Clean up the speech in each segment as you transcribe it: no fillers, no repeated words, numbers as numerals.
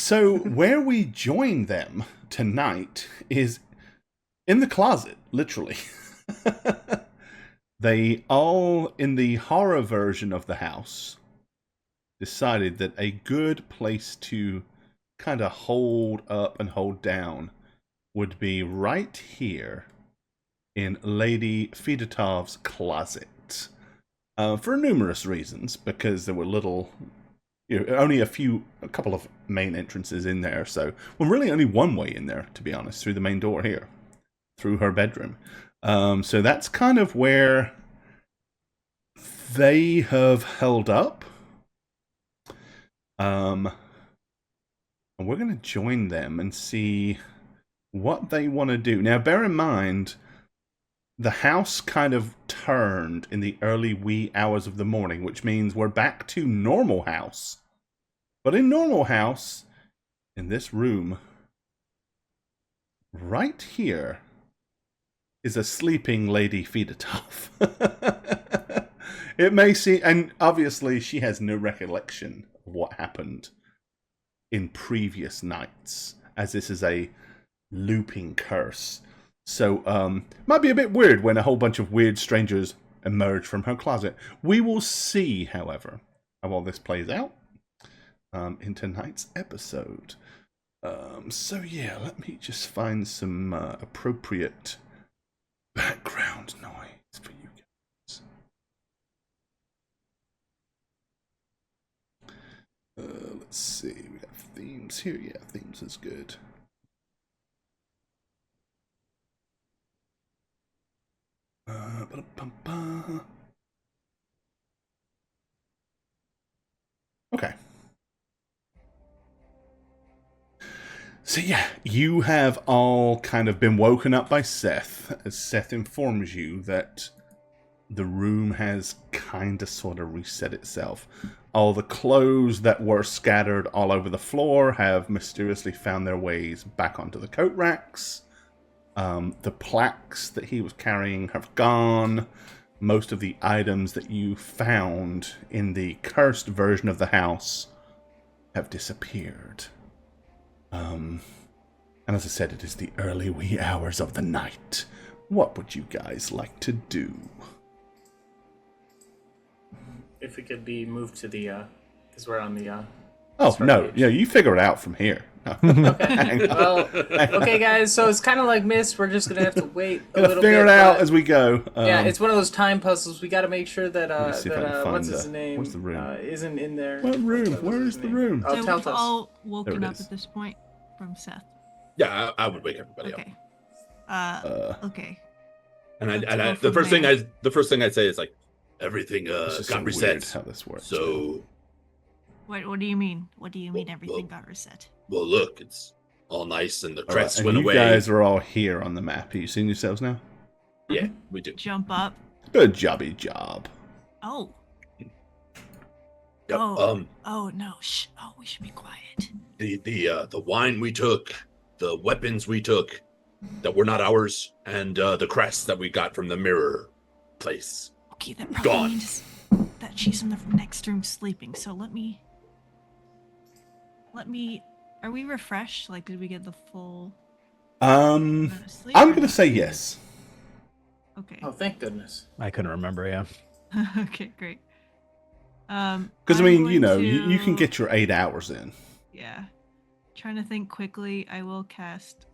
So where we join them tonight is in the closet, literally. They all, in the horror version of the house, decided that a good place to kind of hold up and hold down would be right here in Lady Fedotov's closet. For numerous reasons, because there were only a couple of main entrances in there, so, well, really only one way in there, to be honest, through the main door here, through her bedroom. So that's kind of where they have held up. And we're going to join them and see what they want to do. Now, bear in mind, the house kind of turned in the early wee hours of the morning, which means we're back to normal house. But in normal house, in this room, right here, is a sleeping Lady Fedotov. It may seem, and obviously she has no recollection of what happened in previous nights, as this is a looping curse. So, might be a bit weird when a whole bunch of weird strangers emerge from her closet. We will see, however, how all this plays out in tonight's episode. So yeah, let me just find some appropriate background noise for you guys. Let's see, we got themes here. Yeah, themes is good. Okay. So yeah, you have all kind of been woken up by Seth, as Seth informs you that the room has kind of sort of reset itself. All the clothes that were scattered all over the floor have mysteriously found their ways back onto the coat racks. The plaques that he was carrying have gone. Most of the items that you found in the cursed version of the house have disappeared. And as I said, it is the early wee hours of the night. What would you guys like to do? If we could be moved to the, because we're on the, Oh, no, yeah, you figure it out from here. Okay. Well, okay, guys, so it's kind of like Myst. We're just going to have to wait a little bit. Figure it out as we go. Yeah, it's one of those time puzzles. We got to make sure that, what's his name? What's the room? Isn't in there. What room? Where is the room? Oh, So tell we've us. all woken up at this point from Seth. Yeah, I would wake everybody Okay. Okay. up. And Let's the go first from thing I'd say is like everything It's just got so reset. weird how this works. So What do you mean? What do you mean Well, everything got reset? well, look, it's all nice and the All right, crests and went you away. guys are all here on the map. Are you seeing yourselves now? Yeah, we do. Jump up. Good jobby job. Oh. Yep. Oh no. Shh. Oh, we should be quiet. The wine we took, the weapons we took that were not ours, and the crests that we got from the mirror place. Okay, that probably Gone. means that she's in the next room sleeping. So let me. Are we refreshed? Like, did we get the full? I'm amount of sleep, going or to not? say yes. Okay. Oh, thank goodness. I couldn't remember, yeah. Okay, great. Because, I I'm mean, you going know, you can to- get your 8 hours in. Yeah. Trying to think quickly, I will cast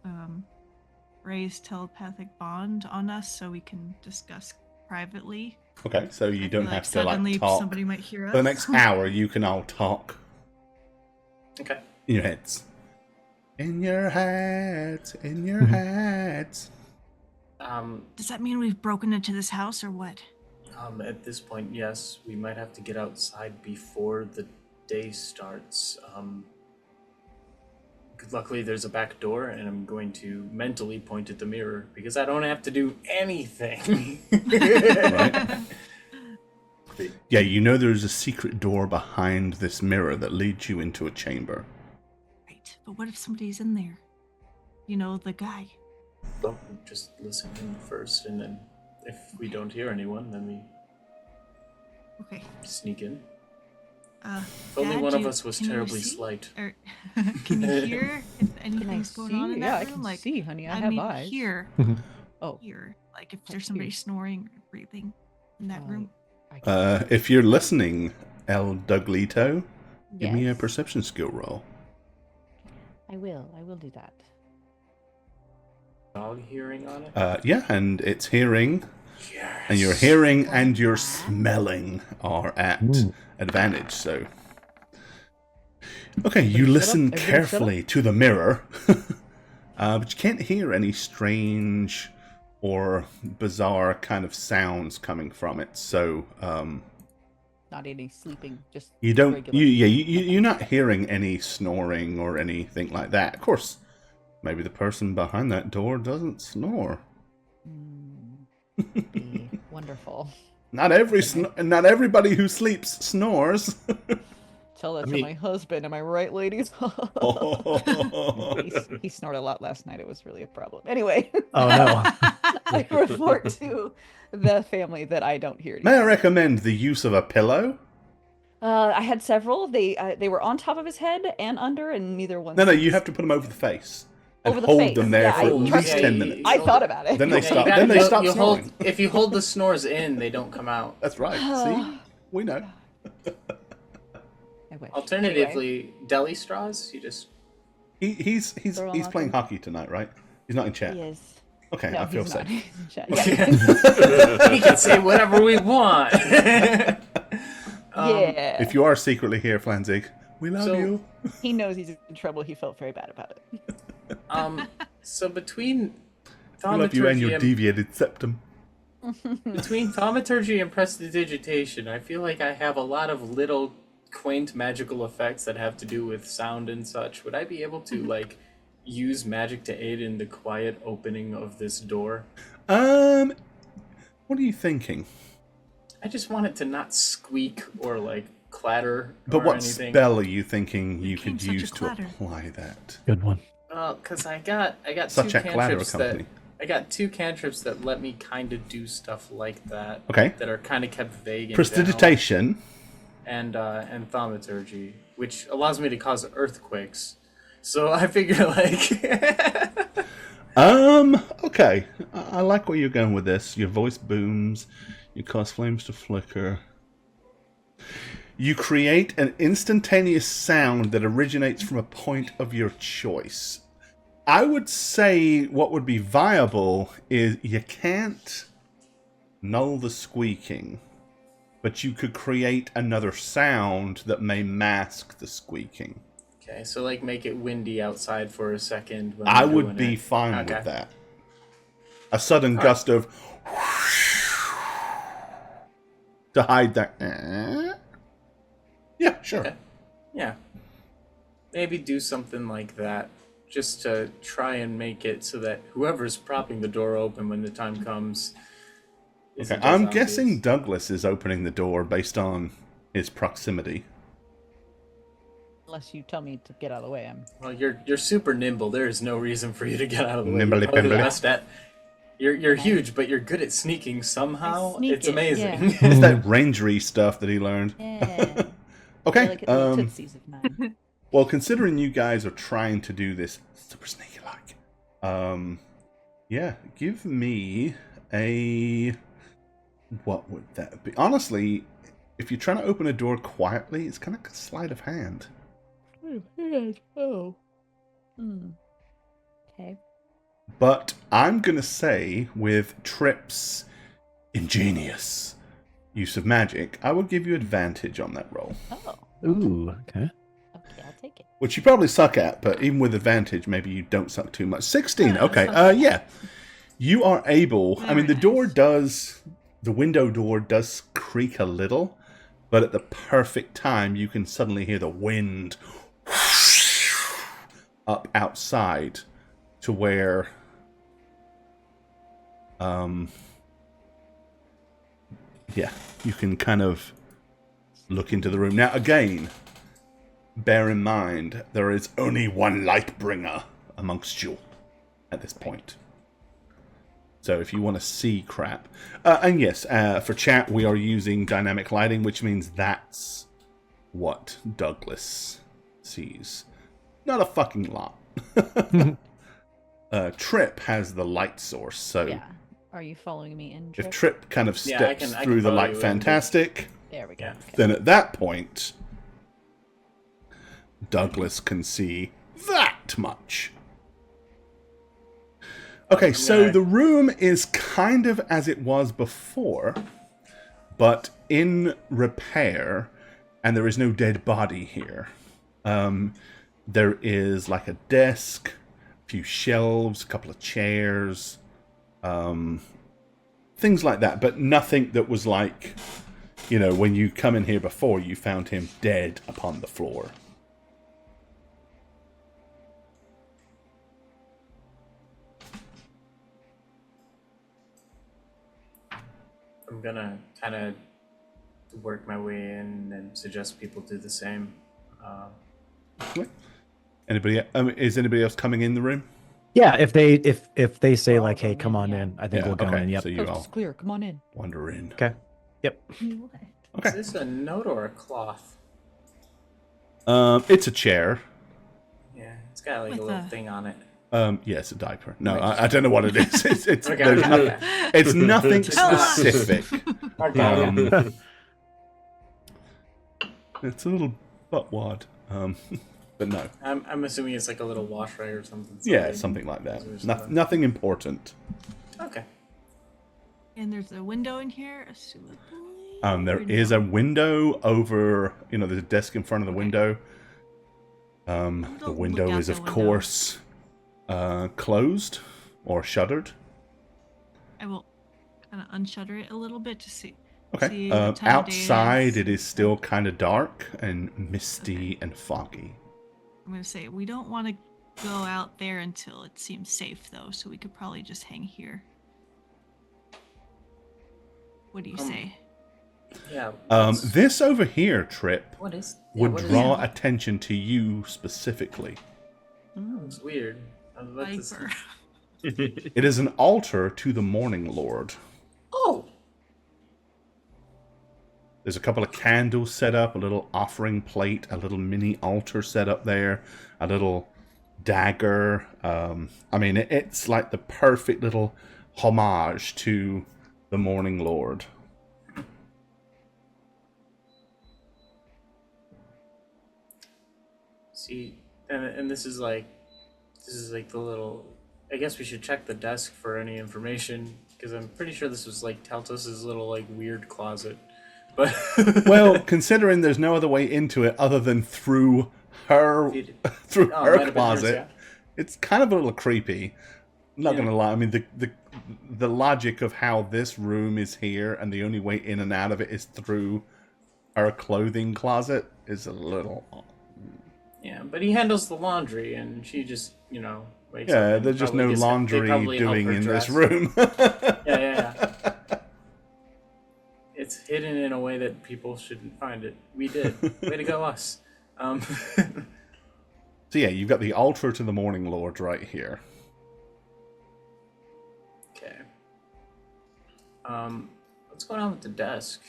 raise telepathic bond on us so we can discuss privately. Okay, so you I don't feel have to, suddenly like, talk. somebody might hear us. For the next hour, you can all talk Okay. in your heads. In your heads, in your heads. Does that mean we've broken into this house or what? At this point, yes, we might have to get outside before the day starts. Luckily, there's a back door, and I'm going to mentally point at the mirror because I don't have to do anything. Right? Yeah, you know there's a secret door behind this mirror that leads you into a chamber. Right, but what if somebody's in there? You know, the guy. Well, just listen in first, and then if we don't hear anyone, then we Okay. sneak in. If only Dad, one of us was can you terribly see? slight. Or can you hear if anything's going on in that Yeah, room? I can like, see, honey. I I have mean, eyes. here, Oh, here. Like, if there's somebody here. snoring or breathing in that room. If you're listening, El Douglito, give me a Yes. perception skill roll. I will do that. Dog hearing on it? Yeah, and it's hearing, Yes. and your hearing and your smelling are at advantage, so... Okay, you listen carefully to the mirror, but you can't hear any strange or bizarre kind of sounds coming from it, so... Not any sleeping, just You don't. regular. You're not hearing any snoring or anything like that. Of course, maybe the person behind that door doesn't snore. Be wonderful. Not not everybody who sleeps snores. Tell that I to mean- my husband. Am I right, ladies? Oh. He snored a lot last night. It was really a problem. Anyway, Oh no. I report to the family that I don't hear. May I recommend the use of a pillow? I had several. They were on top of his head and under, and neither one. No, you have to put them over the face. And Over the hold face. them there Yeah, for at I- least trust me, 10 minutes. I thought about it. Then they Yeah, stop. you Then they gotta- stop you snoring. hold, if you hold the snores in, they don't come out. That's right. See, we know. I wish. Alternatively, deli straws. You just He's Throw 'em he's up playing and- hockey tonight, right? He's not in chat. Anyway, he is. Okay, No, I feel he's safe. not. He's in chat. Yeah. we can say whatever we want. Yeah. If you are secretly here, Flanzig, we love So- you. He knows he's in trouble. He felt very bad about it. So between We love you and your thaumaturgy deviated septum. between thaumaturgy and prestidigitation, I feel like I have a lot of little quaint magical effects that have to do with sound and such. Would I be able to like use magic to aid in the quiet opening of this door? What are you thinking? I just want it to not squeak or like clatter But or what anything. spell are you thinking you became could such a use to clatter. apply that? Good one. Because I got Such two a clatter cantrips company. I got two cantrips that let me kind of do stuff like that. Okay. That are kind of kept vague. And Prestidigitation. general, and thaumaturgy, which allows me to cause earthquakes. So I figure like Okay. I like where you're going with this. Your voice booms. You cause flames to flicker. You create an instantaneous sound that originates from a point of your choice. I would say what would be viable is you can't null the squeaking, but you could create another sound that may mask the squeaking. okay, so like make it windy outside for a second. When I I'm would doing be it. fine Okay. with that. A sudden gust of to hide that. Yeah, sure. Okay. Yeah. Maybe do something like that, just to try and make it so that whoever's propping the door open when the time comes. Okay, isn't as I'm obvious. guessing Douglas is opening the door based on his proximity. Unless you tell me to get out of the way. Well, you're super nimble. There is no reason for you to get out of the way. Nimbly You're probably the pimbly. best at- You're huge, but you're good at sneaking somehow. I sneak It's it, amazing. It's that rangery stuff that he learned. Yeah. Okay, Like little tootsies of mine. well, considering you guys are trying to do this super sneaky like, yeah, give me a... What would that be? Honestly, if you're trying to open a door quietly, it's kind of a sleight of hand. Oh. Okay. But I'm going to say, with Trip's ingenious use of magic, I will give you advantage on that roll. Oh. Ooh, okay. Okay, I'll take it. Which you probably suck at, but even with advantage, maybe you don't suck too much. 16, okay. Yeah. You are able... I mean, the door does... The window door does creak a little, but at the perfect time, you can suddenly hear the wind up outside to where... Yeah, you can kind of look into the room. Now, again, bear in mind, there is only one light bringer amongst you at this point. So if you want to see crap... and yes, for chat, we are using dynamic lighting, which means that's what Douglas sees. Not a fucking lot. Trip has the light source, so Yeah. Are you following me in? if Trip kind of Yeah, I steps can through the follow light you in, fantastic, There we go. Yeah. Okay. then at that point, Douglas can see that much. Okay, so gonna- the room is kind of as it was before, but in repair, and there is no dead body here. There is like a desk, a few shelves, a couple of chairs, things like that, but nothing that was like, when you come in here before, you found him dead upon the floor. I'm gonna kind of work my way in and suggest people do the same. Anybody? Is anybody else coming in the room? Yeah, if they say We're all like, "Hey, going come in, on yeah. in," I think we'll go okay. in. Yep. So you Coast all is clear. Come on in. wander in. Okay. Yep. Okay. Is this a note or a cloth? It's a chair. Yeah, it's got like With a little a- thing on it. Yeah, it's a diaper. No, I don't know what it is. It's Okay, there's okay, nothing, okay. it's nothing Just not- specific. Okay. It's a little butt wad. But no. I'm assuming it's like a little wash rag or something. Yeah, something like that. Or something. Nothing important. Okay. And there's a window in here, assumably. There or is no? a window over, there's a desk in front of the window. The Don't window look out is, the of window. course, closed or shuttered. I will kind of unshutter it a little bit to see. Okay. see what time of day Outside, it it is still kind of dark and misty and foggy. I'm gonna say we don't want to go out there until it seems safe, though. So we could probably just hang here. What do you say? Yeah. This over here, Trip, What is? would what is draw that? attention to you specifically. It's weird. I was about to say- Viper. It is an altar to the Morning Lord. Oh. There's a couple of candles set up, a little offering plate, a little mini altar set up there, a little dagger. It's like the perfect little homage to the Morning Lord. See, and this is like the little. I guess we should check the desk for any information because I'm pretty sure this was like Teltus's little like weird closet. But Well, considering there's no other way into it other than through her Oh, it her might have been hers, closet, yeah. it's kind of a little creepy. I'm not Yeah. gonna lie. I mean, the logic of how this room is here and the only way in and out of it is through her clothing closet is a little. Yeah, but he handles the laundry, and she just wakes up. Yeah, and there's just probably no gets- they laundry probably help doing her in dress. this room. Yeah. It's hidden in a way that people shouldn't find it. We did. Way to go, us. So yeah, you've got the altar to the Morning Lord right here. Okay. What's going on with the desk?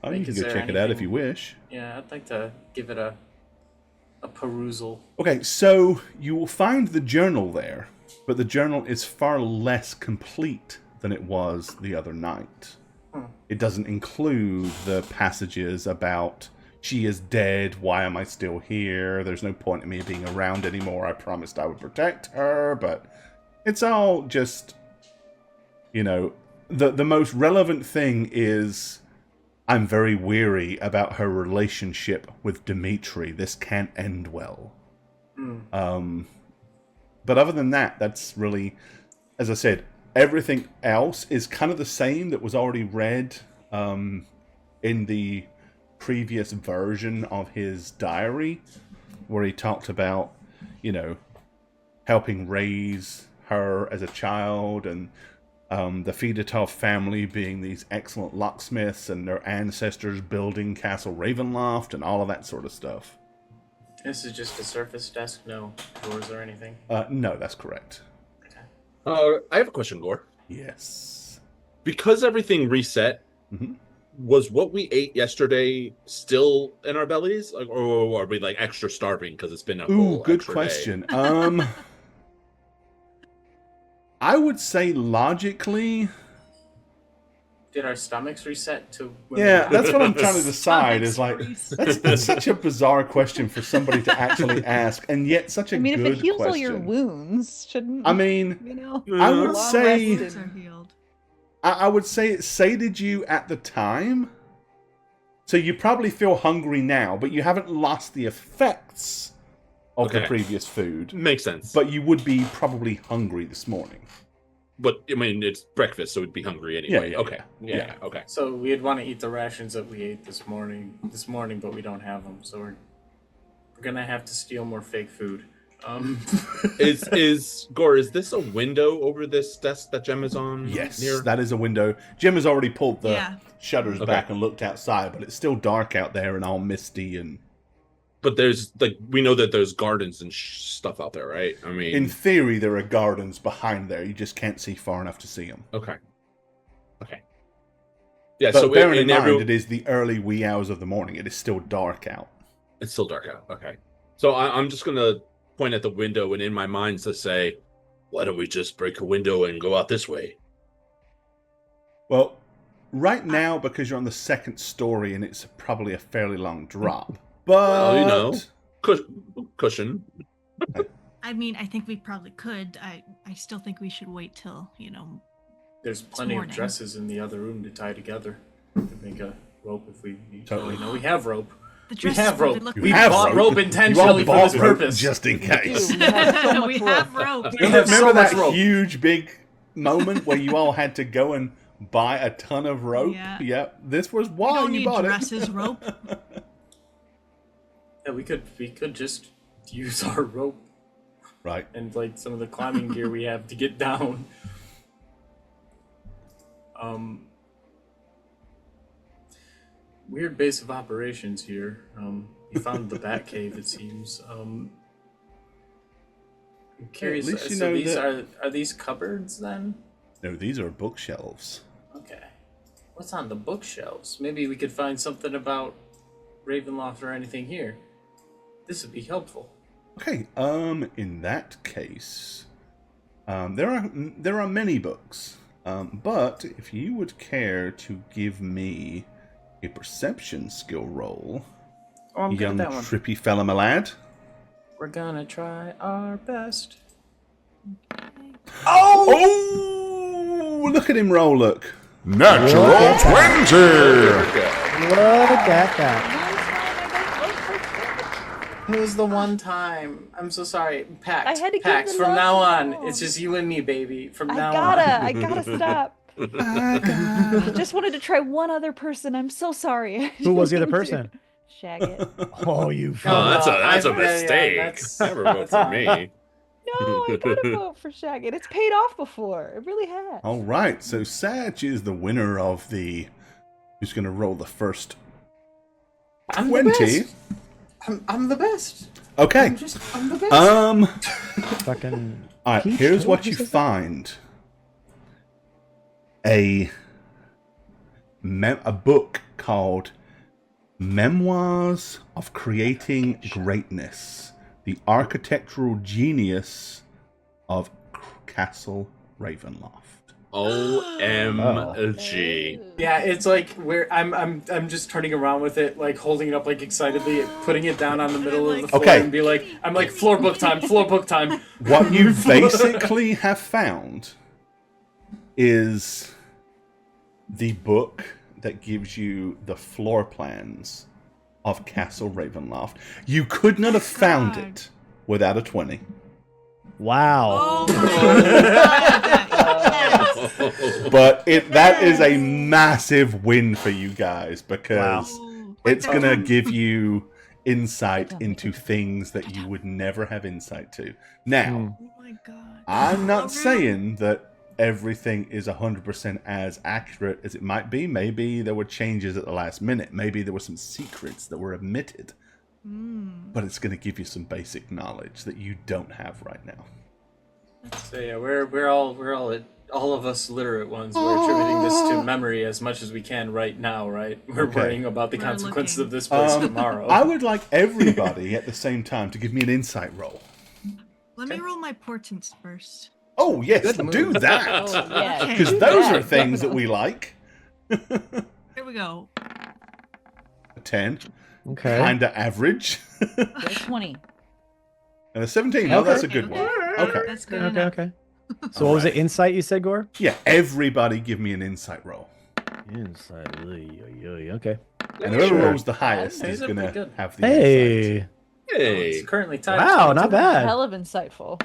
Oh, Like, you can is go there check it out if anything- you wish. Yeah, I'd like to give it a perusal. Okay, so you will find the journal there, but the journal is far less complete than it was the other night. It doesn't include the passages about she is dead, why am I still here, there's no point in me being around anymore, I promised I would protect her, but it's all just, the most relevant thing is I'm very weary about her relationship with Dimitri. This can't end well. But other than that, that's really, as I said, everything else is kind of the same that was already read in the previous version of his diary, where he talked about, helping raise her as a child, and the Fedotov family being these excellent locksmiths, and their ancestors building Castle Ravenloft, and all of that sort of stuff. This is just a surface desk, no drawers or anything. No, that's correct. Okay. I have a question, Gore. Yes. Because everything reset, Mhm. was what we ate yesterday still in our bellies, like, or are we like extra starving because it's been a whole good extra question. Day? I would say logically. Did our stomachs reset to? Yeah, that's what I'm trying to decide. Is Stomachs like reset. that's such a bizarre question for somebody to actually ask, and yet such a I mean, good if it heals question. all your wounds, shouldn't I mean, you know? I would long say Wounds are rested. healed. I would say it sated you at the time, so you probably feel hungry now, but you haven't lost the effects of the Okay. previous food. Makes sense. But you would be probably hungry this morning. But I mean, it's breakfast, so we'd be hungry anyway. Yeah, okay. yeah. Yeah. Okay. So we'd want to eat the rations that we ate this morning, but we don't have them. So we're gonna have to steal more fake food. Is Gore? Is this a window over this desk that Gem is on? Yes, Near? that is a window. Jim has already pulled the Yeah. shutters Okay. back and looked outside, but it's still dark out there and all misty. And But there's like we know that there's gardens and stuff out there, right? I mean, in theory, there are gardens behind there. You just can't see far enough to see them. okay. Yeah. But So bearing in mind, every- it is the early wee hours of the morning. It is still dark out. it's still dark out. Okay. So I'm just gonna point at the window and in my mind to say, why don't we just break a window and go out this way? Well, right now, because you're on the second story and it's probably a fairly long drop. But Well, you know. Cushion. I mean, I think we probably could. I still think we should wait till, There's plenty of morning. dresses in the other room to tie together to make a rope if we need. Totally. No, we have rope. the We dresses have will rope. look We have bought rope. rope intentionally for this purpose. just in case. Dude, we have so much we rope. have rope. We have Remember so much that rope. huge big moment where you all had to go and buy a ton of rope? Yeah. Yep. This was We why don't you need bought dresses, it. rope. Yeah, we could just use our rope Right. and like some of the climbing gear we have to get down. Weird base of operations here. You found the Bat Cave, it seems. I'm curious. least you So know these that- are these cupboards then? No, these are bookshelves. Okay. What's on the bookshelves? Maybe we could find something about Ravenloft or anything here. This would be helpful. Okay. In that case, there are many books. But if you would care to give me a perception skill roll, Oh, I'm good young at that one. trippy fella, my lad. We're gonna try our best. Oh! Look at him roll! Look. Natural 20! Look at that. It was the one time. I'm so sorry. Pax. I had to give Pax. the From now on, love. it's just you and me, baby. From now I gotta stop. I just wanted to try one other person. I'm so sorry. Who was the other person? Shagget. Oh, you. Oh, That's a yeah, mistake. that's- Never vote for me. No, I gotta vote for Shagget. It's paid off before. It really has. All right. So Sag is the winner of the. Who's going to roll the first I'm the 20? best. I'm the best. Okay. I'm the best. Fucking. All right. Peach Here's Toad, what you is it? find. A book called Memoirs of Creating Greatness: The Architectural Genius of Castle Ravenloft. OMG. Yeah, it's like where I'm just turning around with it, like holding it up, like excitedly, putting it down on the middle of the floor, Okay. and be like, I'm like floor book time. What you basically have found is the book that gives you the floor plans of Castle Ravenloft. You could not have found God. it without a 20. Wow. Oh my god. But that is a massive win for you guys because Oh, it's going to give you insight into things that you would never have insight to. Now, oh my god. I'm not Okay. saying that everything is 100% as accurate as it might be. Maybe there were changes at the last minute. Maybe there were some secrets that were omitted. Mm. But it's going to give you some basic knowledge that you don't have right now. So yeah, we're all of us literate ones. We're attributing this to memory as much as we can right now, right? We're Okay. worrying about the We're consequences looking. of this place tomorrow. I would like everybody at the same time to give me an insight roll. Let me roll my portents first. Oh, yes, Good do move. that. Oh, yeah. Okay. Because do those that, are things that definitely. we like. Here we go. A 10. Okay. Kinda average. There's 20. And a 17. Oh, that's a Okay, good okay. one. Okay. That's good Okay. enough. Okay. So what was it? Alright. Insight you said, Gore? Yeah, everybody give me an insight roll. Insight. Okay. And whoever Sure. rolls the highest These is are going pretty to good. have the Hey. insight. Hey. It's currently tied. Wow, not bad. Hell of insightful.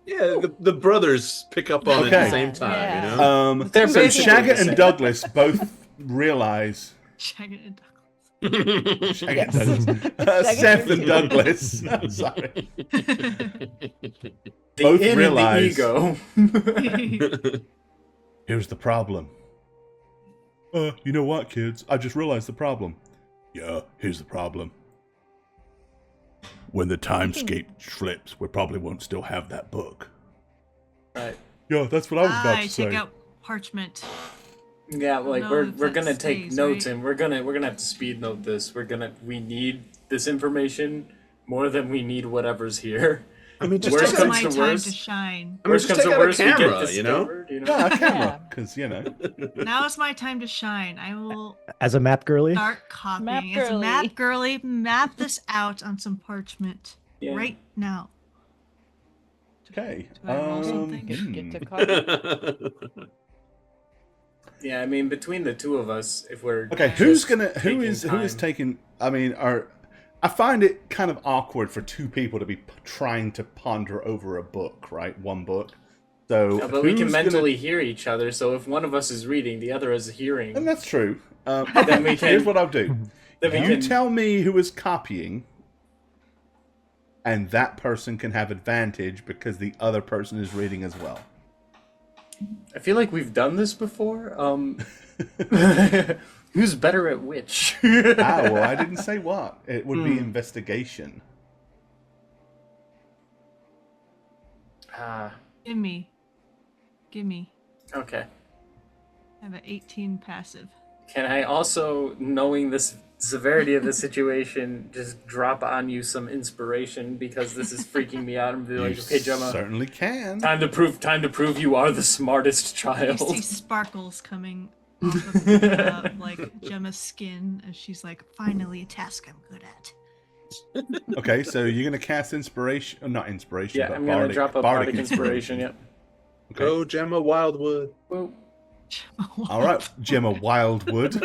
Yeah, the brothers pick up on it at Okay. the same time, Yeah. you know? They're So basically Shagget the and same. Douglas both realize... Shaggy and Douglas. Shagget Yes. and Douglas. Shagget Seth and and Douglas. Sorry. The both in realize- and the ego. Here's the problem. You know what, kids? I just realized the problem. Yeah, here's the problem. When the timescape flips, we probably won't still have that book. Right. Yeah, that's what I was about I to say. take out parchment. Yeah, like know we're if we're that gonna take stays, notes right? and we're gonna have to speed note this. We need this information more than we need whatever's here. I mean, just Worst This take is comes out, my to time worst. to shine. Worst just comes take to out a worst, we get camera, you know? discovered, you know? Yeah, a camera. Yeah. Because, you know. Now is my time to shine. I will As a map girly? start copying. Map As a girly. map girly, map this out on some parchment Yeah. right now. Okay. Do I roll something? Get to copy. Yeah, I mean between the two of us, if we're Okay, just who is taking time- taking? I mean, I find it kind of awkward for two people to be trying to ponder over a book, right? One book. So, Yeah, but we can who's gonna- mentally hear each other. So if one of us is reading, the other is hearing. and that's true. Then we can. Here's what I'll do. Then we You can. tell me who is copying, and that person can have advantage because the other person is reading as well. I feel like we've done this before. Who's better at which? Well, I didn't say what. It would be investigation. Ah, Gimme. okay. I have an 18 passive. Can I also, knowing this severity of the situation, just drop on you some inspiration because this is freaking me out and be like, You okay, Gemma, certainly can. time to prove you are the smartest You child. see sparkles coming off of like Gemma's skin as she's like, finally a task I'm good at. Okay, so you're gonna cast inspiration, not inspiration, Yeah, but I'm gonna bardic, drop a bardic inspiration. Yep. Okay. Go, Gemma Wildwood. Whoa. All right, Gemma Wildwood. You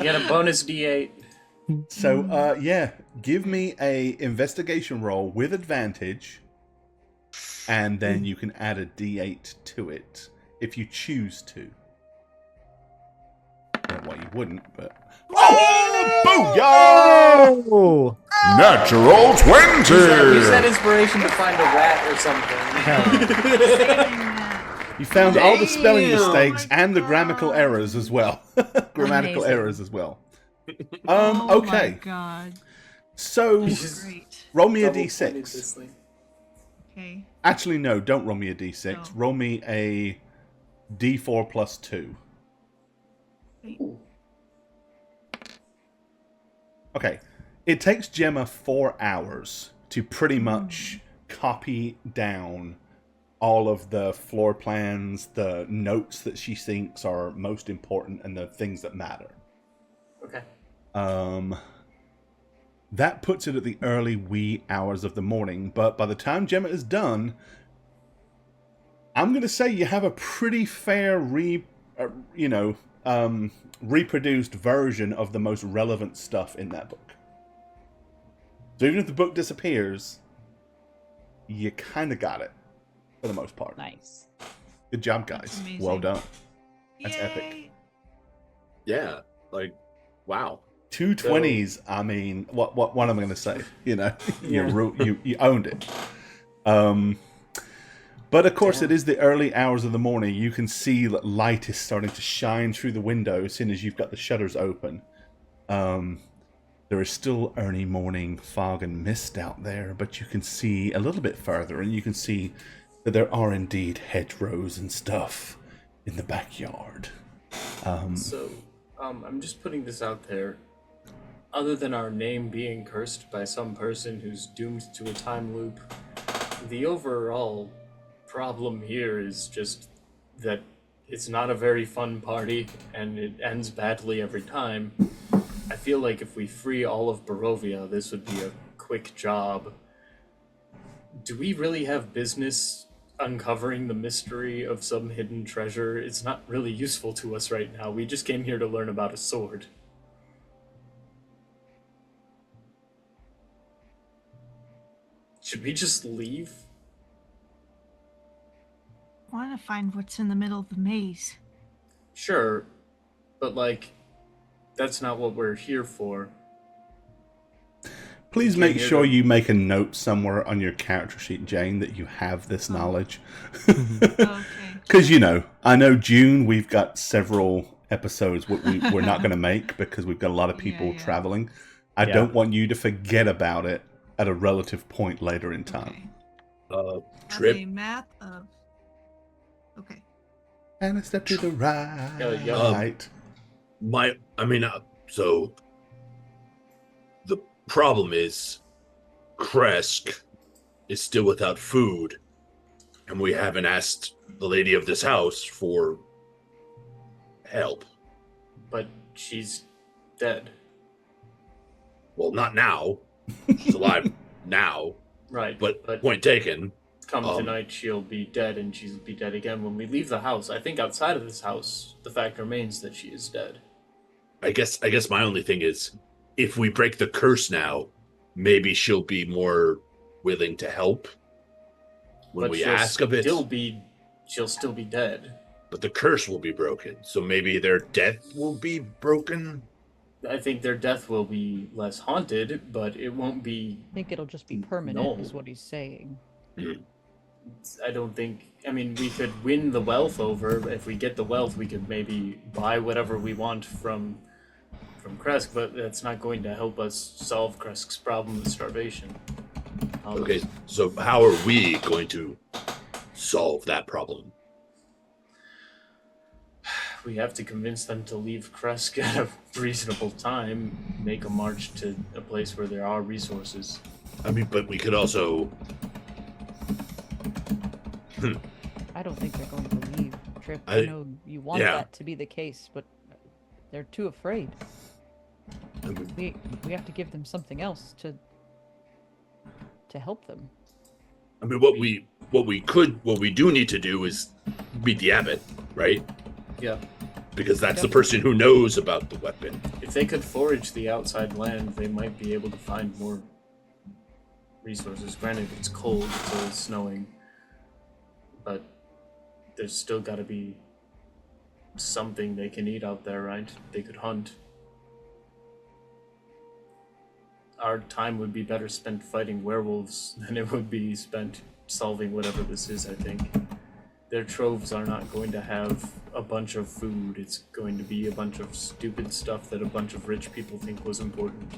get a bonus D8. So, yeah, give me a investigation roll with advantage, and then you can add a D8 to it if you choose to. Well, you wouldn't, but booyah! Oh! Natural 20! Use that inspiration to find a rat or something. You found all the spelling Damn. mistakes Oh my and the grammatical God. errors as well. Grammatical Amazing. errors as well. Oh my Okay, god. so Great. roll me a Double pointed D6. this thing. Okay. Actually, no, don't roll me a D6. No. Roll me a D4 plus 2. Okay. It takes Gemma 4 hours to pretty much copy down all of the floor plans, the notes that she thinks are most important, and the things that matter. Okay. That puts it at the early wee hours of the morning, but by the time Gemma is done, I'm going to say you have a pretty fair reproduced version of the most relevant stuff in that book. So even if the book disappears, you kind of got it for the most part. Nice. Good job, That's guys. amazing. Well done. That's epic. Yay. Yeah, like, wow. 2 20s. I mean, what am I going to say? You know, Yeah. you owned it. But of course, it is the early hours of the morning. You can see that light is starting to shine through the window as soon as you've got the shutters open. There is still early morning fog and mist out there, but you can see a little bit further, and you can see that there are indeed hedgerows and stuff in the backyard. So, I'm just putting this out there. Other than our name being cursed by some person who's doomed to a time loop, the overall problem here is just that it's not a very fun party, and it ends badly every time. I feel like if we free all of Barovia, this would be a quick job. Do we really have business uncovering the mystery of some hidden treasure? It's not really useful to us right now. We just came here to learn about a sword. Should we just leave? I want to find what's in the middle of the maze. Sure, but that's not what we're here for. Please Came make here sure to- you make a note somewhere on your character sheet, Jane, that you have this knowledge. Okay. Because, I know June, we've got several episodes we're not going to make because we've got a lot of people Yeah. traveling. I Yeah. don't want you to forget about it at a relative point later in time. Okay. Trip. Have a map of. Okay. And a step to the right. So the problem is Kresk is still without food, and we haven't asked the lady of this house for help. But she's dead. Well, not now. She's alive now, Right, but point taken. come tonight she'll be dead, and she'll be dead again when we leave the house. I think outside of this house, the fact remains that she is dead. I guess my only thing is, if we break the curse now, maybe she'll be more willing to help when But we she'll ask of it. She'll still be dead. But the curse will be broken, so maybe their death will be broken. I think their death will be less haunted, but it won't be. I think it'll just be permanent, No. is what he's saying. I don't think. I mean, we could win the wealth over. If we get the wealth, we could maybe buy whatever we want from Kresk, but that's not going to help us solve Kresk's problem with starvation. Okay, so how are we going to solve that problem? We have to convince them to leave Kresk at a reasonable time, make a march to a place where there are resources. I mean, but we could also... I don't think they're going to leave, Trip. I- I know you want yeah. that to be the case, but they're too afraid. I mean, We have to give them something else to help them. what we do need to do is meet the abbot, right? Yeah. Because that's the person who knows about the weapon. If they could forage the outside land, they might be able to find more resources. Granted, it's cold, it's snowing, but there's still got to be something they can eat out there, right? They could hunt. Our time would be better spent fighting werewolves than it would be spent solving whatever this is, I think. Their troves are not going to have a bunch of food. It's going to be a bunch of stupid stuff that a bunch of rich people think was important.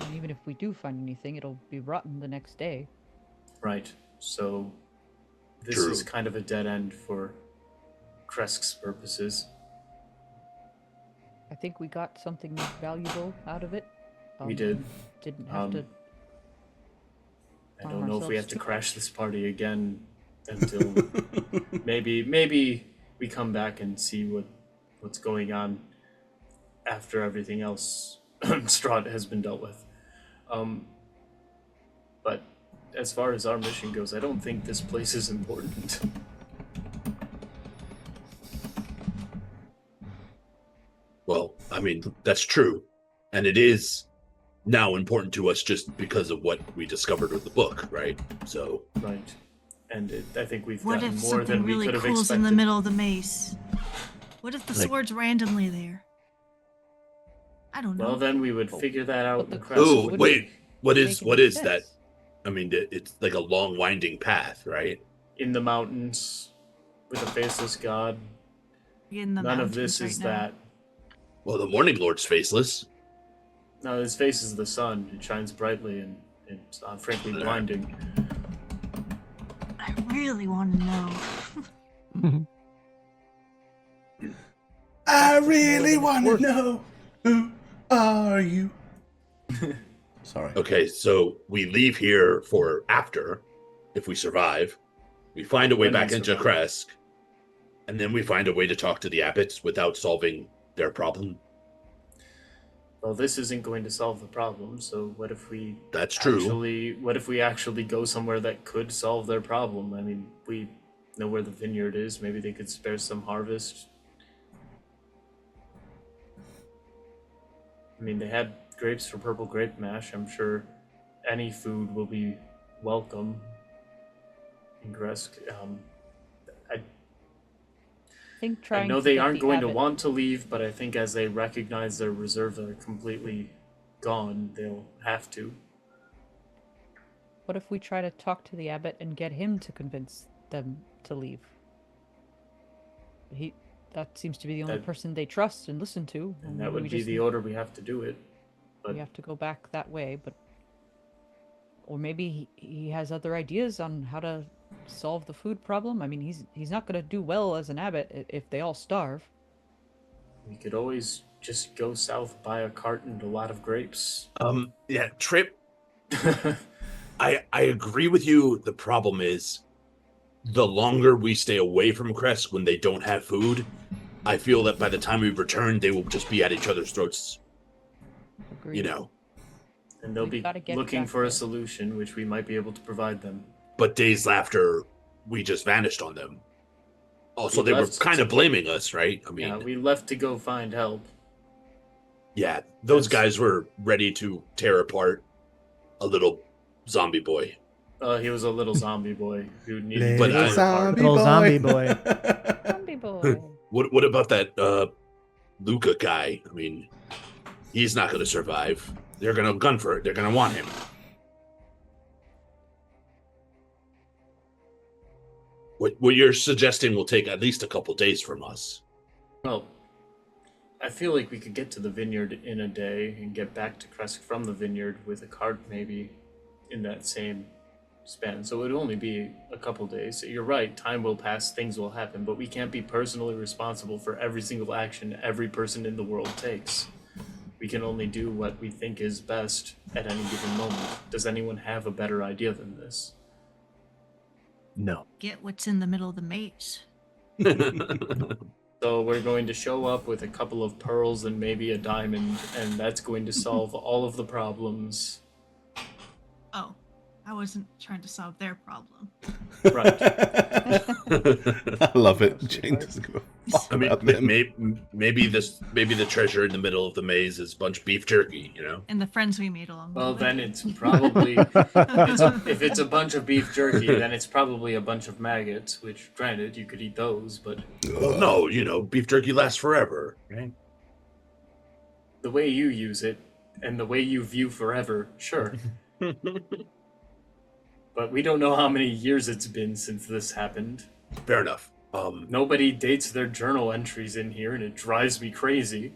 And even if we do find anything, it'll be rotten the next day. Right. So this True. is kind of a dead end for Kresk's purposes. I think we got something valuable out of it. We did. Didn't have to. I don't know if we have to ourselves crash this party again until maybe we come back and see what's going on after everything else Strahd has been dealt with. But as far as our mission goes, I don't think this place is important. Well, I mean, that's true. And it is now important to us just because of what we discovered with the book, right? So, Right. And I think we've What gotten if more something than we really could have cool's expected. in the middle of the maze? What if the Like- sword's randomly there? I don't know. Well, then we would figure that out. But in the- Krest. oh, would wait, what make is any that? sense. I mean, it's like a long winding path, right? In the mountains with a faceless god. In the None of mountains this right is now. that. Well, the Morning Lord's faceless. No, his face is the sun. It shines brightly and it's frankly blinding. I really want to know. I really want to know, who are you? Sorry. Okay, so we leave here for after, if we survive. We find a way When we back into survive. Kresk, and then we find a way to talk to the abbots without solving their problem. Well, this isn't going to solve the problem, so what if we That's true. what if we actually go somewhere that could solve their problem? I mean, we know where the vineyard is. Maybe they could spare some harvest. I mean, they had grapes for purple grape mash. I'm sure any food will be welcome in Gresk. I think I trying know to they get aren't the going to abbot- want to leave, but I think as they recognize their reserves are completely gone, they'll have to. What if we try to talk to the abbot and get him to convince them to leave? That seems to be the only That- person they trust and listen to. And that we would be just the order we have to do it. But we have to go back that way, but or maybe he has other ideas on how to solve the food problem. I mean, he's not going to do well as an abbot if they all starve. we could always just go south, buy a cart and a lot of grapes. Yeah, Trip, I agree with you. The problem is, the longer we stay away from Kresk when they don't have food, I feel that by the time we return, they will just be at each other's throats. Agreed. You know. And they'll We've be gotta get looking back for a there. solution, which we might be able to provide them. But days after, we just vanished on them. Also, We they were left kind of to- blaming us, right? I mean, Yeah, we left to go find help. yeah, those That's- guys were ready to tear apart a little zombie boy. He was a little zombie boy who needed But to be I- torn apart. Little zombie boy. Zombie boy. What about that Luca guy? I mean, he's not going to survive. They're going to gun for it. They're going to want him. What you're suggesting will take at least a couple days from us. Well, I feel like we could get to the vineyard in a day and get back to Kresk from the vineyard with a cart maybe in that same span. So it would only be a couple days. You're right, time will pass, things will happen, but we can't be personally responsible for every single action every person in the world takes. We can only do what we think is best at any given moment. Does anyone have a better idea than this? No. Get what's in the middle of the maze. So we're going to show up with a couple of pearls and maybe a diamond, and that's going to solve all of the problems. Oh, I wasn't trying to solve their problem. Right. I love it. Jane doesn't give a fuck I mean, about them. maybe the treasure in the middle of the maze is a bunch of beef jerky, you know? And the friends we made along Well, the way. then it's probably if it's a bunch of beef jerky, then it's probably a bunch of maggots. Which, granted, you could eat those, but Well, no, you know, beef jerky lasts forever, right? the way you use it and the way you view forever, sure. But we don't know how many years it's been since this happened. Fair enough. Nobody dates their journal entries in here, and it drives me crazy.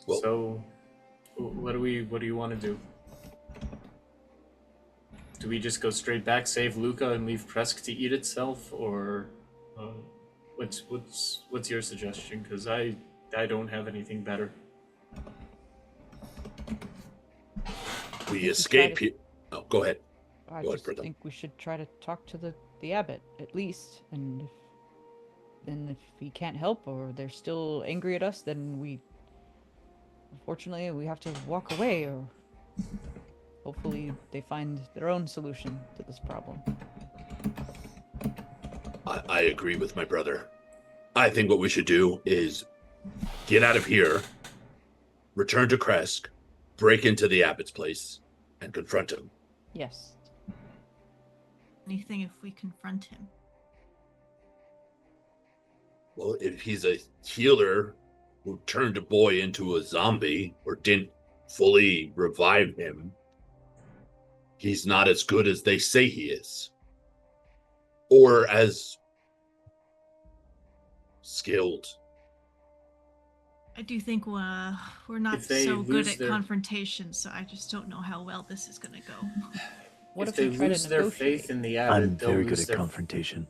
Well- So, what do you want to do? Do we just go straight back, save Luca, and leave Kresk to eat itself, or what's your suggestion? Because I don't have anything better. We escape here. Oh, go ahead. I Go ahead, just brother. think we should try to talk to the abbot at least, and if he can't help or they're still angry at us, then unfortunately we have to walk away, or hopefully they find their own solution to this problem. I agree with my brother. I think what we should do is get out of here, return to Kresk, break into the abbot's place, and confront him. Yes. Anything if we confront him. Well, if he's a healer who turned a boy into a zombie or didn't fully revive him, he's not as good as they say he is. Or as skilled. I do think we're not If they so good lose at their- confrontation, so I just don't know how well this is gonna go. What if if they we try lose to their negotiate? faith in the abbot, I'm they'll very lose good at their confrontation.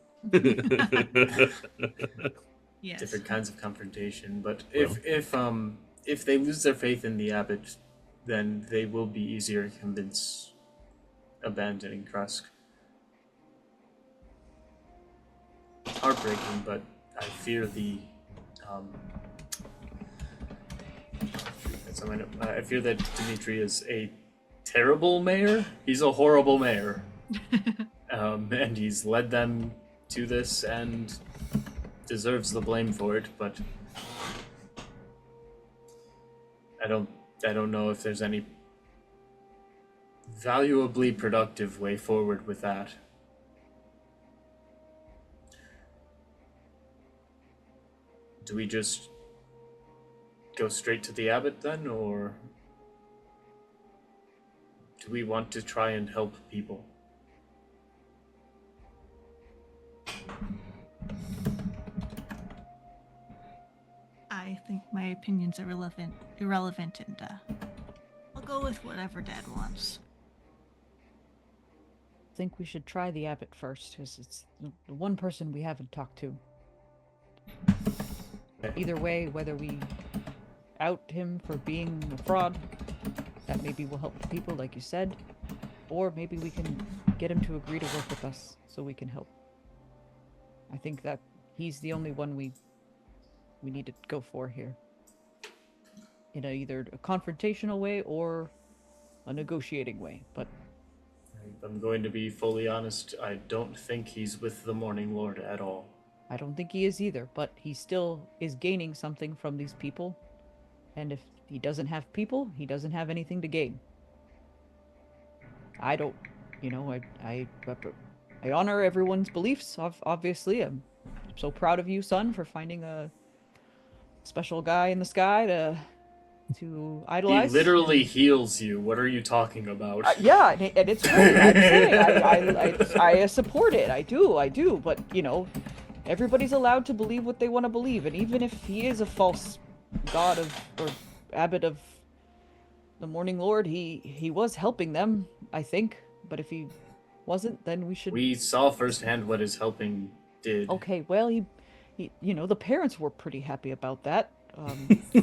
Yes. different kinds of confrontation. But Well. if they lose their faith in the abbot, then they will be easier to convince abandoning Krusk. Heartbreaking, but I fear the I fear that Dimitri is a terrible mayor. He's a horrible mayor. And he's led them to this and deserves the blame for it, but I don't know if there's any valuably productive way forward with that. Do we just go straight to the abbot then, or do we want to try and help people? I think my opinion's irrelevant, and I'll go with whatever Dad wants. I think we should try the abbot first, because it's the one person we haven't talked to. Either way, whether we out him for being a fraud, that maybe will help the people, like you said, or maybe we can get him to agree to work with us so we can help. I think that he's the only one we need to go for here. In either a confrontational way or a negotiating way, but I'm going to be fully honest, I don't think he's with the Morning Lord at all. I don't think he is either, but he still is gaining something from these people. And if he doesn't have people, he doesn't have anything to gain. I don't, I honor everyone's beliefs, obviously. I'm so proud of you, son, for finding a special guy in the sky to idolize. He literally heals you. What are you talking about? Yeah, and it's great. I'm saying I support it. I do. But everybody's allowed to believe what they want to believe, and even if he is a false god or abbot of the Morning Lord, he was helping them, I think. But if he wasn't, then we should. We saw firsthand what his helping did. Okay, well, he the parents were pretty happy about that.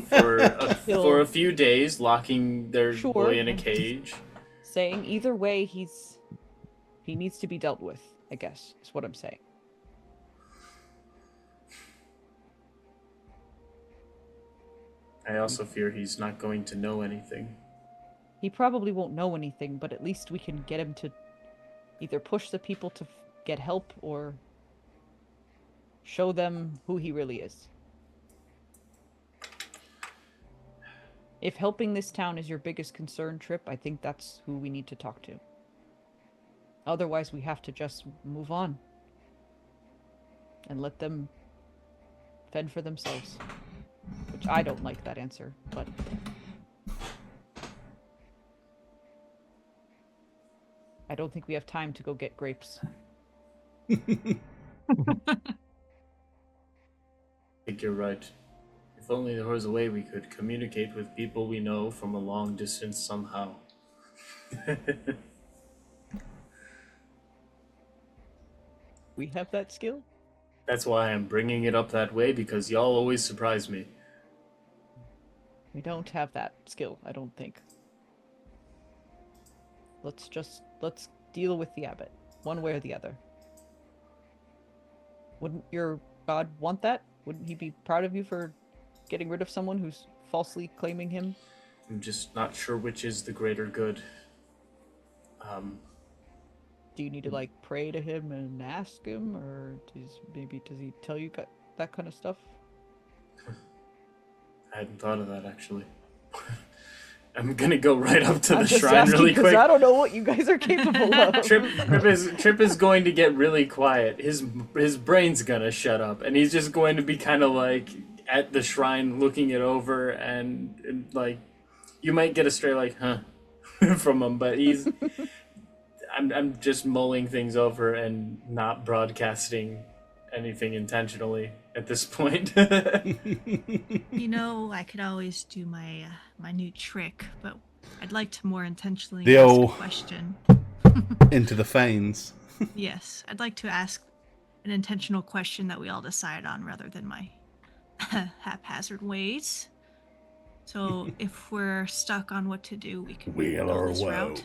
For a few days, locking their Sure. boy in a cage. Saying either way, he needs to be dealt with, I guess, is what I'm saying. I also fear he's not going to know anything. He probably won't know anything, but at least we can get him to either push the people to get help or show them who he really is. If helping this town is your biggest concern, Trip, I think that's who we need to talk to. Otherwise, we have to just move on and let them fend for themselves. Which I don't like that answer, but I don't think we have time to go get grapes. I think you're right. If only there was a way we could communicate with people we know from a long distance somehow. We have that skill? That's why I'm bringing it up that way, because y'all always surprise me. We don't have that skill, I don't think. Let's deal with the abbot, one way or the other. Wouldn't your god want that? Wouldn't he be proud of you for getting rid of someone who's falsely claiming him? I'm just not sure which is the greater good. Do you need to pray to him and ask him, or does he tell you that kind of stuff? I hadn't thought of that, actually. I'm gonna go right up to I'm the just shrine asking really quick. I don't know what you guys are capable of. Trip is going to get really quiet. His brain's gonna shut up, and he's just going to be kind of at the shrine looking it over, and you might get a stray huh from him, but he's I'm just mulling things over and not broadcasting anything intentionally. at this point. You know, I could always do my my new trick, but I'd like to more intentionally The ask old- a question. Into the Fanes. Yes, I'd like to ask an intentional question that we all decide on rather than my haphazard ways. So if we're stuck on what to do, we can Wheel go or this woe. route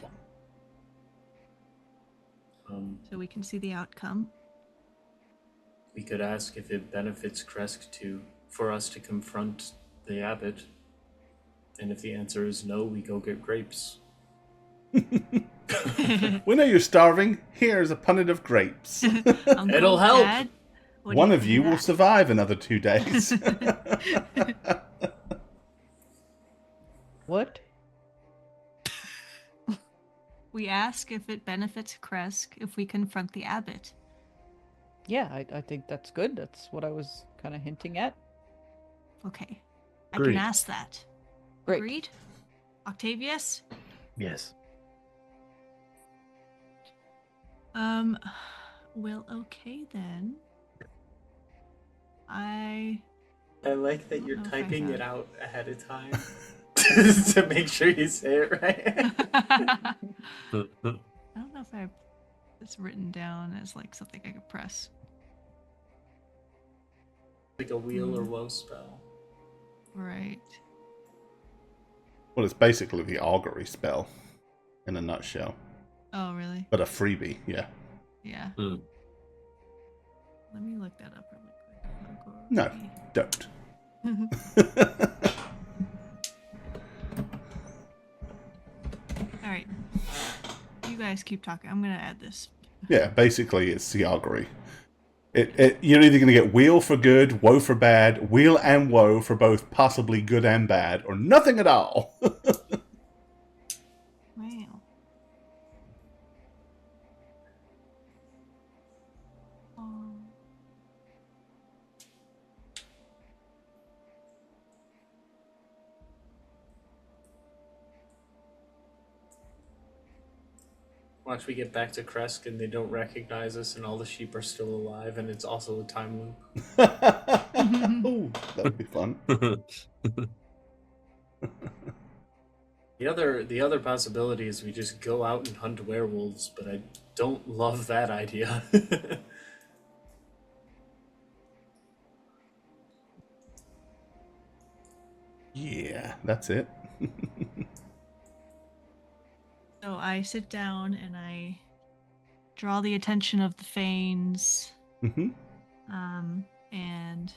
so we can see the outcome. We could ask if it benefits Kresk for us to confront the abbot. And if the answer is no, we go get grapes. We know you're starving. Here's a punnet of grapes. Uncle, It'll help. Dad, what do One you of think you will that? survive another 2 days. What? We ask if it benefits Kresk if we confront the abbot. Yeah, I think that's good. That's what I was kind of hinting at. Okay, I Agreed. can ask that. Great. Agreed? Octavius? Yes. Well, okay then. I like that you're don't know if I typing it have- out ahead of time to make sure you say it right. I don't know if I have this written down as like something I could press. Like a wheel or woe spell. Right. Well, it's basically the augury spell in a nutshell. Oh, really? But a freebie, yeah. Yeah. Hmm. Let me look that up really quick. No, don't. All right. You guys keep talking. I'm gonna add this. Yeah, basically it's the augury. You're either going to get wheel for good, woe for bad, wheel and woe for both possibly good and bad, or nothing at all. Wow. Watch we get back to Kresk and they don't recognize us and all the sheep are still alive and it's also a time loop. Ooh, that would be fun. The other possibility is we just go out and hunt werewolves, but I don't love that idea. Yeah, that's it. So I sit down and I draw the attention of the Fanes. Hmm. And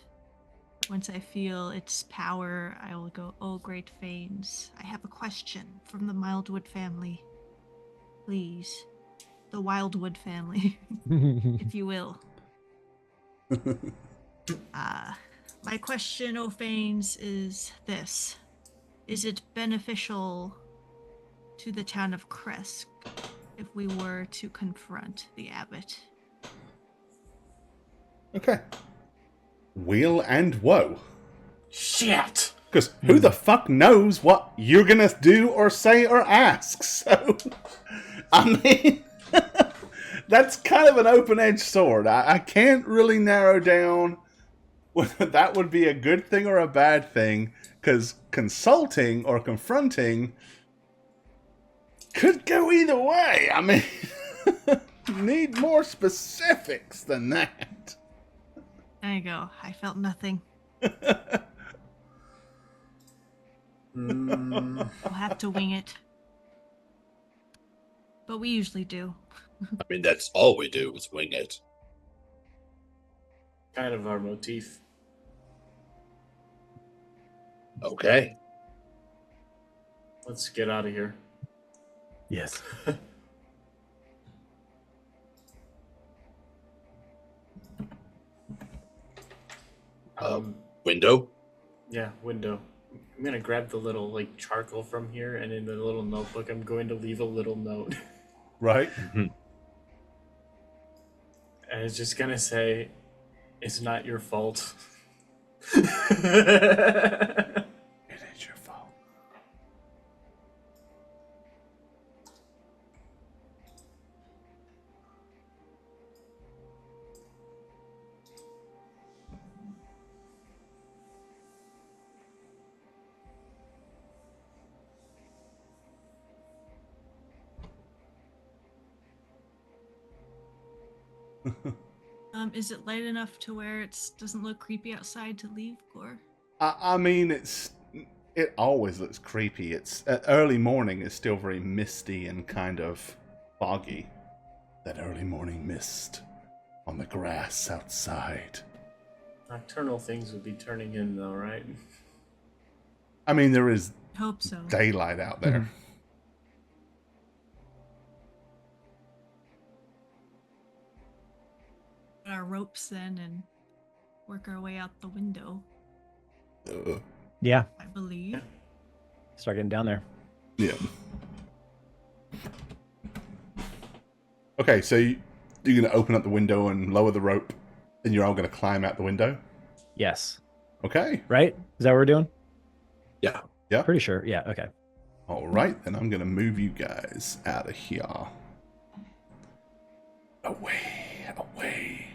once I feel its power, I will go, "Oh, great Fanes, I have a question from the Mildwood family. Please. The Wildwood family, if you will. My question, O Fanes, is this. Is it beneficial to the town of Kresk if we were to confront the abbot?" Okay. Wheel and woe. Shit! Because who the fuck knows what you're going to do or say or ask? So, I mean, that's kind of an open-edged sword. I can't really narrow down whether that would be a good thing or a bad thing, because consulting or confronting could go either way. I mean, need more specifics than that. There you go. I felt nothing. We'll have to wing it. But we usually do. I mean, that's all we do is wing it. Kind of our motif. Okay. Let's get out of here. Yes. Window? Yeah, window. I'm gonna grab the little like charcoal from here, and in the little notebook, I'm going to leave a little note, Right? and it's just gonna say, "It's not your fault." It is your fault. Is it light enough to where it doesn't look creepy outside to leave, Gore? I mean, it always looks creepy. It's early morning is still very misty and kind of foggy. That early morning mist on the grass outside. Nocturnal things would be turning in, though, right? I mean, there is Hope so. daylight out there. Put our ropes then and work our way out the window, Yeah. I believe. Start getting down there. Yeah. Okay, so you're going to open up the window and lower the rope, and you're all going to climb out the window? Yes. Okay. Right? Is that what we're doing? Yeah. Yeah. Pretty sure. Yeah. Okay. All right, then I'm going to move you guys out of here. Away.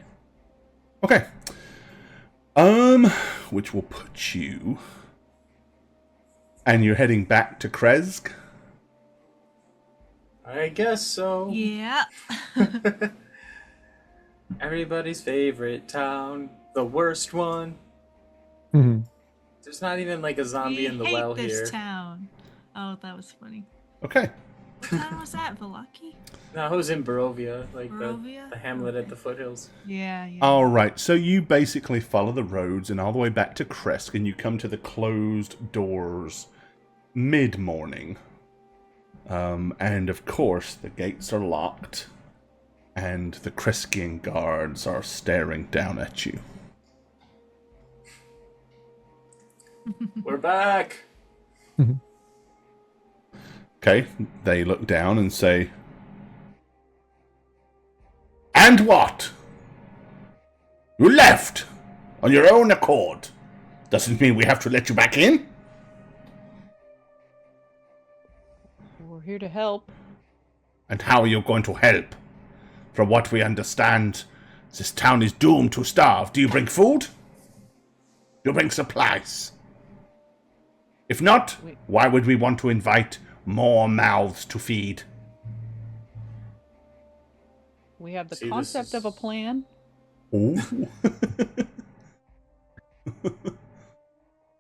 Okay. Which will put you... And you're heading back to Kresk? I guess so. Yeah. Everybody's favorite town, the worst one. Mm-hmm. There's not even like a zombie We in the hate well this here. town. Oh, that was funny. Okay. What town was that? Valaki? No, I was in Barovia, like Barovia? the hamlet at Okay. the foothills. Yeah. All right, so you basically follow the roads and all the way back to Kresk, and you come to the closed doors mid-morning. And of course, the gates are locked, and the Kreskian guards are staring down at you. We're back! Okay, they look down and say, "And what? You left on your own accord. Doesn't mean we have to let you back in." We're here to help. "And how are you going to help? From what we understand, this town is doomed to starve. Do you bring food? Do you bring supplies? If not, why would we want to invite more mouths to feed?" We have the See, this concept of a is- plan. Ooh.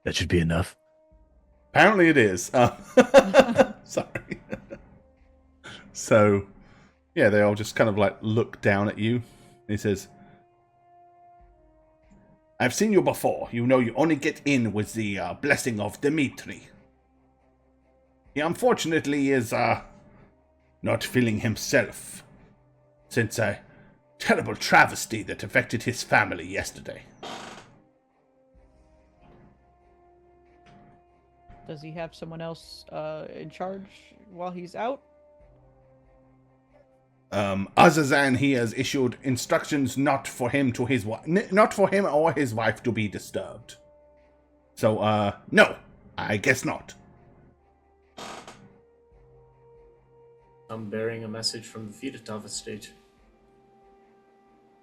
That should be enough. Apparently it is. Sorry. So, yeah, they all just kind of like look down at you. He says, "I've seen you before. You know you only get in with the blessing of Dimitri. He unfortunately is not feeling himself since a terrible travesty that affected his family yesterday." Does he have someone else in charge while he's out? Other than he has issued instructions not for him or his wife to be disturbed. So, no, I guess not. I'm bearing a message from the Fedotov estate.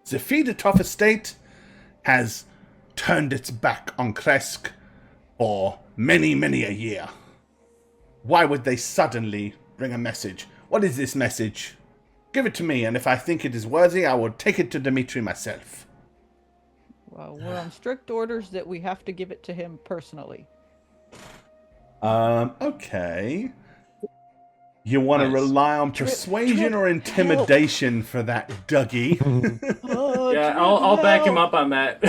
The Fedotov estate has turned its back on Kresk for many, many a year. Why would they suddenly bring a message? What is this message? Give it to me, and if I think it is worthy, I will take it to Dimitri myself. Well, we're on strict orders that we have to give it to him personally. Okay. You want to Nice. rely on persuasion or intimidation for that, Dougie? Oh, Yeah, I'll back him up on that.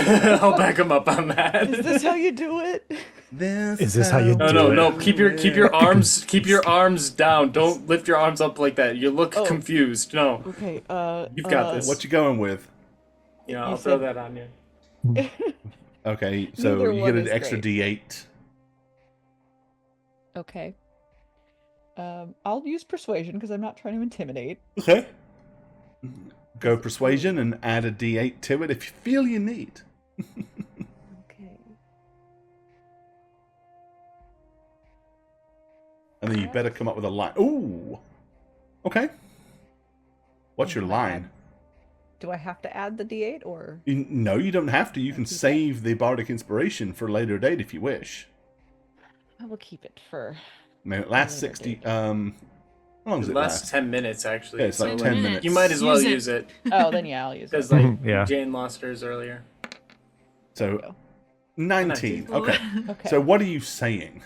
I'll back him up on that. Is this how you do it? Is this how you No, do no, it? no. Keep your arms down. Don't lift your arms up like that. You look Oh. confused. No, Okay, you've got this. What you going with? You know, You I'll throw said- that on you. Okay, so Neither you one get an is extra great. D8. Okay. I'll use persuasion because I'm not trying to intimidate. Okay. Go persuasion and add a D8 to it if you feel you need. Okay. And then you better come up with a line. Ooh. Okay. What's your Do I add- line? Do I have to add the D8 or? No, you don't have to. You can keep it. save the bardic inspiration for a later date if you wish. I will keep it for. I mean, it lasts Later 60. date. How long does It it lasts last? 10 minutes, actually. Yeah, it's like 10 minutes. You might as well Use it. use it. Oh, then yeah, I'll use it. Because, like, Yeah. Jane lost hers earlier. So, 19. 19. Okay. Okay. So what are you saying?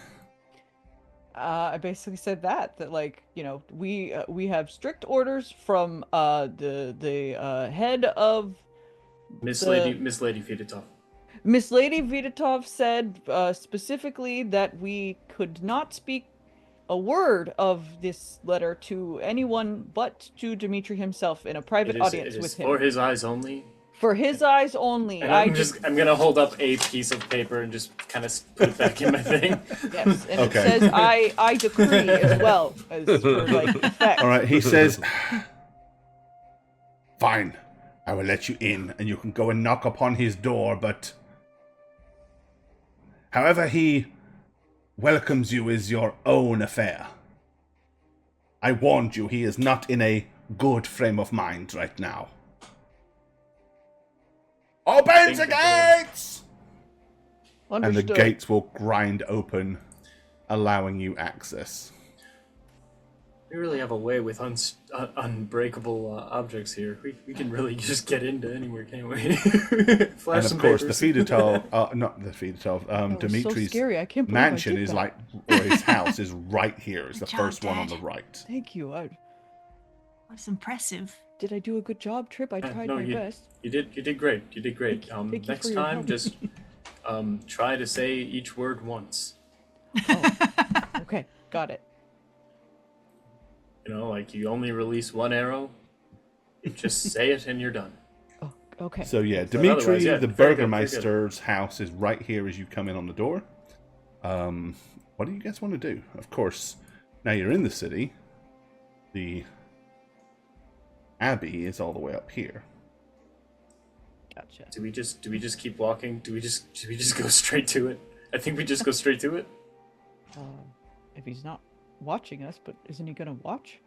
I basically said that like, you know, we have strict orders from the head of Miss The- Lady Fedotov. Miss Lady Viditov said specifically that we could not speak a word of this letter to anyone but to Dmitri himself in a private audience It is with for him. his eyes only. For his eyes only. And I'm gonna hold up a piece of paper and just kind of put it back in my thing. Yes, and Okay. it says I decree as well as for like effect. All right, he says, "Fine, I will let you in, and you can go and knock upon his door, but however he welcomes you is your own affair. I warned you, he is not in a good frame of mind right now. Open the gates!" And the Understood. gates will grind open, allowing you access. We really have a way with unbreakable objects here. We can really just get into anywhere, can't we? Flash And some of course, papers. the Fedotov, not the Fedotov, That was so Dimitri's scary. I can't believe I mansion did is that. like, or his house is right here. It's the Good job, first one on Dad. the right. Thank you. That's impressive. Did I do a good job, Trip? I tried my best. You did great. You did great. Thank you Next for your time, help. just try to say each word once. Okay, got it. You know, like you only release one arrow. You just say it and you're done. Oh, okay. So yeah, But Dimitri, otherwise, yeah, the very good, very good. Burgermeister's house is right here as you come in on the door. What do you guys want to do? Of course, now you're in the city. The Abbey is all the way up here. Gotcha. Do we just keep walking? Do we just go straight to it? I think we just go straight to it. If he's not watching us, but isn't he gonna watch?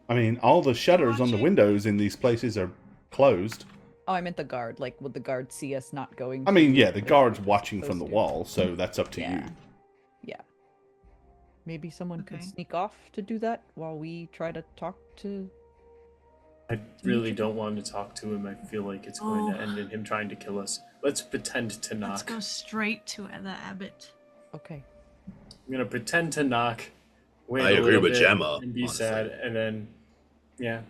I mean, all the shutters on the Watching. windows in these places are closed. Oh, I meant the guard. Like, would the guard see us not going? I mean, to yeah, the where guard's we're watching from the supposed to? wall, so that's up to you. Yeah. Yeah. Maybe someone could Okay. sneak off to do that while we try to talk to. I really don't want to talk to him. I feel like it's going to Oh. end in him trying to kill us. Let's pretend to knock. Let's go straight to the abbot. Okay. I'm gonna pretend to knock. Wait I a agree little with bit, Gemma, and be honestly. sad, and then, yeah.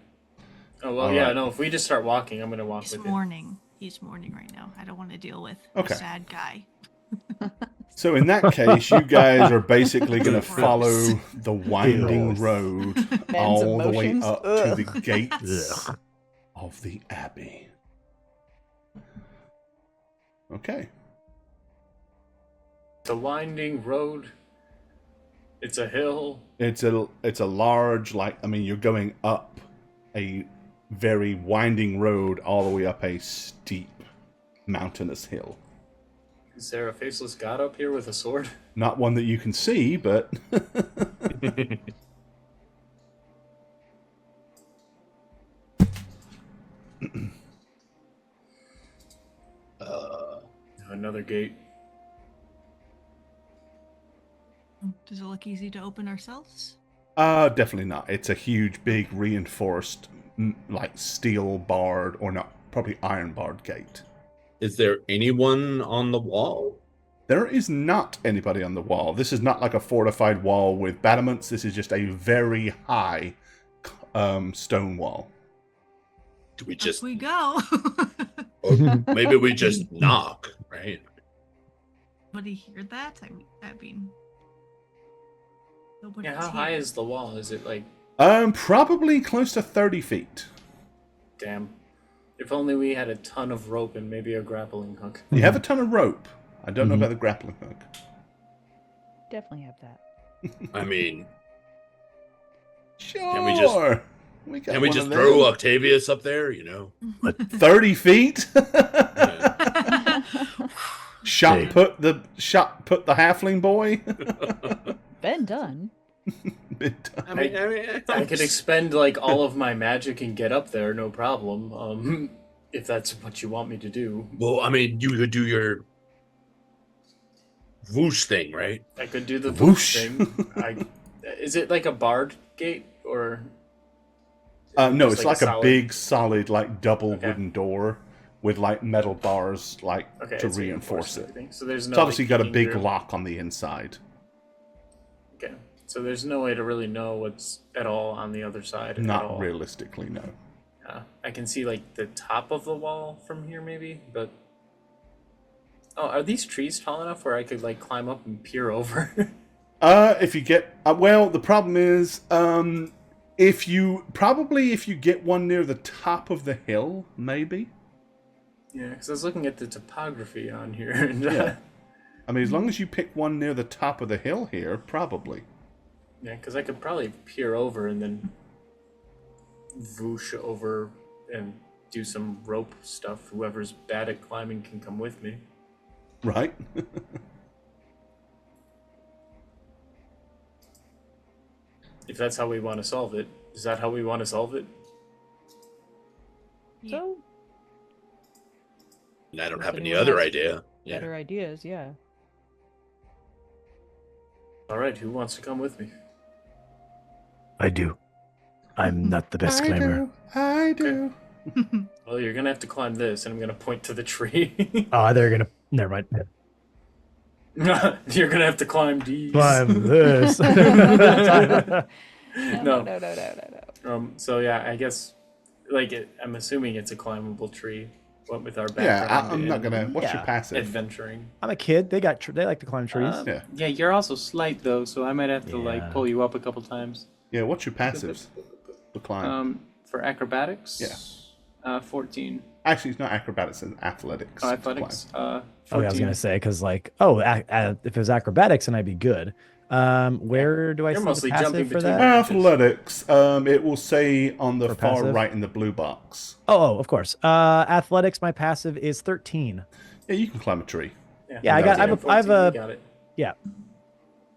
Oh well, All yeah. right. No, if we just start walking, I'm gonna walk He's with you. mourning. He's mourning right now. I don't want to deal with Okay. a sad guy. So in that case, you guys are basically going to Gross. follow the winding Gross. road Man's all the way emotions? up to Ugh. the gates Ugh. of the Abbey. Okay. The winding road. It's a hill. It's a large, like, I mean, you're going up a very winding road all the way up a steep mountainous hill. Is there a faceless god up here with a sword? Not one that you can see, but Another gate. Does it look easy to open ourselves? definitely not. It's a huge, big, reinforced, like steel barred, or not, probably iron barred gate. Is there anyone on the wall? There is not anybody on the wall. This is not like a fortified wall with battlements. This is just a very high stone wall. Do we Up just, we go. or maybe we just knock, right? Nobody hear that? I mean, nobody's Yeah, how high is the wall? Is it like, Probably close to 30 feet. damn? If only we had a ton of rope and maybe a grappling hook. You have a ton of rope. I don't know about the grappling hook. Definitely have that. I mean, Sure. we just- We got can we one just of throw them. Octavius up there, you know? 30 feet? Yeah. Shot Hey. put the halfling boy. Been done. I mean, I could expend like all of my magic and get up there, no problem. If that's what you want me to do. well, I mean, you could do whoosh thing, right? I could do the Whoosh. thing. Is it like a barred gate or? No, just it's like a solid- big, solid, like double Okay. wooden door with like metal bars, like Okay, to it's reinforce reinforced and it. everything. So there's no. It's obviously like, got a peeking big through. lock on the inside. Okay, so there's no way to really know what's at all on the other side. at Not all. realistically, no. I can see like the top of the wall from here, maybe, but. Oh, are these trees tall enough where I could like climb up and peer over? If you get well, the problem is, if you get one near the top of the hill, maybe. Yeah, because I was looking at the topography on here, and Yeah. I mean, as long as you pick one near the top of the hill here, probably. yeah, because I could probably peer over and then whoosh over and do some rope stuff. Whoever's bad at climbing can come with me. Right? If that's how we want to solve it. Is that how we want to solve it? So, And I don't If have any anyone other has idea. Yeah. better ideas, yeah. Alright, who wants to come with me? I do. I'm not the best climber. I do. Well, you're gonna have to climb this, and I'm gonna point to the tree. Oh, they're gonna. Never mind. You're gonna have to climb these. Climb this. No. No. So yeah, I guess, I'm assuming it's a climbable tree. What with our Yeah, background I'm not in gonna. What's your Yeah. passive? adventuring. I'm a kid. They like to climb trees. Yeah. Yeah, you're also slight though, so I might have to Yeah. pull you up a couple times. Yeah, what's your passives? The climb. For acrobatics. Yeah. 14. Actually, it's not acrobatics, it's athletics. Oh, to athletics. climb. 14. Oh, yeah, I was gonna say because if it was acrobatics, then I'd be good. Where do I You're see mostly the passive jumping for between that? Athletics. It will say on the For far passive? right in the blue box. Oh, of course. Athletics. My passive is 13. Yeah, you can climb a tree. Yeah, I got- I have a- We got it. Yeah.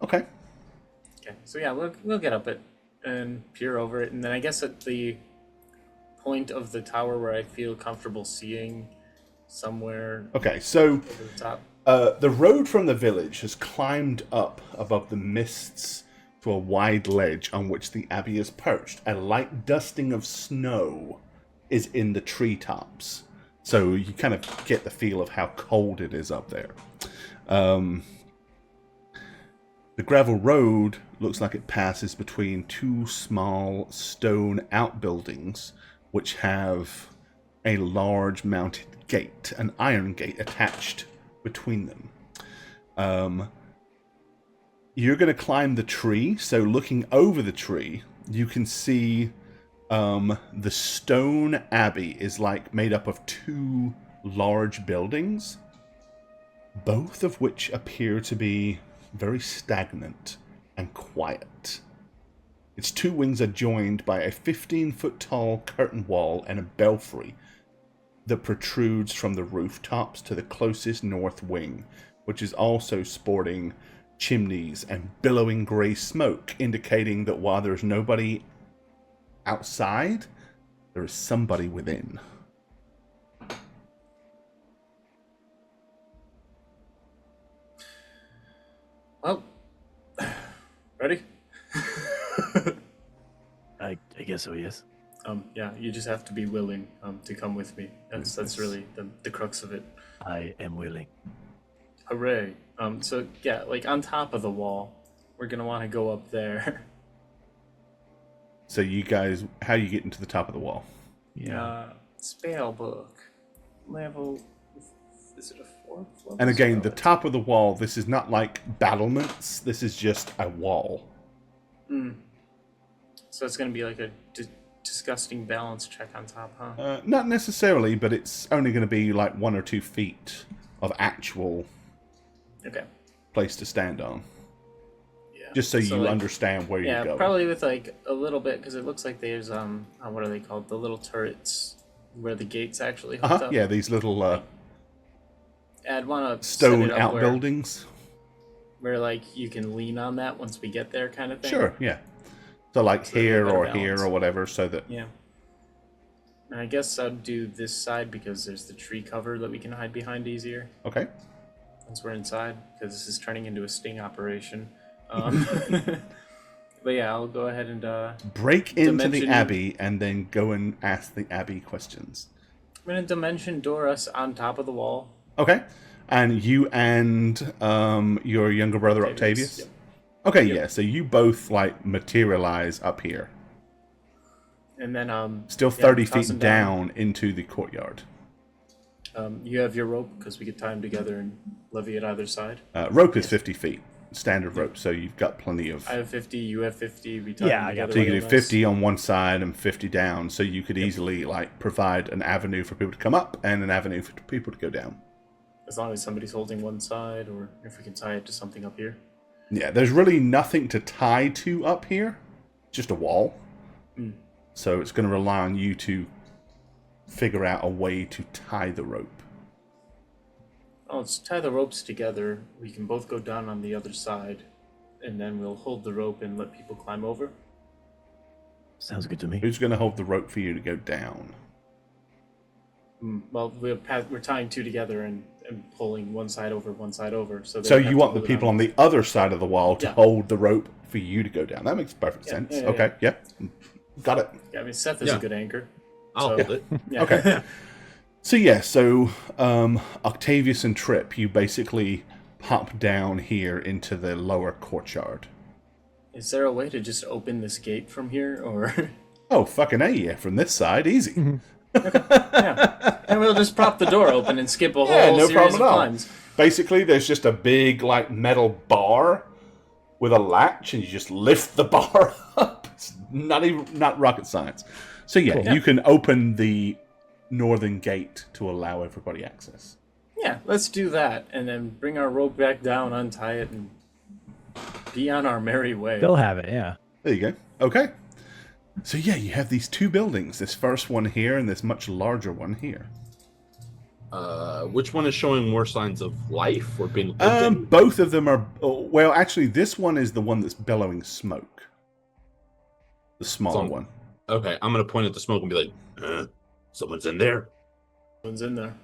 Okay. Okay, so yeah, we'll get up it and peer over it, and then I guess at the point of the tower where I feel comfortable seeing somewhere Okay, so over the top. the road from the village has climbed up above the mists to a wide ledge on which the abbey is perched. A light dusting of snow is in the treetops, so you kind of get the feel of how cold it is up there. The gravel road looks like it passes between two small stone outbuildings, which have a large mounted gate, an iron gate attached between them. You're going to climb the tree, so looking over the tree, you can see the stone abbey is made up of two large buildings, both of which appear to be very stagnant and quiet. Its two wings are joined by a 15-foot tall curtain wall and a belfry that protrudes from the rooftops to the closest north wing, which is also sporting chimneys and billowing grey smoke, indicating that while there's nobody outside, there is somebody within. Well, ready? I guess so. Yes. Yeah, you just have to be willing to come with me. That's really the crux of it. I am willing. Hooray! So yeah, on top of the wall, we're gonna want to go up there. So you guys, how you get into the top of the wall? Spell book level. Is it a 4th level? And again, the spell? top of the wall, this is not like battlements, this is just a wall. So it's gonna be like a disgusting balance check on top, huh? Not necessarily, but it's only going to be like 1 or 2 feet of actual Okay. place to stand on. Yeah. Just so you like, understand where you're going. probably with a little bit, because it looks like there's what are they called? The little turrets where the gates actually hooked up. Yeah, these little I'd want to stone outbuildings. where you can lean on that once we get there, kind of thing. Sure, yeah. So like So you here better or balance. here or whatever, so that Yeah. And I guess I'd do this side because there's the tree cover that we can hide behind easier. okay. once we're inside, because this is turning into a sting operation. But yeah, I'll go ahead and Break into the dimension- Abbey and then go and ask the Abbey questions. I'm gonna dimension door us on top of the wall. Okay. And you and your younger brother Octavius? Yep. Okay, yeah. So you both like materialize up here. And then Still 30 feet down into the courtyard. You have your rope because we could tie them together and levy at either side. Rope is 50 feet, standard rope, so you've got plenty of. I have 50, you have 50. We tie Yeah, them I got together. So you can real do nice. 50 on one side and 50 down, so you could easily like provide an avenue for people to come up and an avenue for people to go down. As long as somebody's holding one side, or if we can tie it to something up here. Yeah, there's really nothing to tie to up here, just a wall. So it's going to rely on you to figure out a way to tie the rope. Oh, let's tie the ropes together. We can both go down on the other side, and then we'll hold the rope and let people climb over. Sounds good to me. Who's going to hold the rope for you to go down? Well, we're tying two together and pulling one side over, one side over. So You want the people on the other side of the wall to hold the rope for you to go down. That makes perfect sense. yeah, Okay, yeah. Got it. Yeah, I mean, Seth is a good anchor. I'll hold it. Yeah. Okay. So Octavius and Trip, you basically pop down here into the lower courtyard. Is there a way to just open this gate from here, or? Oh, fucking A, yeah, from this side, easy. Yeah. And we'll just prop the door open and skip a whole Yeah, no series problem of at all. climbs. Basically, there's just a big, like, metal bar with a latch, and you just lift the bar up. It's not rocket science. So yeah, you can open the northern gate to allow everybody access. Yeah, let's do that, and then bring our rope back down, untie it, and be on our merry way. They'll have it, yeah. There you go. Okay. So yeah, you have these two buildings. This first one here and this much larger one here. Which one is showing more signs of life or being lived in? Both of them are... well, actually, this one is the one that's billowing smoke. The smaller one. Okay, I'm gonna point at the smoke and be like, someone's in there. One's in there.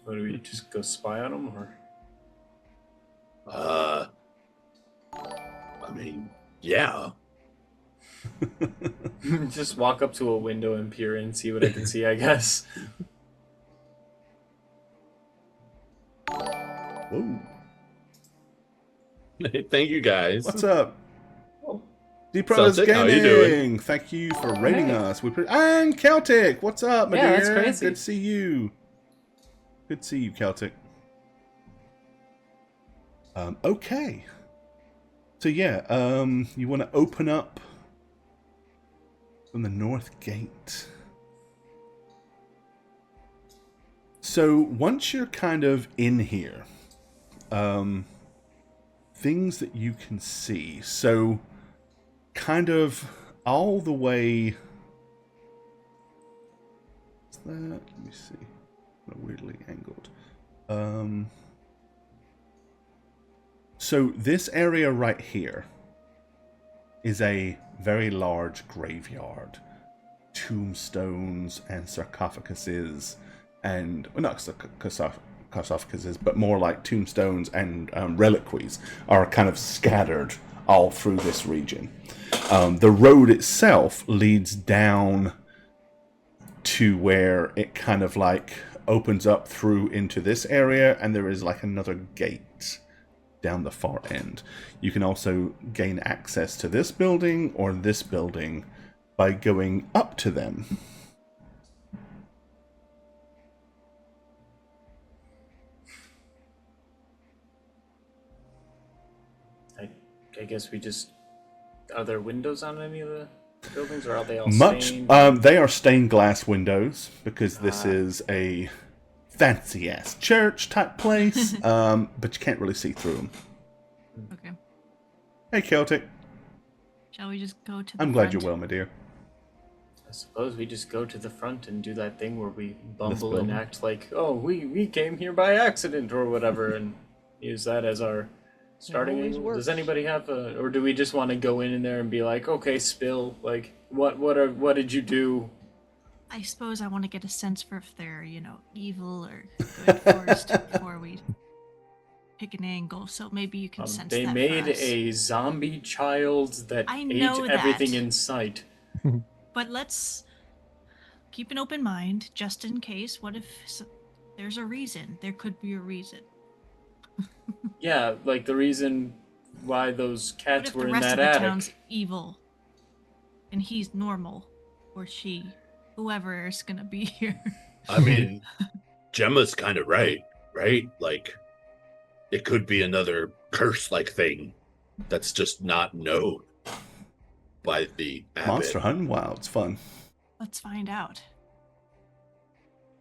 What do we just go spy on them, or? I mean, yeah. Just walk up to a window and peer in, see what I can see, I guess. Whoa. Thank you guys. What's up? Deep Brothers Celtic, how Gaming! you doing? Thank you for rating us. And Celtic! What's up, my Yeah, dear? that's crazy. Good to see you. Good to see you, Celtic. Okay. So yeah, you want to open up from the north gate. So once you're kind of in here, things that you can see. So kind of all the way... What's that? Let me see. Weirdly angled. So this area right here is a very large graveyard. Tombstones and sarcophaguses and... well, not sarcophaguses, but more like tombstones and reliquaries are kind of scattered all through this region. The road itself leads down to where it kind of like opens up through into this area, and there is like another gate down the far end. You can also gain access to this building or this building by going up to them. I guess we just... Are there windows on any of the buildings, or are they all Much, stained? they are stained glass windows because this is a fancy ass church type place, but you can't really see through them. Okay. Hey, Celtic. Shall we just go to the I'm glad you're front? well, my dear. I suppose we just go to the front and do that thing where we bumble building? and act like, oh, we came here by accident or whatever, and use that as our starting always angle. works. Does anybody have a, or do we just want to go in there and be like, okay, spill, like, what did you do? I suppose I want to get a sense for if they're, evil or good first before we pick an angle. So maybe you can sense They that made for us. a zombie child that I ate know everything that. in sight. But let's keep an open mind, just in case. What if there's a reason? There could be a reason. Yeah, like the reason why those What cats if were the in rest that of the attic. town's evil, and he's normal, or she, whoever is gonna be here? I mean, Gemma's kind of right? Like, it could be another curse-like thing that's just not known by the abbot. Monster hunting? Wow, it's fun. Let's find out.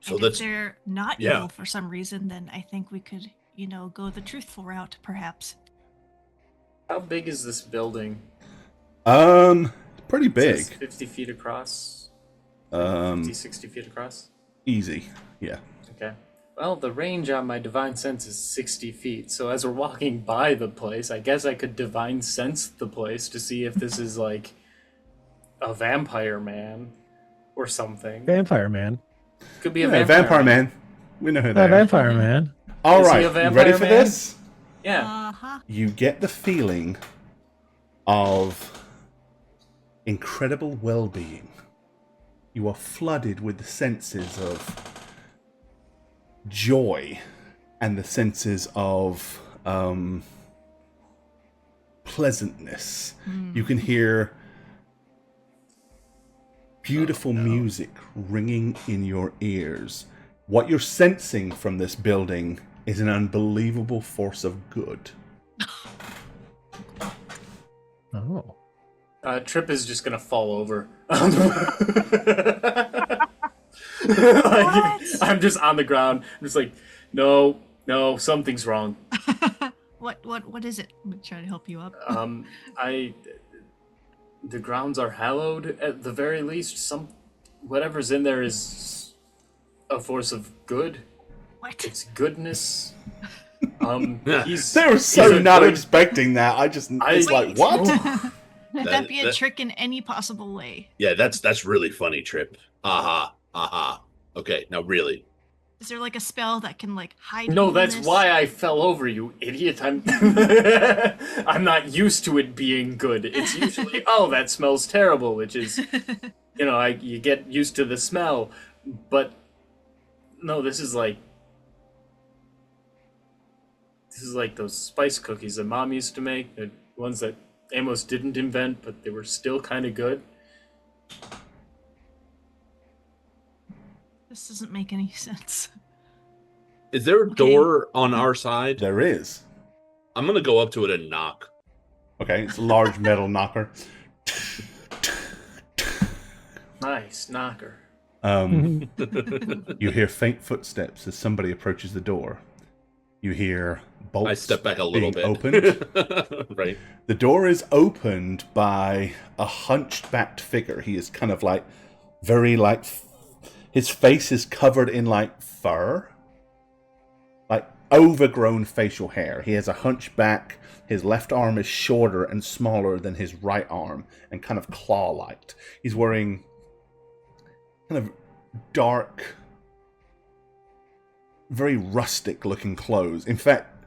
So And let's. if they're not yeah. evil for some reason, then I think we could, go the truthful route, perhaps. How big is this building? Pretty It big. says 50 feet across? 60 feet across? Easy. Yeah. Okay. Well, the range on my divine sense is 60 feet, so as we're walking by the place, I guess I could divine sense the place to see if this is like a vampire man or something. Vampire man. Could be a Yeah, vampire, Vampire Man. We know who Yeah, they are. vampire man. All Is he right, a you vampire ready for man? this? Yeah. Uh-huh. You get the feeling of incredible well-being. You are flooded with the senses of joy and the senses of pleasantness. You can hear beautiful music ringing in your ears. What you're sensing from this building is an unbelievable force of good. Oh. Trip is just gonna fall over. Like, I'm just on the ground. I'm just like, no, something's wrong. What is it? I'm trying to help you up. The grounds are hallowed at the very least. Whatever's in there is a force of good. What? It's goodness. He's They were he's so a not good- expecting that. It's like, what? Could that be a trick in any possible way? Yeah, that's really funny, Trip. Aha. Okay, now really. Is there like a spell that can hide? No, that's evilness? why I fell over, you idiot. I'm I'm not used to it being good. It's usually, oh, that smells terrible, which is, you get used to the smell. But no, this is like those spice cookies that Mom used to make, the ones that Amos didn't invent, but they were still kind of good. This doesn't make any sense. Is there a door on our side? There is. I'm gonna go up to it and knock. Okay, it's a large metal knocker. Nice knocker. You hear faint footsteps as somebody approaches the door. You hear bolts I step back a little being bit. opened. Right. The door is opened by a hunched-backed figure. He is kind of his face is covered in fur, overgrown facial hair. He has a hunchback. His left arm is shorter and smaller than his right arm and kind of claw-like. He's wearing kind of dark, very rustic-looking clothes. In fact,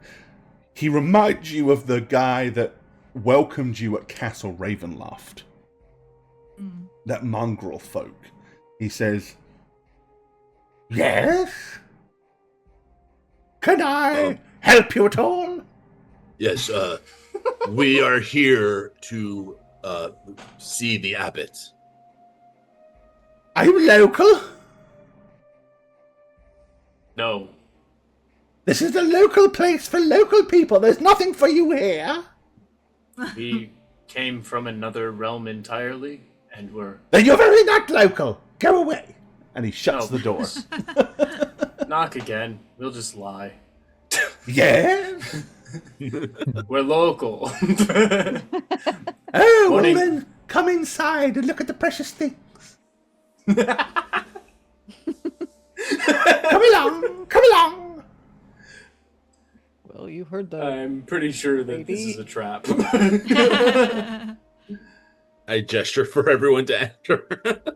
he reminds you of the guy that welcomed you at Castle Ravenloft. That mongrel folk. He says, "Yes? Can I help you at all?" Yes, we are here to see the abbot. Are you local? No. This is a local place for local people. There's nothing for you here. We came from another realm entirely, and we're Then you're very not local. Go away. And he shuts No. the door. knock again. We'll just lie. Yes? We're local. Oh, Morning. well then, come inside and look at the precious things. Come along. Well, you heard the. I'm pretty sure that this Maybe. is a trap. I gesture for everyone to enter.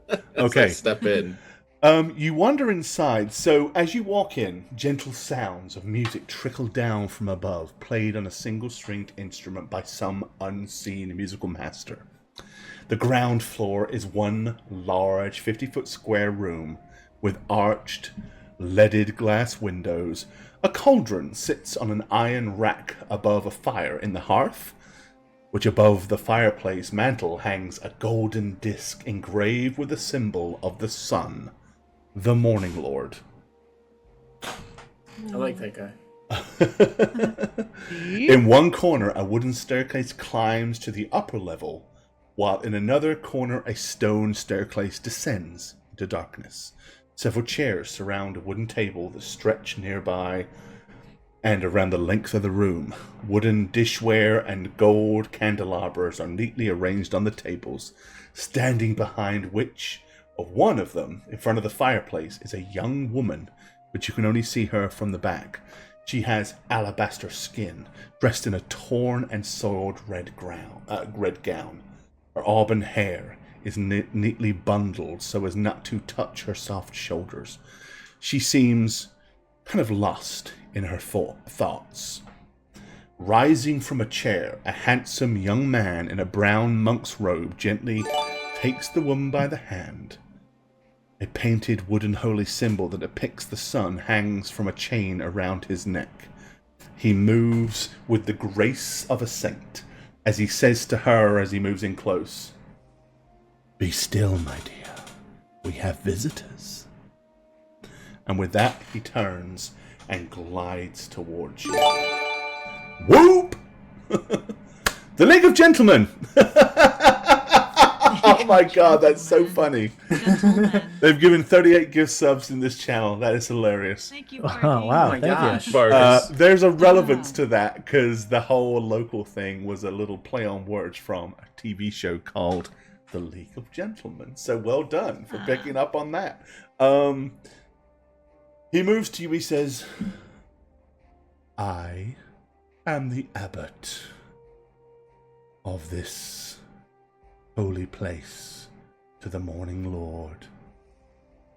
As I Okay. step in. You wander inside, so as you walk in, gentle sounds of music trickle down from above, played on a single-stringed instrument by some unseen musical master. The ground floor is one large 50-foot square room with arched, leaded glass windows. A cauldron sits on an iron rack above a fire in the hearth, which above the fireplace mantel hangs a golden disc engraved with a symbol of the sun, the Morning Lord. I like that guy. In one corner, a wooden staircase climbs to the upper level, while in another corner, a stone staircase descends into darkness. Several chairs surround a wooden table that stretch nearby and around the length of the room. Wooden dishware and gold candelabras are neatly arranged on the tables. Standing behind which of one of them, in front of the fireplace, is a young woman, but you can only see her from the back. She has alabaster skin, dressed in a torn and soiled red gown. Her auburn hair is neatly bundled so as not to touch her soft shoulders. She seems kind of lost in her thoughts. Rising from a chair, a handsome young man in a brown monk's robe gently takes the woman by the hand. A painted wooden holy symbol that depicts the sun hangs from a chain around his neck. He moves with the grace of a saint as he says to her as he moves in close, "Be still, my dear. We have visitors." And with that, he turns and glides towards you. Whoop! The League of Gentlemen! Oh my god, that's so funny. Gentlemen. They've given 38 gift subs in this channel. That is hilarious. Thank you, Oh, Barky. wow. Oh my thank gosh. you. Vargas. There's a relevance to that because the whole local thing was a little play on words from a TV show called The League of Gentlemen. So well done for picking up on that. He moves to you. He says, "I am the abbot of this holy place to the Morning Lord.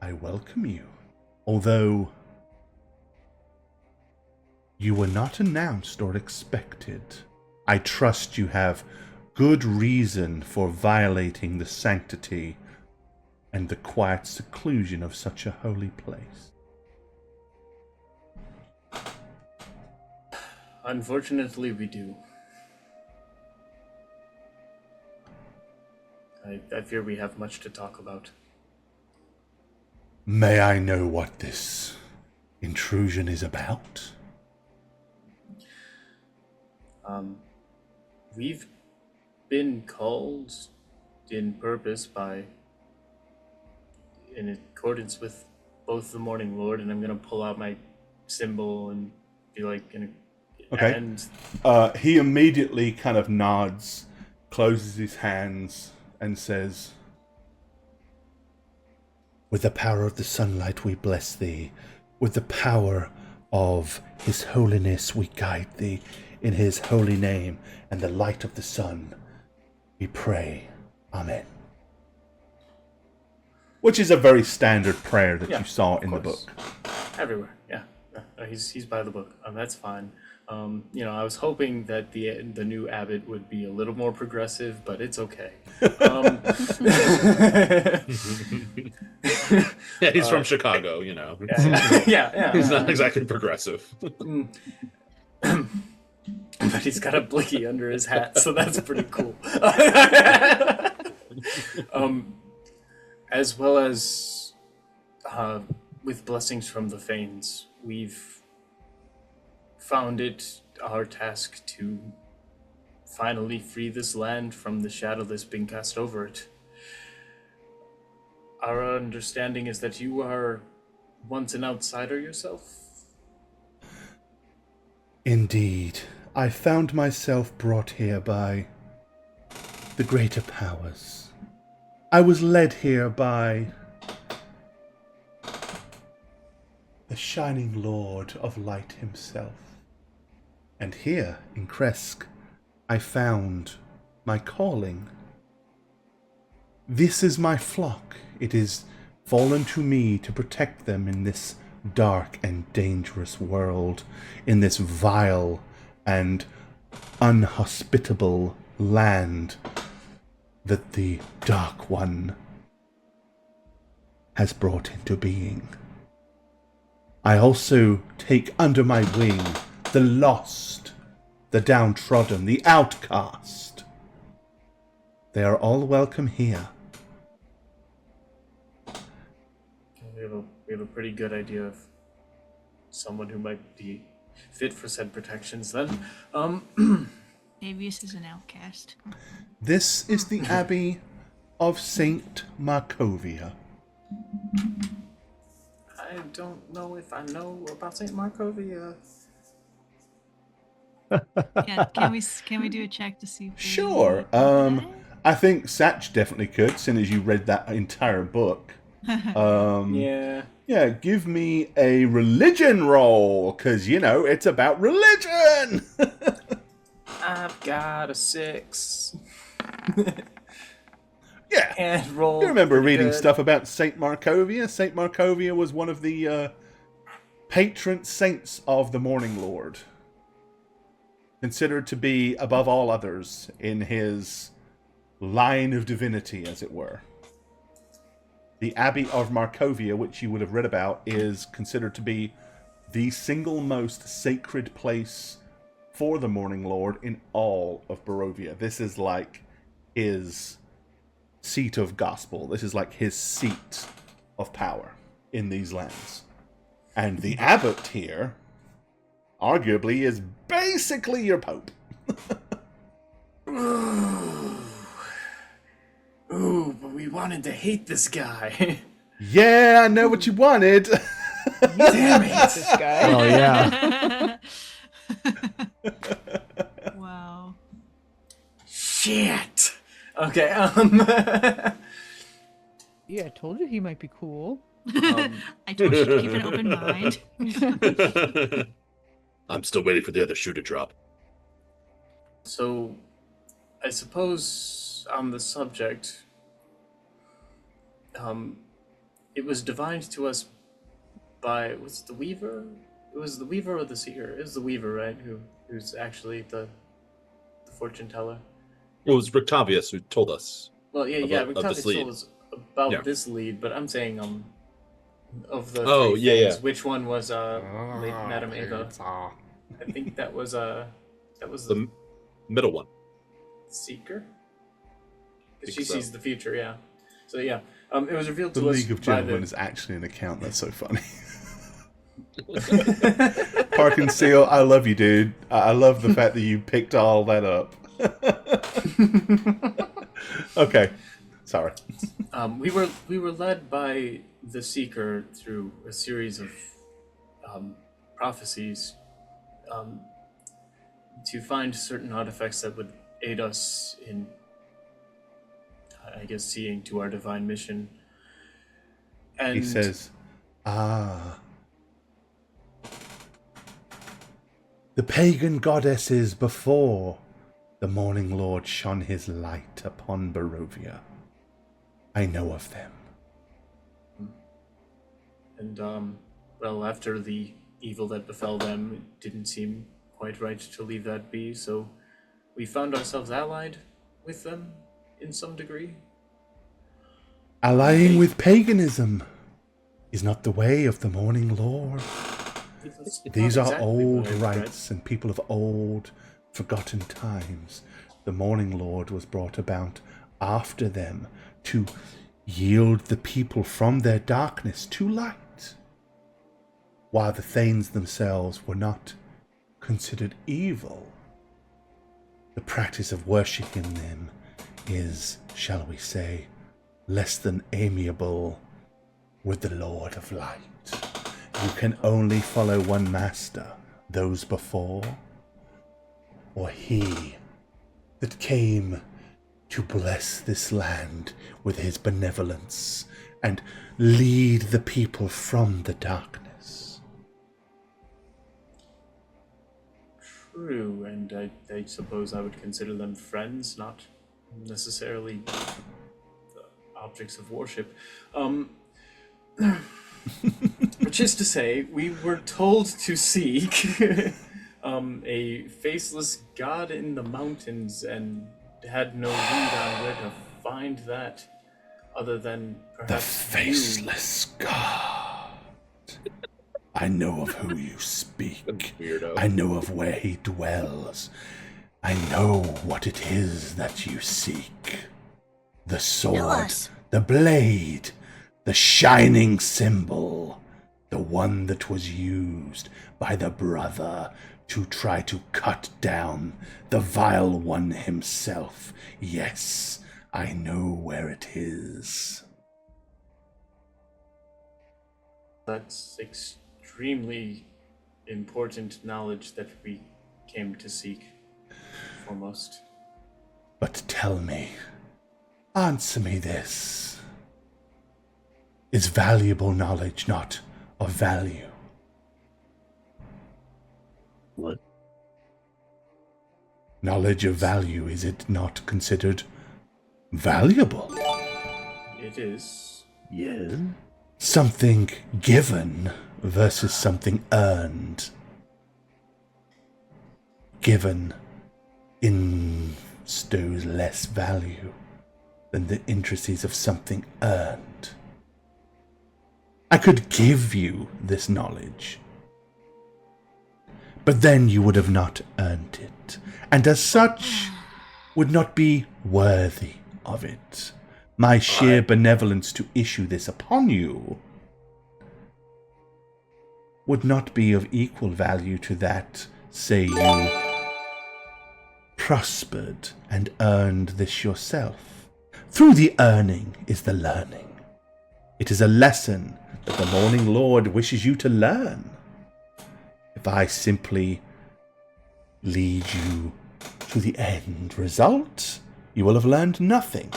I welcome you, although you were not announced or expected. I trust you have good reason for violating the sanctity and the quiet seclusion of such a holy place." Unfortunately, we do. I fear we have much to talk about. May I know what this intrusion is about? We've been called in purpose in accordance with both the Morning Lord, and I'm gonna pull out my symbol and be like, Okay. And He immediately kind of nods, closes his hands, and says, "With the power of the sunlight we bless thee. With the power of his holiness we guide thee. In his holy name and the light of the sun we pray. Amen." Which is a very standard prayer that Yeah, you saw of in the course. book. everywhere, yeah. He's by the book. That's fine. I was hoping that the new abbot would be a little more progressive, but it's okay. Yeah, he's from Chicago, you know. Yeah. He's not exactly progressive. But he's got a blicky under his hat, so that's pretty cool. As well as with blessings from the Fanes, we've found it our task to finally free this land from the shadow that's been cast over it. Our understanding is that you are once an outsider yourself. Indeed, I found myself brought here by the greater powers. I was led here by the Shining Lord of Light himself. And here in Kresk, I found my calling. This is my flock. It is fallen to me to protect them in this dark and dangerous world, in this vile and unhospitable land that the Dark One has brought into being. I also take under my wing the lost, the downtrodden, the outcast. They are all welcome here. We have a pretty good idea of someone who might be fit for said protections then. Avius is an outcast. This is the Abbey of Saint Markovia. I don't know if I know about St. Markovia. Can we do a check to see if we Sure. know that? I think Satch definitely could, seeing as you read that entire book. Yeah. Yeah, give me a religion roll, because, it's about religion! I've got a 6. Yeah. And roll. You remember pretty reading good. stuff about Saint Markovia? Saint Markovia was one of the patron saints of the Morning Lord. Considered to be above all others in his line of divinity, as it were. The Abbey of Markovia, which you would have read about, is considered to be the single most sacred place for the Morning Lord in all of Barovia. This is like his seat of gospel. This is like his seat of power in these lands. And the abbot here, arguably, is basically your pope. Ooh, but we wanted to hate this guy. Yeah, I know what you wanted. Damn it. This guy. Well, yeah. Wow. Shit. Okay, Yeah, I told you he might be cool. I told you to keep an open mind. I'm still waiting for the other shoe to drop. So, I suppose on the subject, it was divined to us by, was it the Weaver? It was the Weaver or the Seer? It was the Weaver, right? Who's actually the fortune teller. Well, it was Rictavius who told us. Well, yeah, Of this Rictavius lead. told us about Yeah. this lead, but I'm saying, of the Oh, three yeah, things, yeah. which one was, Lady Madame Ava? I think that was the The middle one. Seeker? Think She so. sees the future, yeah. So yeah, it was revealed The to us League of by Gentlemen is actually an account. That's so funny. Park and Seal, I love you, dude. I love the fact that you picked all that up. Okay, sorry. we were led by the Seeker through a series of prophecies to find certain artifacts that would aid us in, I guess, seeing to our divine mission. And He says, the pagan goddesses before the Morning Lord shone his light upon Barovia. I know of them. And, well, after the evil that befell them, it didn't seem quite right to leave that be, so we found ourselves allied with them in some degree. Allying with paganism is not the way of the Morning Lord. It's These not are exactly old what I read. rites and people of old, forgotten times. The Morning Lord was brought about after them to yield the people from their darkness to light, while the Thanes themselves were not considered evil. The practice of worshipping them is, shall we say, less than amiable with the Lord of Light. You can only follow one master, those before, or he that came to bless this land with his benevolence and lead the people from the darkness. True, and I suppose I would consider them friends, not necessarily objects of worship. Which is to say, we were told to seek a faceless god in the mountains and had no lead on where to find that other than The perhaps faceless god. I know of who you speak. Weirdo. I know of where he dwells. I know what it is that you seek. The sword, us. the blade, the shining symbol. The one that was used by the brother to try to cut down the vile one himself. Yes, I know where it is. That's extremely important knowledge that we came to seek foremost. But tell me, answer me this. Is valuable knowledge not of value? What? Knowledge of value, is it not considered valuable? It is. Yeah. Something given versus something earned. Given instows less value than the intricacies of something earned. I could give you this knowledge, but then you would have not earned it, and as such would not be worthy of it. My sheer benevolence to issue this upon you would not be of equal value to that, say you prospered and earned this yourself. Through the earning is the learning. It is a lesson that the Morning Lord wishes you to learn. If I simply lead you to the end result, you will have learned nothing.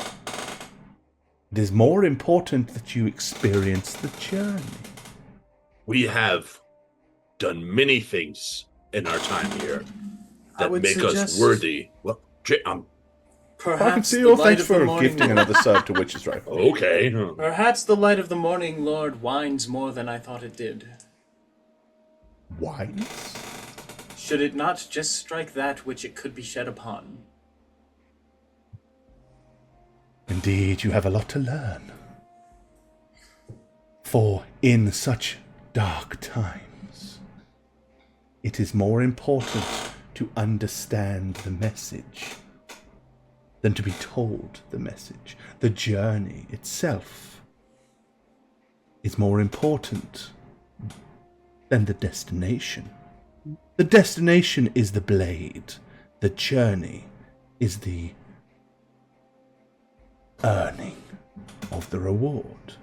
It is more important that you experience the journey. We have done many things in our time here I that would make suggest- us worthy. Well, Perhaps the Conceal, light thanks of the for morning gifting another sub to Witch's Rifle. okay. Perhaps the light of the morning lord winds more than I thought it did. Wise? Should it not just strike that which it could be shed upon? Indeed, you have a lot to learn. For in such dark times, it is more important to understand the message than to be told the message. The journey itself is more important than the destination. The destination is the blade. The journey is the earning of the reward.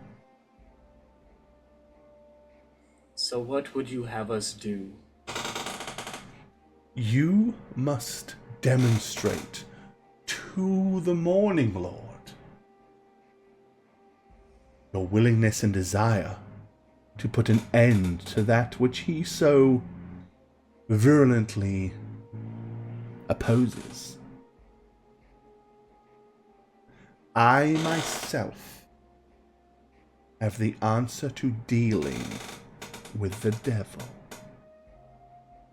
So what would you have us do? You must demonstrate to the Morning Lord your willingness and desire to put an end to that which he so virulently opposes. I myself have the answer to dealing with the devil.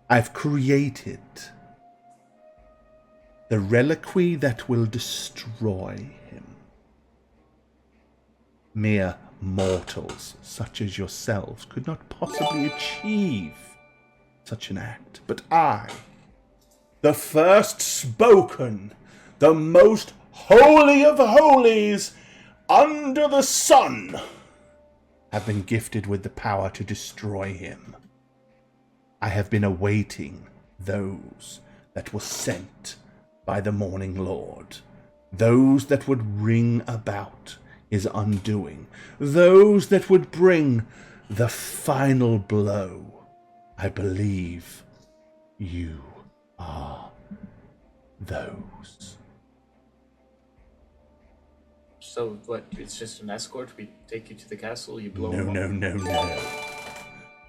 I've created the reliquary that will destroy him. Mere mortals such as yourselves could not possibly achieve such an act, but I, the first spoken, the most holy of holies under the sun, have been gifted with the power to destroy him. I have been awaiting those that were sent by the Morning Lord, those that would bring about his undoing, those that would bring the final blow. I believe you are those. So what, it's just an escort? We take you to the castle, you blow No, them up? no.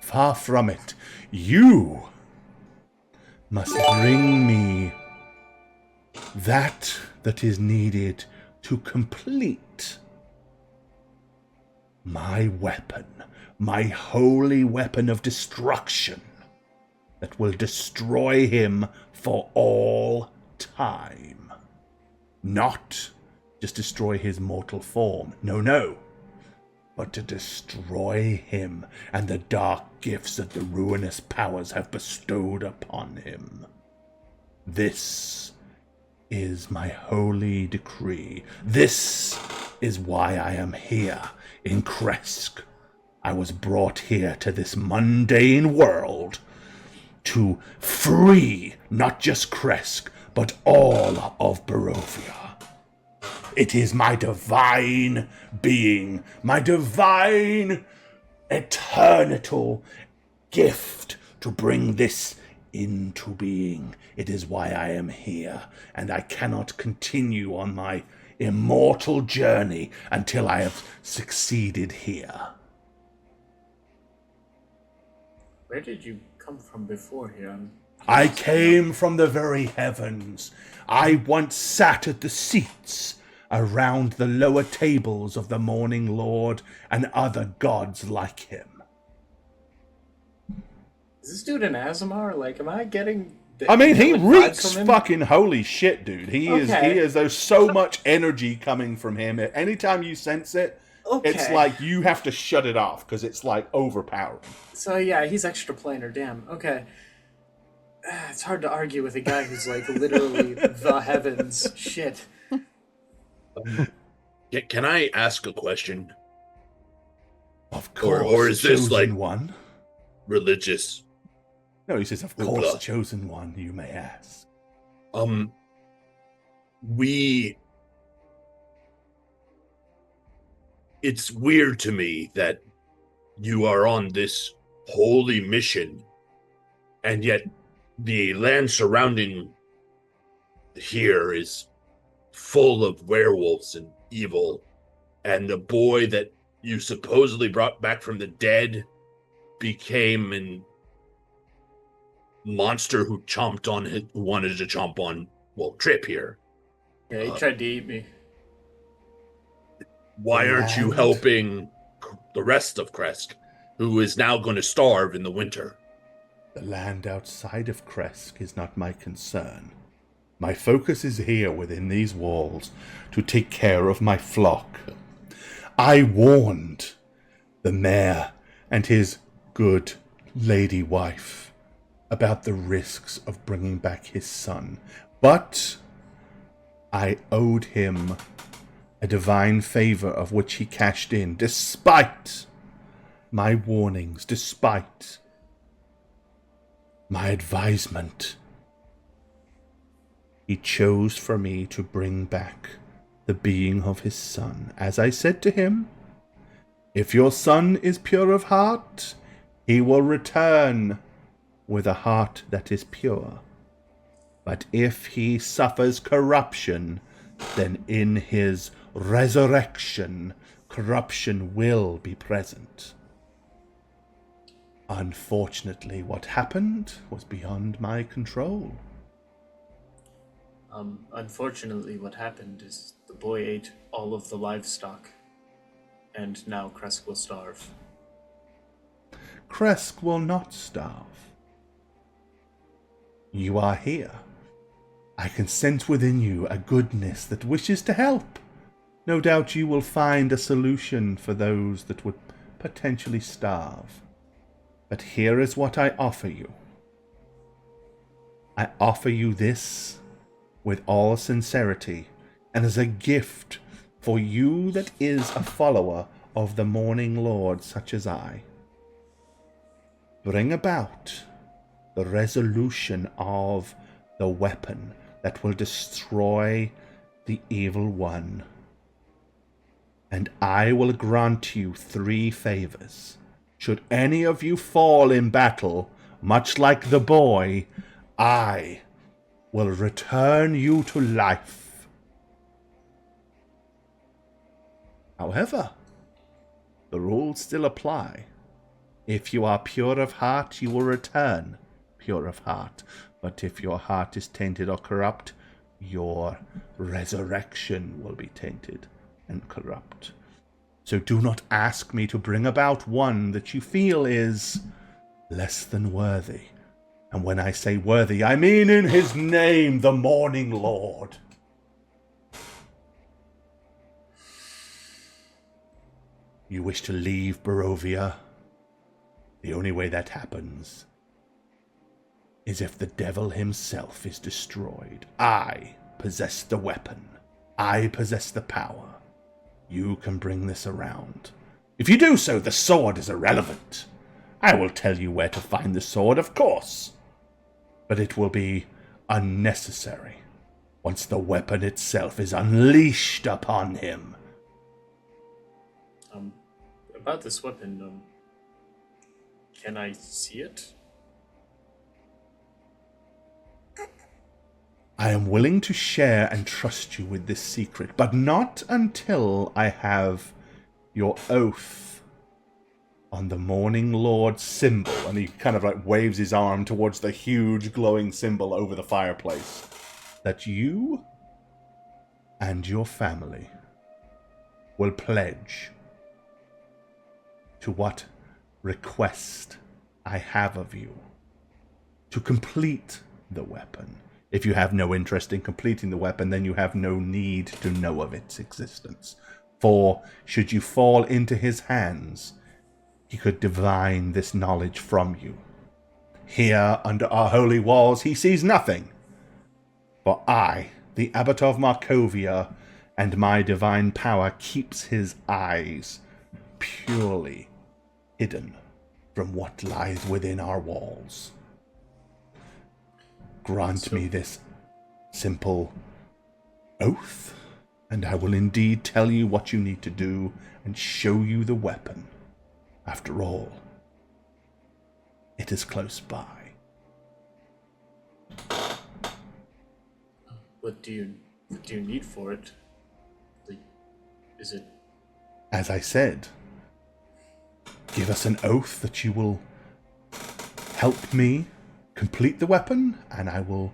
Far from it. You must bring me that is needed to complete my weapon, my holy weapon of destruction that will destroy him for all time. Not just destroy his mortal form, no, but to destroy him and the dark gifts that the ruinous powers have bestowed upon him. This is my holy decree. This is why I am here in Kresk. I was brought here to this mundane world to free not just Kresk, but all of Barovia. It is my divine being, my divine eternal gift to bring this into being. It is why I am here, and I cannot continue on my immortal journey until I have succeeded here. Where did you come from before here? I came from the very heavens. I once sat at the seats around the lower tables of the Morning Lord and other gods like him. Is this dude an Azamar? Like, am I getting... I mean, he vibes reeks from him? fucking holy shit, dude. He is. There's so much energy coming from him. Anytime you sense it, it's like you have to shut it off because it's like overpowering. So yeah, he's extra planar. Damn. Okay. It's hard to argue with a guy who's like literally the heavens. Shit. Can I ask a question? Of course. Or is this like one? Religious? No, he says, of course, chosen one, you may ask. It's weird to me that you are on this holy mission, and yet the land surrounding here is full of werewolves and evil, and the boy that you supposedly brought back from the dead became an monster who wanted to chomp on, Trip here. Yeah, he tried to eat me. Why aren't you helping the rest of Kresk, who is now going to starve in the winter? The land outside of Kresk is not my concern. My focus is here within these walls to take care of my flock. I warned the mayor and his good lady wife about the risks of bringing back his son, but I owed him a divine favor of which he cashed in, despite my warnings, despite my advisement. He chose for me to bring back the being of his son. As I said to him, if your son is pure of heart, he will return with a heart that is pure. But if he suffers corruption, then in his resurrection, corruption will be present. Unfortunately, what happened was beyond my control. Unfortunately, what happened is the boy ate all of the livestock, and now Kresk will starve. Kresk will not starve. You are here. I can sense within you a goodness that wishes to help. No doubt you will find a solution for those that would potentially starve. But here is what I offer you. I offer you this with all sincerity, and as a gift for you that is a follower of the Morning Lord such as I. Bring about the resolution of the weapon that will destroy the evil one. And I will grant you 3 favors. Should any of you fall in battle, much like the boy, I will return you to life. However, the rules still apply. If you are pure of heart, you will return pure of heart. But if your heart is tainted or corrupt, your resurrection will be tainted and corrupt. So do not ask me to bring about one that you feel is less than worthy. And when I say worthy, I mean in his name, the Morning Lord. You wish to leave Barovia? The only way that happens is if the devil himself is destroyed. I possess the weapon. I possess the power. You can bring this around. If you do so, the sword is irrelevant. I will tell you where to find the sword, of course. But it will be unnecessary once the weapon itself is unleashed upon him. About this weapon, can I see it? I am willing to share and trust you with this secret, but not until I have your oath on the Morning Lord symbol. And he kind of like waves his arm towards the huge glowing symbol over the fireplace. That you and your family will pledge to what request I have of you to complete the weapon. If you have no interest in completing the weapon, then you have no need to know of its existence. For should you fall into his hands, he could divine this knowledge from you. Here, under our holy walls, he sees nothing. For I, the Abbot of Markovia, and my divine power keeps his eyes purely hidden from what lies within our walls. Grant me this simple oath, and I will indeed tell you what you need to do and show you the weapon. After all, it is close by. What do you need for it? Is it? As I said, give us an oath that you will help me complete the weapon, and I will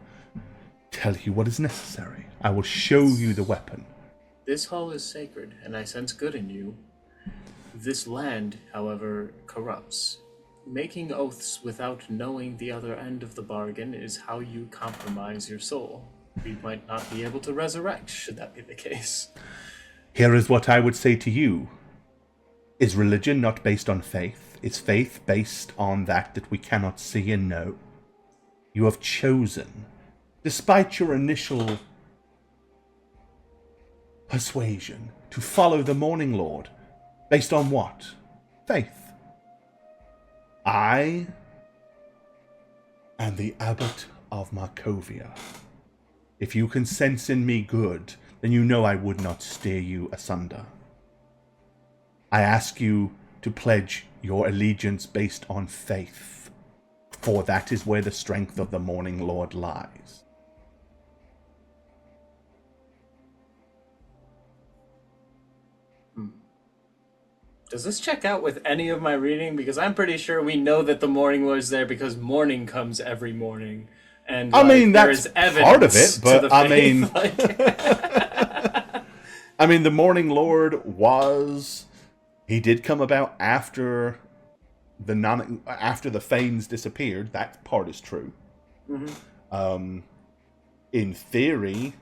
tell you what is necessary. I will show you the weapon. This hall is sacred, and I sense good in you. This land, however, corrupts. Making oaths without knowing the other end of the bargain is how you compromise your soul. We might not be able to resurrect, should that be the case. Here is what I would say to you. Is religion not based on faith? Is faith based on that we cannot see and know? You have chosen, despite your initial persuasion, to follow the Morning Lord. Based on what? Faith. I am the Abbot of Markovia. If you can sense in me good, then you know I would not steer you asunder. I ask you to pledge your allegiance based on faith, for that is where the strength of the Morning Lord lies. Does this check out with any of my reading? Because I'm pretty sure we know that the Morning Lord's there because morning comes every morning. And I mean, there that's is evidence part of it, to but the I faith, mean, I mean, the Morning Lord he did come about after the Fanes disappeared. That part is true. Mm-hmm. In theory,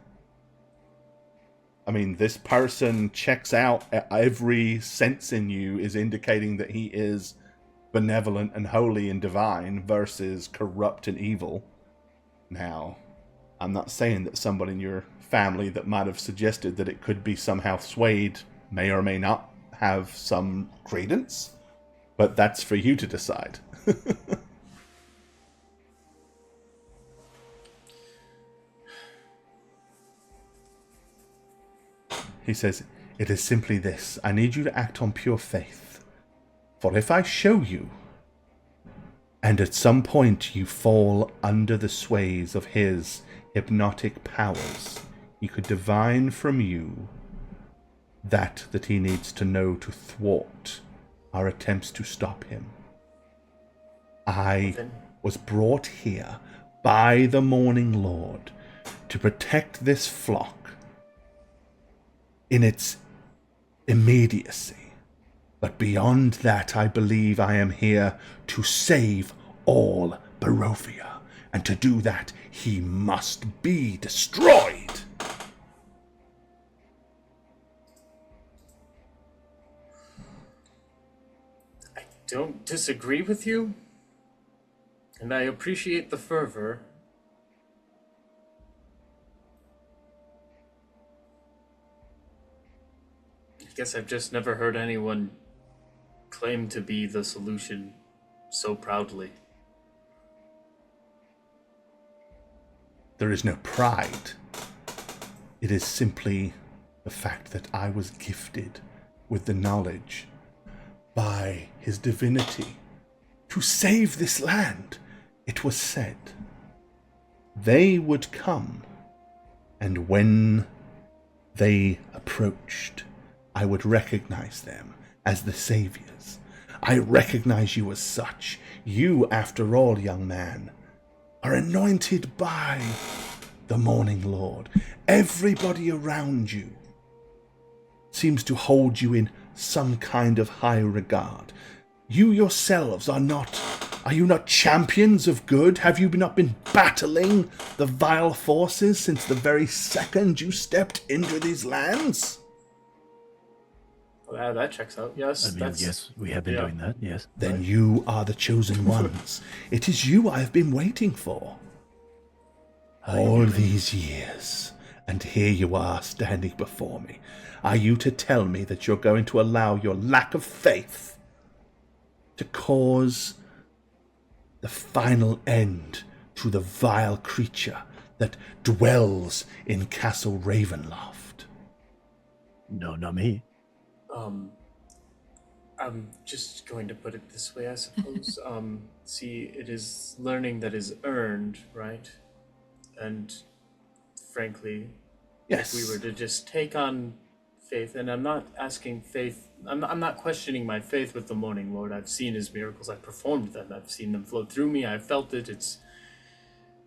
I mean, this person checks out. Every sense in you is indicating that he is benevolent and holy and divine versus corrupt and evil. Now, I'm not saying that somebody in your family that might have suggested that it could be somehow swayed may or may not have some credence, but that's for you to decide. He says, it is simply this. I need you to act on pure faith. For if I show you, and at some point you fall under the sways of his hypnotic powers, he could divine from you that he needs to know to thwart our attempts to stop him. I was brought here by the Morning Lord to protect this flock in its immediacy, But beyond that, I believe I am here to save all Barovia. And to do that, he must be destroyed. I don't disagree with you, and I appreciate the fervor. I guess I've just never heard anyone claim to be the solution so proudly. There is no pride. It is simply the fact that I was gifted with the knowledge by his divinity to save this land. It was said they would come, and when they approached, I would recognize them as the saviors. I recognize you as such. You, after all, young man, are anointed by the Morning Lord. Everybody around you seems to hold you in some kind of high regard. You yourselves are you not champions of good? Have you not been battling the vile forces since the very second you stepped into these lands? Well, that checks out. Yes, Yes, we have been doing that, yes. Then you are the chosen ones. It is you I have been waiting for. All these years, and here you are standing before me. Are you to tell me that you're going to allow your lack of faith to cause the final end to the vile creature that dwells in Castle Ravenloft? No, not me. I'm just going to put it this way, I suppose. See, it is learning that is earned, right? And frankly, Yes. if we were to just take on faith, and I'm not asking faith, I'm not questioning my faith with the Morning Lord. I've seen his miracles, I've performed them, I've seen them flow through me, I've felt it. It's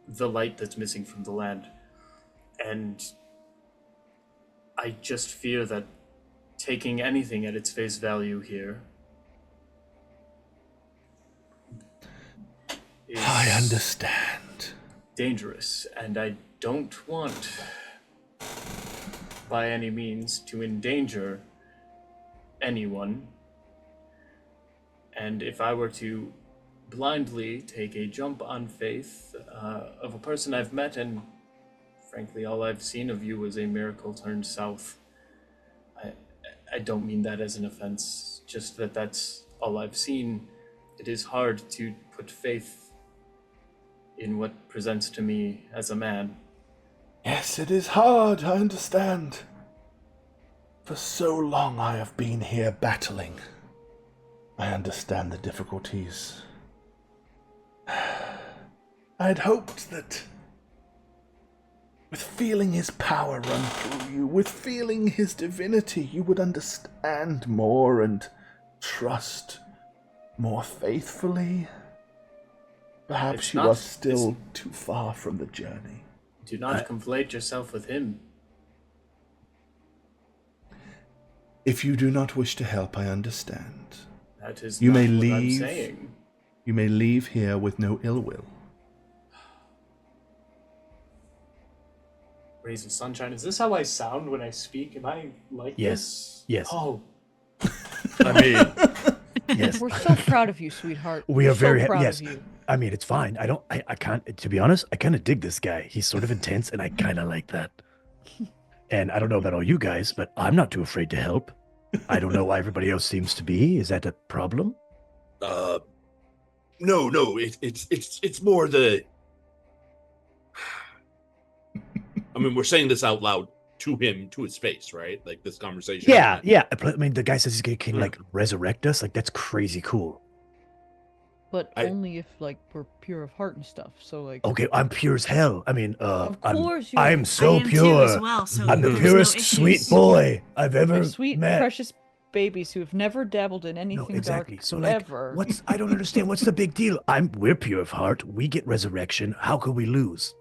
the light that's missing from the land. And I just fear that taking anything at its face value here is I understand. dangerous, and I don't want by any means to endanger anyone. And if I were to blindly take a jump on faith of a person I've met, and frankly all I've seen of you was a miracle turned south, I don't mean that as an offense, just that that's all I've seen. It is hard to put faith in what presents to me as a man. Yes, it is hard, I understand. For so long I have been here battling. I understand the difficulties. I had hoped that with feeling his power run through you, with feeling his divinity, you would understand more and trust more faithfully. Perhaps you are still too far from the journey. Do not conflate yourself with him. If you do not wish to help, I understand. That is You not may what leave. I'm saying. You may leave here with no ill will. Rays of sunshine. Is this how I sound when I speak? Am I like Yes. this? Yes. Oh, I mean, Yes. We're so proud of you, sweetheart. We We're are very so proud yes. of you. I mean, it's fine. I can't. To be honest, I kind of dig this guy. He's sort of intense, and I kind of like that. And I don't know about all you guys, but I'm not too afraid to help. I don't know why everybody else seems to be. Is that a problem? no, it's more the. I mean, we're saying this out loud to him, to his face, right? Like this conversation. Yeah, yeah. I mean, the guy says he can like resurrect us. Like that's crazy cool. But only if like we're pure of heart and stuff. So like. Okay, I'm pure as hell. I mean, Of course you I'm are. so I am pure. too as well, so I'm the there's purest no sweet issues. boy I've We're ever sweet, met. precious babies who have never dabbled in anything No, exactly. dark So like, ever. I don't understand. What's the big deal? We're pure of heart. We get resurrection. How could we lose?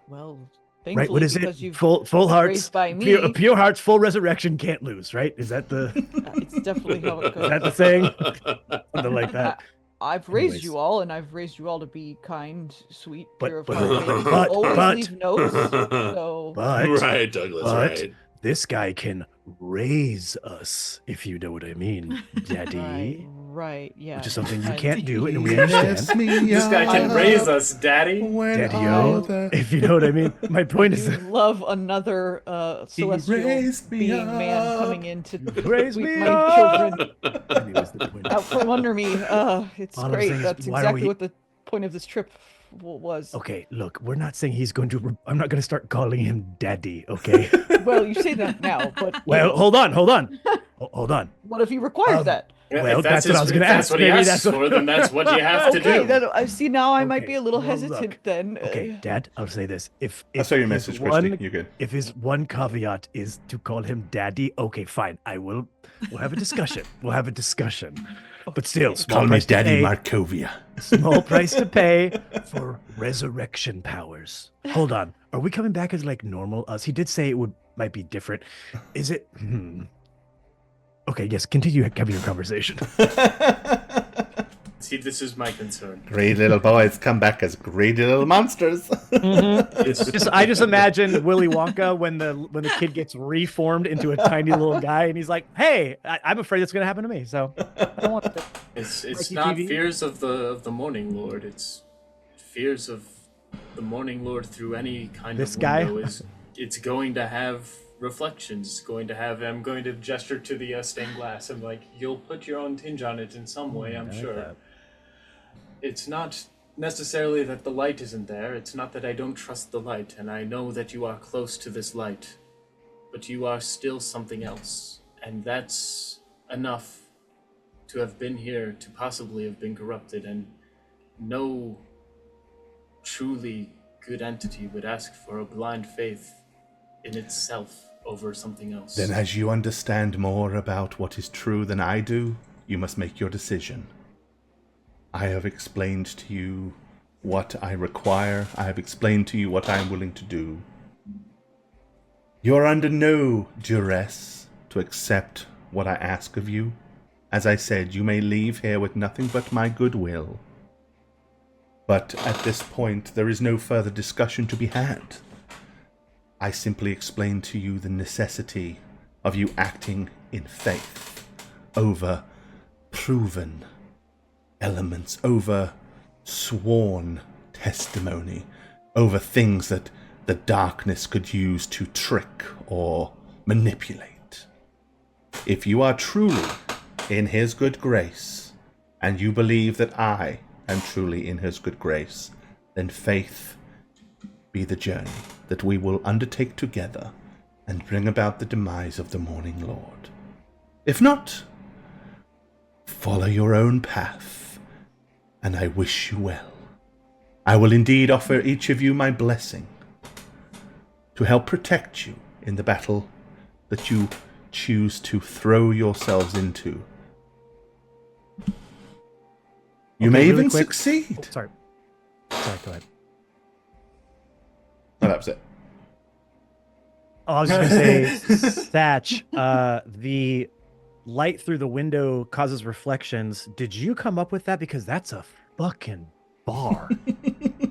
Well, Right? What is because it? you've Full been hearts, raised by me. pure hearts, full resurrection can't lose. Right? Is that the It's definitely how it goes. is that the saying? Something like that. I've raised Anyways. you all, and I've raised you all to be kind, sweet, But- pure of but- heart ladies who but- always but- leave notes. So But right, Douglas, but right. this guy can raise us, if you know what I mean, Daddy. right, yeah. Which is something you I- can't do, and we Yes, understand. me This guy can up raise us, Daddy. when Daddy-o, all the- if you know what I mean. My point is You love another celestial raised me being man up. coming in to Raise sweep me my up. children Anyways, the point out is- from under me. It's All I'm great. saying is, That's why don't exactly we- what the point of this trip was. Okay, look, we're not saying he's going to. I'm not going to start calling him Daddy. Okay. Well, you say that now, but Well, hold on. Hold on. what if he requires that? Well, If that's what I was gonna if that's ask. what he Maybe asks that's what- for, then that's what you have to Okay, do. then I see now. I might Okay, be a little well, hesitant look. then. Okay, Dad, I'll say this. If I saw your his message, one- Christy. You're good. If his one caveat is to call him Daddy, okay, fine. We'll have a discussion. But still, small Call me price to Daddy pay. Markovia. Small price to pay for resurrection powers. Hold on. Are we coming back as like normal us? He did say it might be different. Is it? Okay, yes, continue having your conversation. See, this is my concern. Great little boys come back as greedy little monsters. I just imagine Willy Wonka when the kid gets reformed into a tiny little guy, and he's like, "Hey, I'm afraid it's gonna happen to me." So I don't want to. It's Mikey not TV? fears of the Morning Lord. It's fears of the Morning Lord through any kind This of guy? window. It's going to have reflections. It's going to have. I'm going to gesture to the stained glass. I'm like, you'll put your own tinge on it in some way. I'm sure. It's not necessarily that the light isn't there. It's not that I don't trust the light, and I know that you are close to this light, but you are still something else, and that's enough to have been here, to possibly have been corrupted, and no truly good entity would ask for a blind faith in itself over something else. Then as you understand more about what is true than I do, you must make your decision. I have explained to you what I require. I have explained to you what I am willing to do. You are under no duress to accept what I ask of you. As I said, you may leave here with nothing but my goodwill. But at this point, there is no further discussion to be had. I simply explained to you the necessity of you acting in faith over proven elements, over sworn testimony, over things that the darkness could use to trick or manipulate. If you are truly in his good grace, and you believe that I am truly in his good grace, then faith be the journey that we will undertake together and bring about the demise of the Morning Lord. If not, follow your own path, and I wish you well. I will indeed offer each of you my blessing to help protect you in the battle that you choose to throw yourselves into. You may really even quick. succeed. Oh, sorry, go ahead. Oh, that was it. Oh, I was just gonna say, Thatch, the light through the window causes reflections. Did you come up with that? Because that's a fucking bar.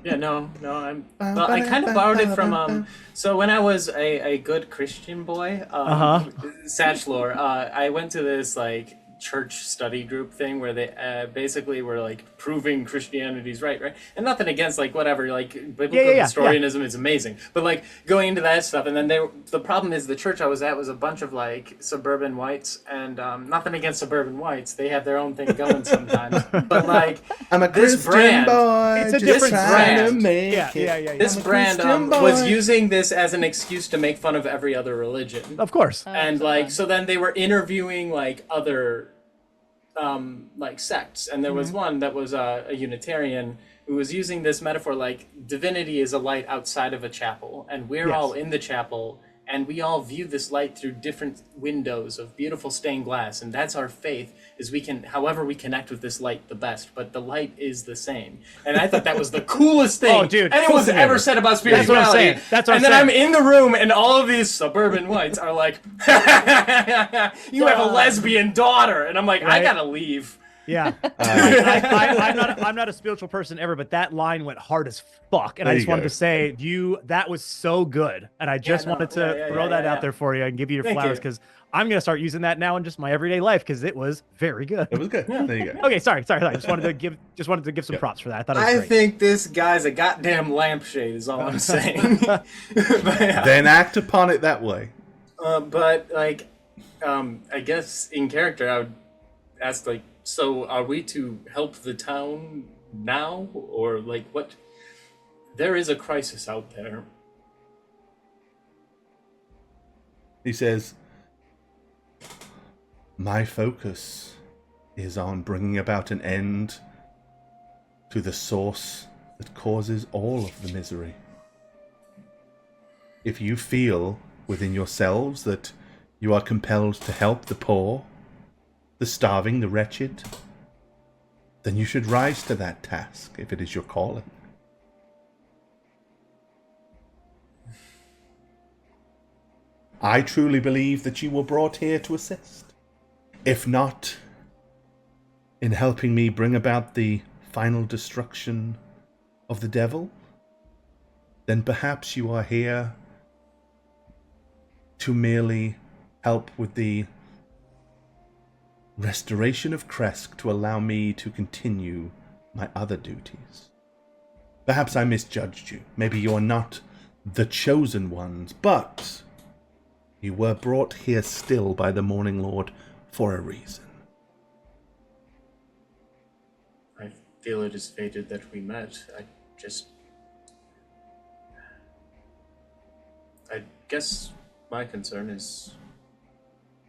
Yeah, no, I'm. Well, I kind of borrowed it from. So when I was a good Christian boy, Satch lore, I went to this like church study group thing where they basically were like proving Christianity's right, and nothing against like whatever, like biblical historianism is amazing, but like going into that stuff, and then the problem is the church I was at was a bunch of like suburban whites, and nothing against suburban whites, they have their own thing going sometimes, but like I'm a this Christian brand, boy. It's a just different trying to brand. make Yeah, it. yeah, yeah. this I'm a brand Christian was boy. using this as an excuse to make fun of every other religion. Of course. And like so then they were interviewing like other like sects, and there was one that was a Unitarian who was using this metaphor like divinity is a light outside of a chapel, and we're Yes. all in the chapel, and we all view this light through different windows of beautiful stained glass, and that's our faith, is we can, however we connect with this light the best, but the light is the same. And I thought that was the coolest thing Oh, dude, anyone's coolest ever thing said about That's spirituality. what I'm saying. That's what and I'm then saying. I'm in the room, and all of these suburban whites are like, you have a lesbian daughter. And I'm like, I Right. gotta leave. Yeah, I'm not a spiritual person ever, but that line went hard as fuck, and There I you just wanted go. to say that was so good, and I just wanted to throw that out there for you and give you your Thank flowers you. because I'm gonna start using that now in just my everyday life because it was very good. It was good. There you go. Okay, sorry. Just wanted to give some Yep. props for that. I thought it was I great. think this guy's a goddamn lampshade, is all I'm saying. But, yeah. Then act upon it that way. But like, I guess in character, I would ask like, so are we to help the town now, or like what? There is a crisis out there. He says, my focus is on bringing about an end to the source that causes all of the misery. If you feel within yourselves that you are compelled to help the poor, the starving, the wretched, then you should rise to that task if it is your calling. I truly believe that you were brought here to assist. If not in helping me bring about the final destruction of the devil, then perhaps you are here to merely help with the restoration of Kresk to allow me to continue my other duties. Perhaps I misjudged you. Maybe you are not the chosen ones, but you were brought here still by the Morning Lord for a reason. I feel it is fated that we met. I guess my concern is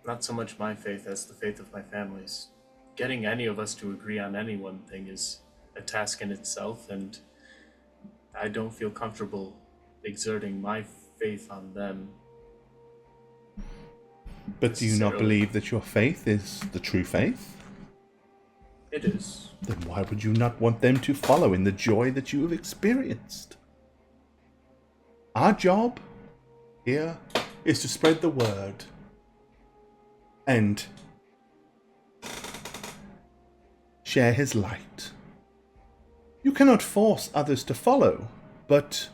not so much my faith as the faith of my family's. Getting any of us to agree on any one thing is a task in itself, and I don't feel comfortable exerting my faith on them. But do you not necessarily. believe that your faith is the true faith? It is. Then why would you not want them to follow in the joy that you have experienced? Our job here is to spread the word and share his light. You cannot force others to follow, but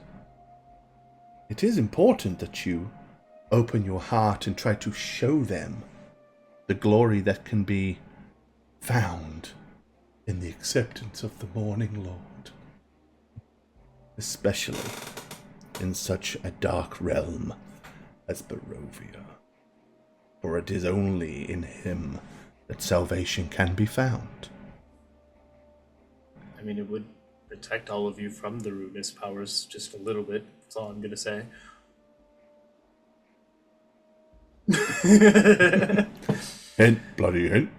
it is important that you open your heart and try to show them the glory that can be found in the acceptance of the Morning Lord, especially in such a dark realm as Barovia. For it is only in him that salvation can be found. I mean, it would protect all of you from the ruinous powers just a little bit. That's all I'm gonna say. Hint, bloody hint.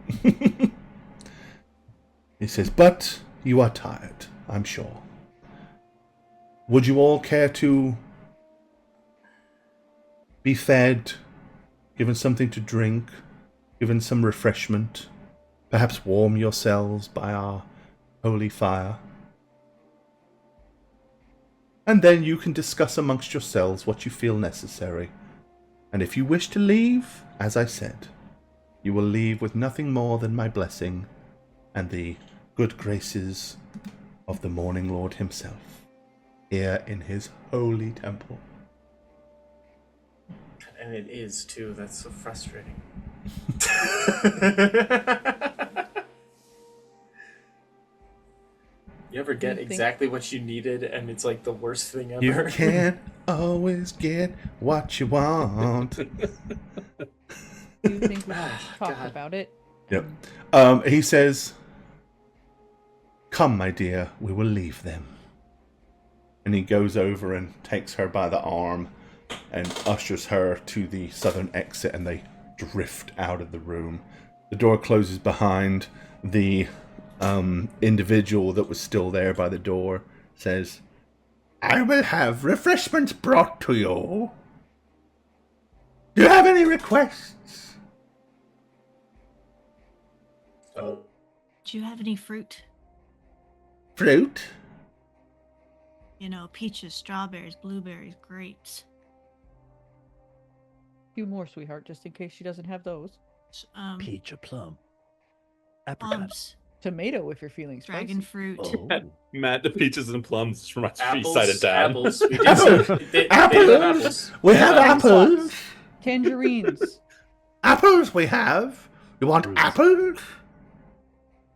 He says, but you are tired, I'm sure. Would you all care to be fed, given something to drink, given some refreshment, perhaps warm yourselves by our holy fire? And then you can discuss amongst yourselves what you feel necessary. And if you wish to leave, as I said, you will leave with nothing more than my blessing and the good graces of the Morning Lord himself, here in his holy temple. And it is too. That's so frustrating. You ever get think- exactly what you needed and it's like the worst thing ever? You can't always get what you want. Do you think we should talk God. about it? Yep. He says, come, my dear, we will leave them. And he goes over and takes her by the arm and ushers her to the southern exit, and they drift out of the room. The door closes behind the individual that was still there by the door. Says, I will have refreshments brought to you. Do you have any requests? Oh, Do you have any fruit? Fruit? You know, peaches, strawberries, blueberries, grapes. Few more, sweetheart, just in case she doesn't have those. Peach or plum? Apricot. Plums, Tomato, if you're feeling spicy. dragon fruit. Oh. Matt, the peaches and plums from my apples, side of town. apples. We did Apples. say, they Apples. love apples. We have apples. Tangerines. Apples we have. You want Fruit. apples?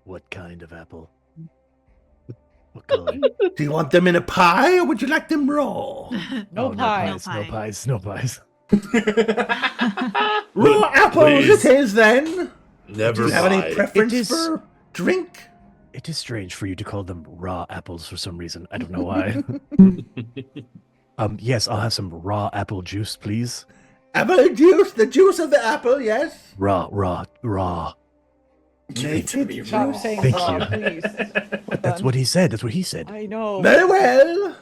What kind of apple? What color? Do you want them in a pie or would you like them raw? No Oh, pie. No pies. No pies. Raw apples Please. it is then. Never Do you have any mind. preference It is- for drink? It is strange for you to call them raw apples for some reason. I don't know why. Yes, I'll have some raw apple juice, please. Apple juice, the juice of the apple, yes. Raw. Give it to me Stop raw. saying Thank raw, you. please. That's what he said. That's what he said. I know. Very well.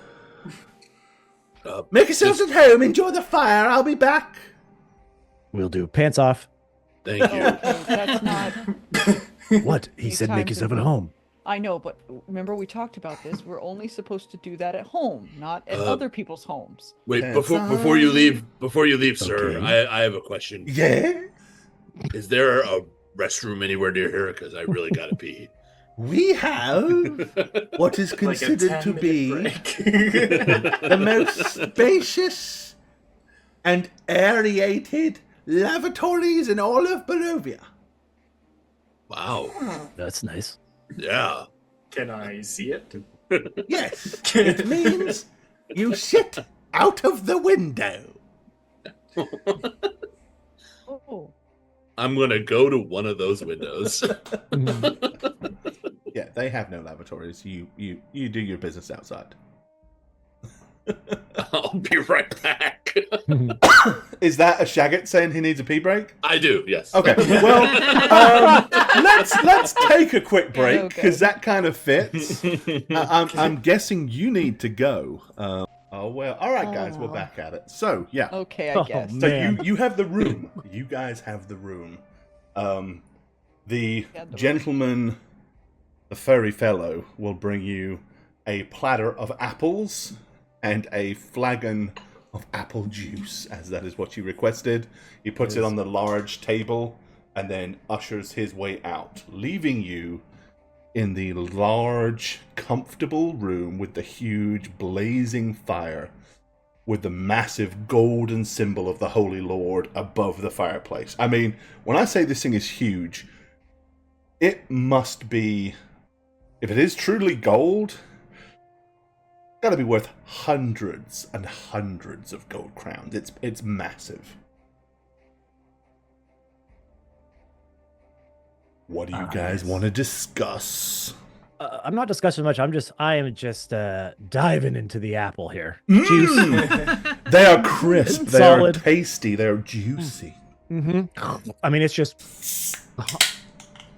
Make yourselves at home. Enjoy the fire. I'll be back. We'll do. Pants off. Thank Oh, you. okay, that's not. What? He said make Times yourself in- at home. I know, but remember we talked about this. We're only supposed to do that at home, not at Uh, other people's homes. Wait, Pants before you on. leave, sir, Okay. I have a question. Yeah. Is there a restroom anywhere near here? Because I really gotta pee. We have what is Like a considered to 10-minute be break. the most spacious and aerated lavatories in all of Barovia. Wow. That's nice. Yeah. Can I see it? Yes, it means you shit out of the window. Oh, I'm gonna go to one of those windows. Yeah, they have no lavatories. You do your business outside. I'll be right back. Is that a Shaggot saying he needs a pee break? I do, yes. Okay, well, let's take a quick break Okay. because that kind of fits. I'm guessing you need to go. Oh well, all right, guys, we're Oh. back at it. So yeah, okay, I Oh, guess. so man. you have the room. You guys have the room. The Got the gentleman, the furry fellow, will bring you a platter of apples and a flagon of apple juice, as that is what you requested. He puts it on the large table and then ushers his way out, leaving you in the large, comfortable room with the huge, blazing fire, with the massive golden symbol of the Holy Lord above the fireplace. I mean, when I say this thing is huge, it must be, if it is truly gold, got to be worth hundreds and hundreds of gold crowns. It's massive. What do you guys want to discuss? I'm not discussing much. I am just diving into the apple here. Juice. They are crisp. They are Solid. tasty. They're juicy. Mm-hmm. I mean, it's just.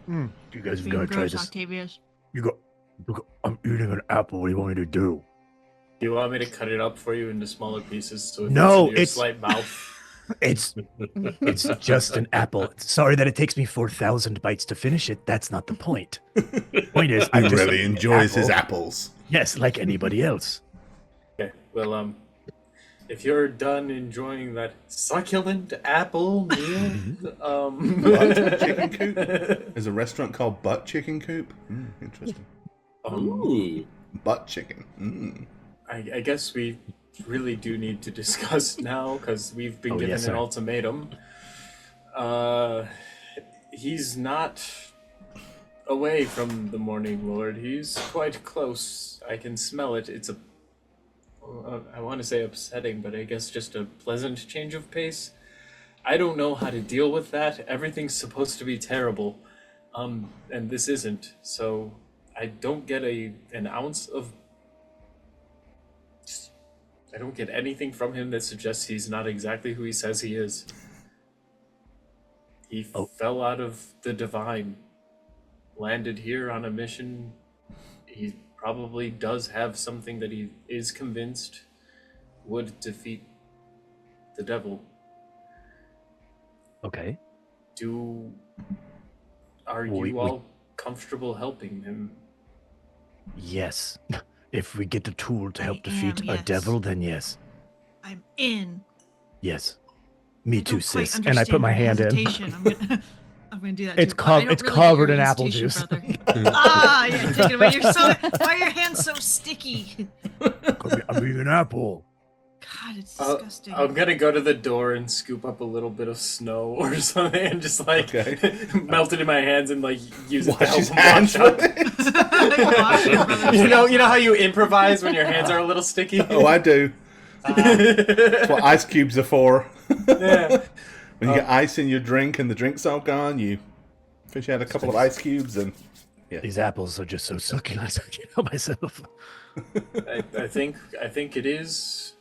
You guys have Being got to try gross, this. Octavius. I'm eating an apple. What do you want me to do? Do you want me to cut it up for you into smaller pieces so it No, fits in your it's- slight mouth? It's just an apple. Sorry that it takes me 4,000 bites to finish it. That's not the point. Point is, He I just really eat an enjoys his apple. apples. Yes, like anybody else. Okay, well, if you're done enjoying that succulent apple meal, Butt chicken coop? There's a restaurant called Butt Chicken Coop. Interesting. Ooh. Butt chicken. Mm. I guess we really do need to discuss now because we've been Oh, given yes, an sir. ultimatum. He's not away from the Morning Lord. He's quite close. I can smell it. It's I want to say upsetting, but I guess just a pleasant change of pace. I don't know how to deal with that. Everything's supposed to be terrible, and this isn't. So I don't get an ounce of. I don't get anything from him that suggests he's not exactly who he says he is. He fell out of the divine, landed here on a mission. He probably does have something that he is convinced would defeat the devil. Okay. Are We- you we- all comfortable helping him? Yes. If we get a tool to help I defeat am, a yes. devil, then yes. I'm in. Yes. Me I too, don't quite sis. And I put understand my your hand in. hesitation. I'm gonna do that It's too. But I don't it's really get covered your in apple hesitation, juice. brother. Yeah, take it away. Why are your hands so sticky? I'm eating an apple. God, it's disgusting. I'm gonna go to the door and scoop up a little bit of snow or something and just like melt it in my hands and like use it to Wash help his him hands wash up. with it. Wash your brother's You know hands. how you improvise when your hands are a little sticky. Oh, I do. That's what ice cubes are for. Yeah. When you get ice in your drink and the drink's all gone, you fish out a couple of ice cubes and These apples are just so succulent. I can't help myself. I think it is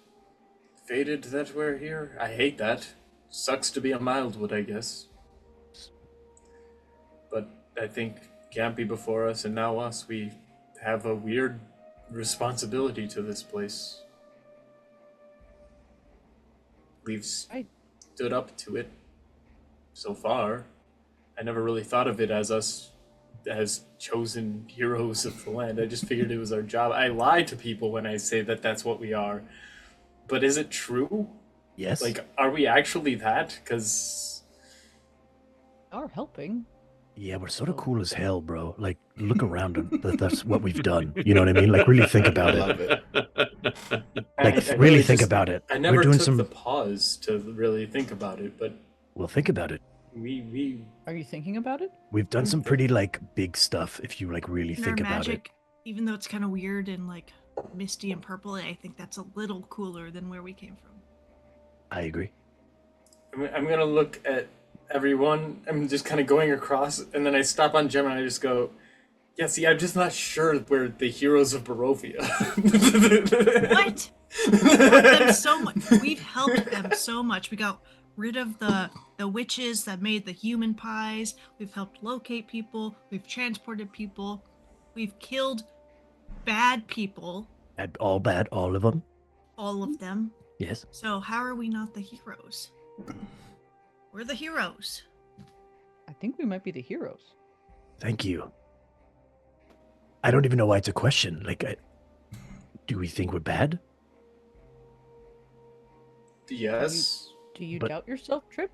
fated that we're here. I hate that. Sucks to be a Mildwood, I guess. But I think Gampy before us and now us, we have a weird responsibility to this place. We've stood up to it so far. I never really thought of it as us as chosen heroes of the land. I just figured it was our job. I lie to people when I say that that's what we are. But is it true? Yes. Like, are we actually that? Because Are helping. Yeah, we're sort of cool as hell, bro. Like, look around. That's what we've done. You know what I mean? Like, really think about I it. love it. Like, I really think about it. I never We're doing took some. the pause to really think about it, but Well, think about it. we Are you thinking about it? We've done some pretty like big stuff. If you like really And our think about it. magic, even though it's kind of weird and like misty and purple, I think that's a little cooler than where we came from. I agree. I'm gonna look at everyone. I'm just kind of going across, and then I stop on Gem and I just go, "Yeah, see, I'm just not sure we're the heroes of Barovia." What? We've helped them so much. We've helped them so much. We got rid of the witches that made the human pies. We've helped locate people. We've transported people. We've killed bad people, All bad, all of them. all of them. Yes. So how are we not the heroes? We're the heroes. I think we might be the heroes. Thank you. I don't even know why it's a question. Like, do we think we're bad? Yes. Do you But- doubt yourself, Trip?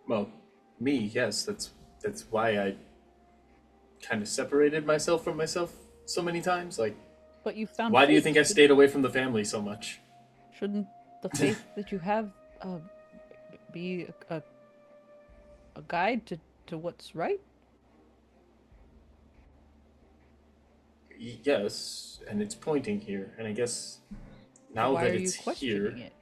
Well, me, yes. That's why I kind of separated myself from myself so many times. Like, But you found. why do you faith. think I stayed away from the family so much? Shouldn't the faith that you have be a guide to what's right? Yes, and it's pointing here, and I guess now Why that are you it's questioning here, it?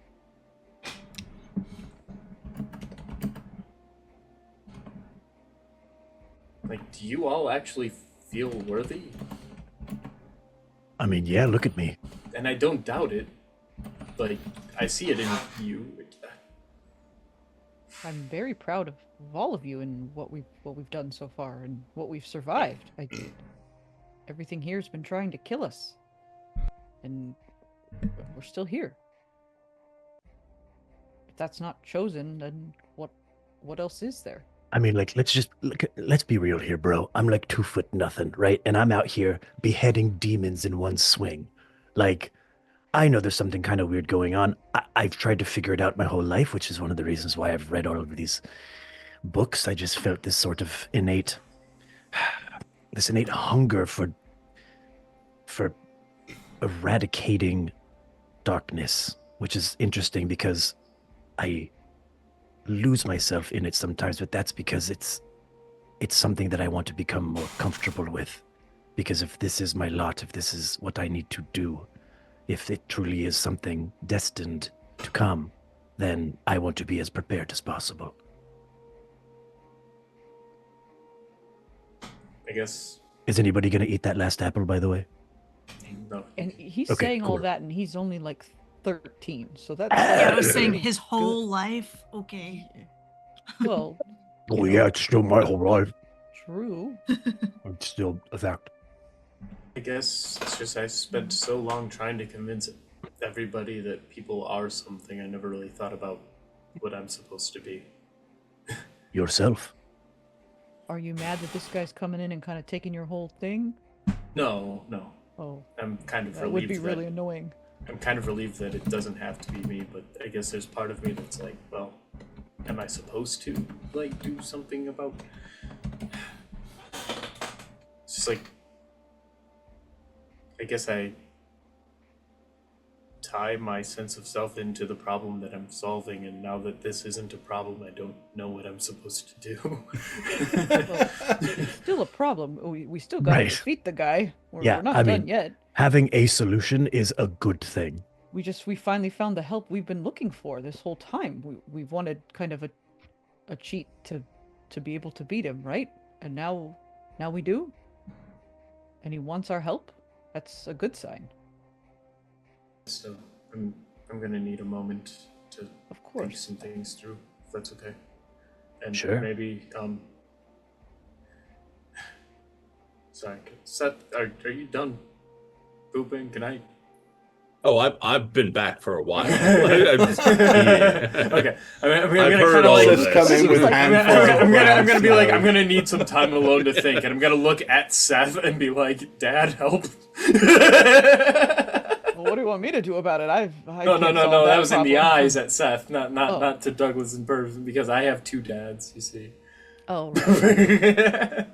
like, do you all actually feel worthy? I mean, yeah, look at me. And I don't doubt it. Like, I see it in you. I'm very proud of all of you and what we've done so far and what we've survived. Everything here's been trying to kill us, and we're still here. If that's not chosen, then what else is there? I mean, like, let's be real here, bro. I'm like 2 foot nothing, right? And I'm out here beheading demons in one swing. Like, I know there's something kind of weird going on. I've tried to figure it out my whole life, which is one of the reasons why I've read all of these books. I just felt this sort of innate hunger for eradicating darkness, which is interesting because I lose myself in it sometimes, but that's because it's something that I want to become more comfortable with. Because if this is my lot, if this is what I need to do, if it truly is something destined to come, then I want to be as prepared as possible. I guess. Is anybody going to eat that last apple, by the way? No. And he's Okay, saying all cool. that, and he's only like 13, so that's Yeah, I was saying his whole life. Okay. well, Oh, yeah, it's still my whole life. true. It's still a fact. I guess it's just I spent so long trying to convince everybody that people are something. I never really thought about what I'm supposed to be. yourself. Are you mad that this guy's coming in and kind of taking your whole thing? No. Oh, I'm kind of that relieved would be really annoying. I'm kind of relieved that it doesn't have to be me, but I guess there's part of me that's like, well, am I supposed to, like, do something about... It's just like... I guess I tie my sense of self into the problem that I'm solving, and now that this isn't a problem, I don't know what I'm supposed to do. Well, it's still a problem. We still gotta Right. defeat the guy. We're Yeah, not I done mean- yet. Having a solution is a good thing. We finally found the help we've been looking for this whole time. We've wanted kind of a cheat to be able to beat him, right? And now we do. And he wants our help. That's a good sign. So I'm gonna need a moment to Of think course. some things through, if that's okay. And Sure. maybe sorry, Seth, are you done pooping? Can I? Oh, I've been back for a while. Okay. I'm I've gonna heard kind of all like of Just this. come in with Like- handfuls of I'm brown gonna be like, snow. I'm gonna need some time alone to think, and I'm gonna look at Seth and be like, Dad, help. Well, what do you want me to do about it? I No, can't solve that was in the problem. eyes at Seth, not Oh. not to Douglas and Burv, because I have two dads, you see. Oh, right.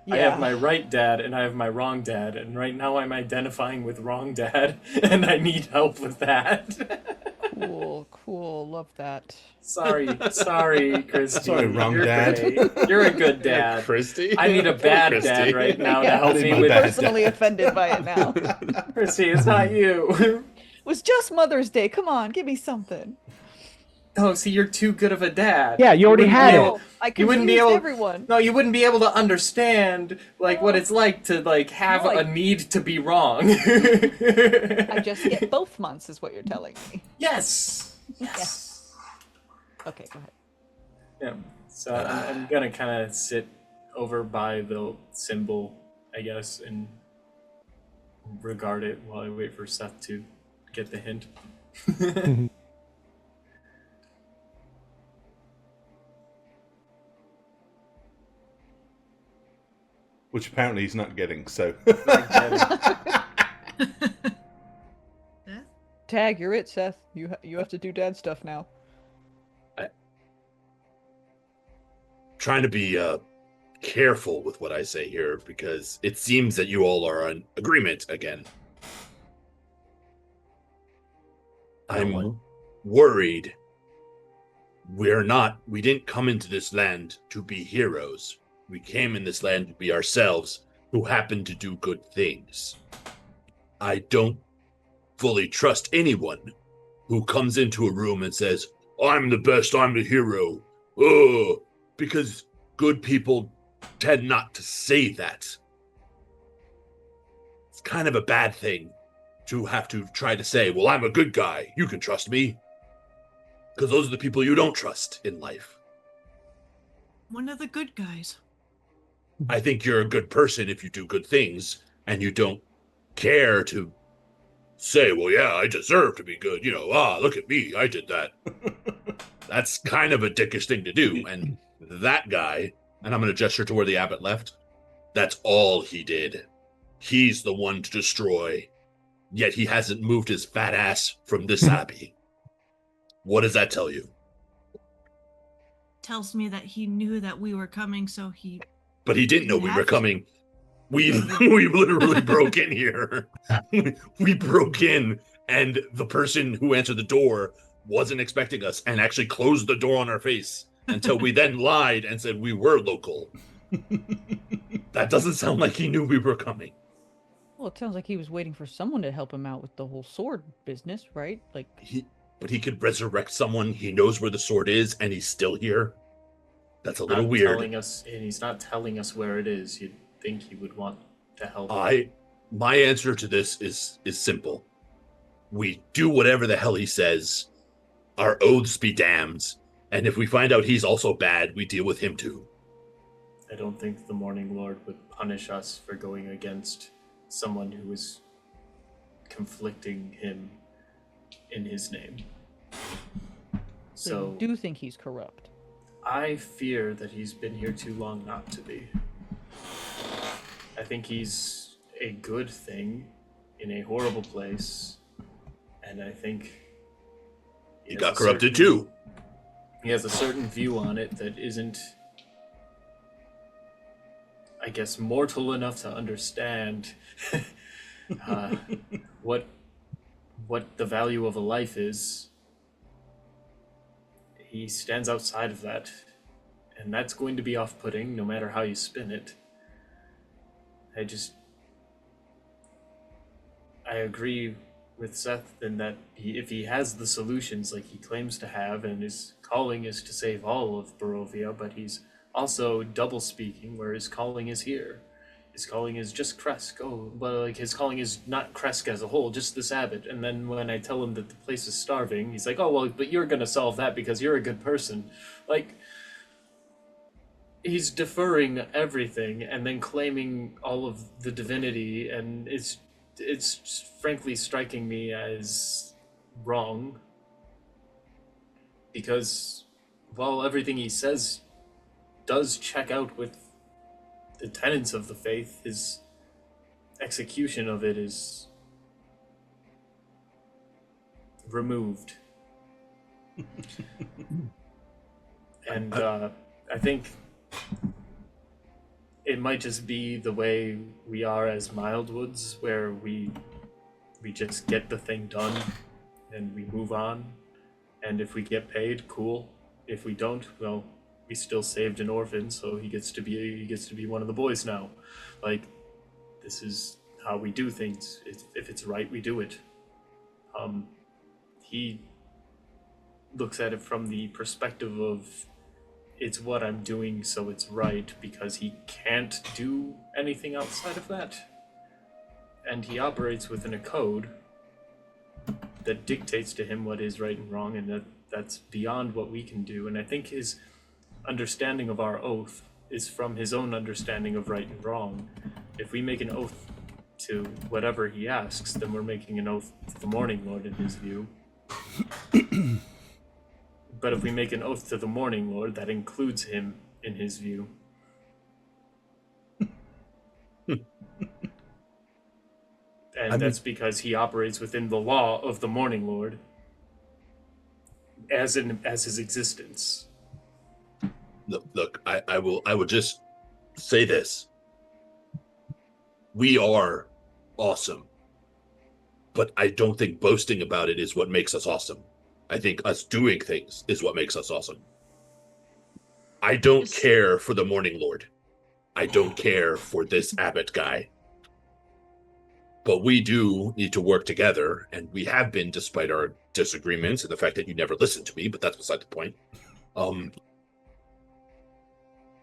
I have my right dad and I have my wrong dad, and right now I'm identifying with wrong dad, and I need help with that. Cool. Love that. Sorry, Christy. Sorry, wrong You're dad. great. You're a good dad. Christy? I need a bad Christy. dad right now to Yeah, help I need me my with bad personally offended by it now. Christy. It's not you. It was just Mother's Day. Come on, give me something. Oh, see, you're too good of a dad. Yeah, you already wouldn't had be it. able- I You wouldn't be confused able. everyone. No, you wouldn't be able to understand like what it's like to like have No, a need to be wrong. I just get both months, is what you're telling me. Yes. Okay, go ahead. Yeah. So I'm gonna kind of sit over by the symbol, I guess, and regard it while I wait for Seth to get the hint. Which apparently he's not getting, so. Tag, you're it, Seth. You have to do dad stuff now. Trying to be careful with what I say here because it seems that you all are in agreement again. I'm worried we didn't come into this land to be heroes. We came in this land to be ourselves who happen to do good things. I don't fully trust anyone who comes into a room and says, I'm the best, I'm the hero. Oh, because good people tend not to say that. It's kind of a bad thing to have to try to say, well, I'm a good guy, you can trust me. Because those are the people you don't trust in life. One of the good guys. I think you're a good person if you do good things and you don't care to say, well, yeah, I deserve to be good. Look at me, I did that. That's kind of a dickish thing to do. And that guy, and I'm going to gesture to where the abbot left, that's all he did. He's the one to destroy, yet he hasn't moved his fat ass from this abbey. What does that tell you? Tells me that he knew that we were coming, so he... But he didn't know we were Have to. coming. We literally broke in here. We broke in, and the person who answered the door wasn't expecting us and actually closed the door on our face until we then lied and said we were local. That doesn't sound like he knew we were coming. Well, it sounds like he was waiting for someone to help him out with the whole sword business, right? Like, But he could resurrect someone. He knows where the sword is, and he's still here. That's a little Not weird. Telling us, and he's not telling us where it is. You'd think he would want to help. My answer to this is simple. We do whatever the hell he says. Our oaths be damned. And if we find out he's also bad, we deal with him too. I don't think the Morning Lord would punish us for going against someone who was conflicting him in his name. so you do think he's corrupt? I fear that he's been here too long not to be. I think he's a good thing in a horrible place, and I think He got corrupted too. He has a certain view on it that isn't, I guess, mortal enough to understand what the value of a life is. He stands outside of that, and that's going to be off-putting no matter how you spin it. I agree with Seth in that if he has the solutions like he claims to have, and his calling is to save all of Barovia, but he's also double speaking where his calling is here. His calling is just Kresk. Oh, but like his calling is not Kresk as a whole, just this abbot. And then when I tell him that the place is starving, he's like, oh, well, but you're going to solve that because you're a good person. Like, he's deferring everything and then claiming all of the divinity, and it's frankly striking me as wrong. Because while everything he says does check out with the tenets of the faith, his execution of it is removed. And I think it might just be the way we are as Mildwoods, where we just get the thing done and we move on. And if we get paid, cool. If we don't, well, we still saved an orphan, so he gets to be one of the boys now. Like, this is how we do things. If it's right, we do it. He looks at it from the perspective of it's what I'm doing, so it's right, because he can't do anything outside of that. And he operates within a code that dictates to him what is right and wrong, and that's beyond what we can do. And I think his understanding of our oath is from his own understanding of right and wrong. If we make an oath to whatever he asks, then we're making an oath to the Morning Lord in his view. But if we make an oath to the Morning Lord, that includes him in his view. And that's because he operates within the law of the Morning Lord as his existence. Look, I will just say this. We are awesome. But I don't think boasting about it is what makes us awesome. I think us doing things is what makes us awesome. I don't care for the Morning Lord. I don't care for this abbot guy. But we do need to work together, and we have been, despite our disagreements and the fact that you never listened to me, but that's beside the point.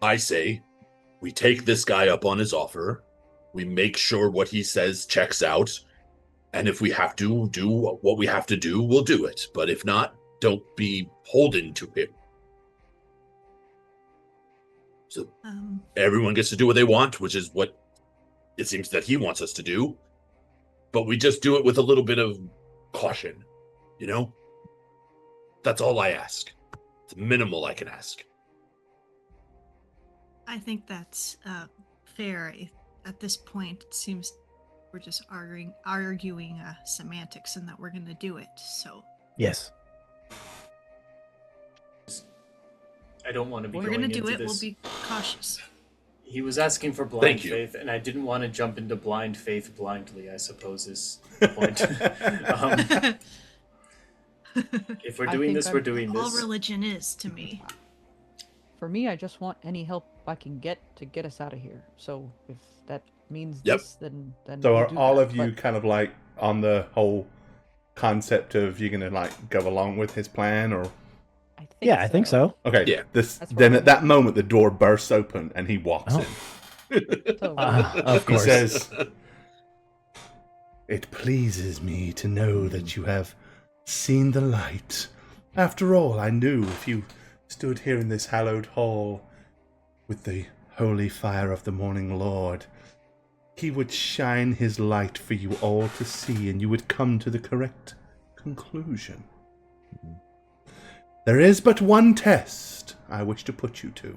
I say we take this guy up on his offer, we make sure what he says checks out, and if we have to do what we have to do, we'll do it. But if not, don't be beholden to him. So everyone gets to do what they want, which is what it seems that he wants us to do. But we just do it with a little bit of caution, you know? That's all I ask. It's minimal I can ask. I think that's fair. At this point, it seems we're just arguing semantics and that we're going to do it, so... Yes. I don't want to be We're going going to do into it, this. we'll be cautious. He was asking for blind faith, and I didn't want to jump into blind faith blindly, I suppose is the point. If we're doing this, we're doing this. All religion is to me. For me, I just want any help I can get to get us out of here. So if that means this, then so we'll are do all that, of you but- kind of like on the whole concept of you're gonna like go along with his plan, or I think so. okay, Yeah. Then at that moment the door bursts open and he walks in. Of He course. says, "It pleases me to know that you have seen the light. After all, I knew if you stood here in this hallowed hall with the holy fire of the Morning Lord, he would shine his light for you all to see, and you would come to the correct conclusion. There is but one test I wish to put you to.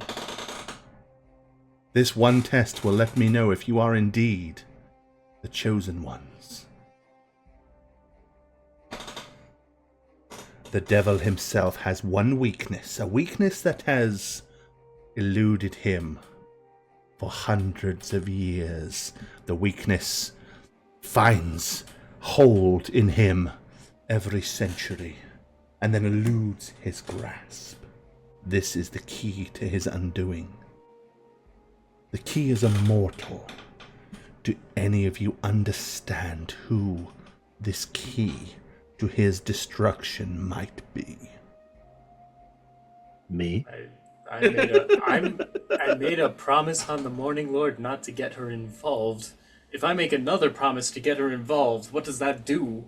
This one test will let me know if you are indeed the chosen ones. The devil himself has one weakness, a weakness that has eluded him for hundreds of years. The weakness finds hold in him every century and then eludes his grasp. This is the key to his undoing. The key is immortal. Do any of you understand who this key to his destruction might be? Me? I made a promise on the Morning Lord not to get her involved. If I make another promise to get her involved, what does that do?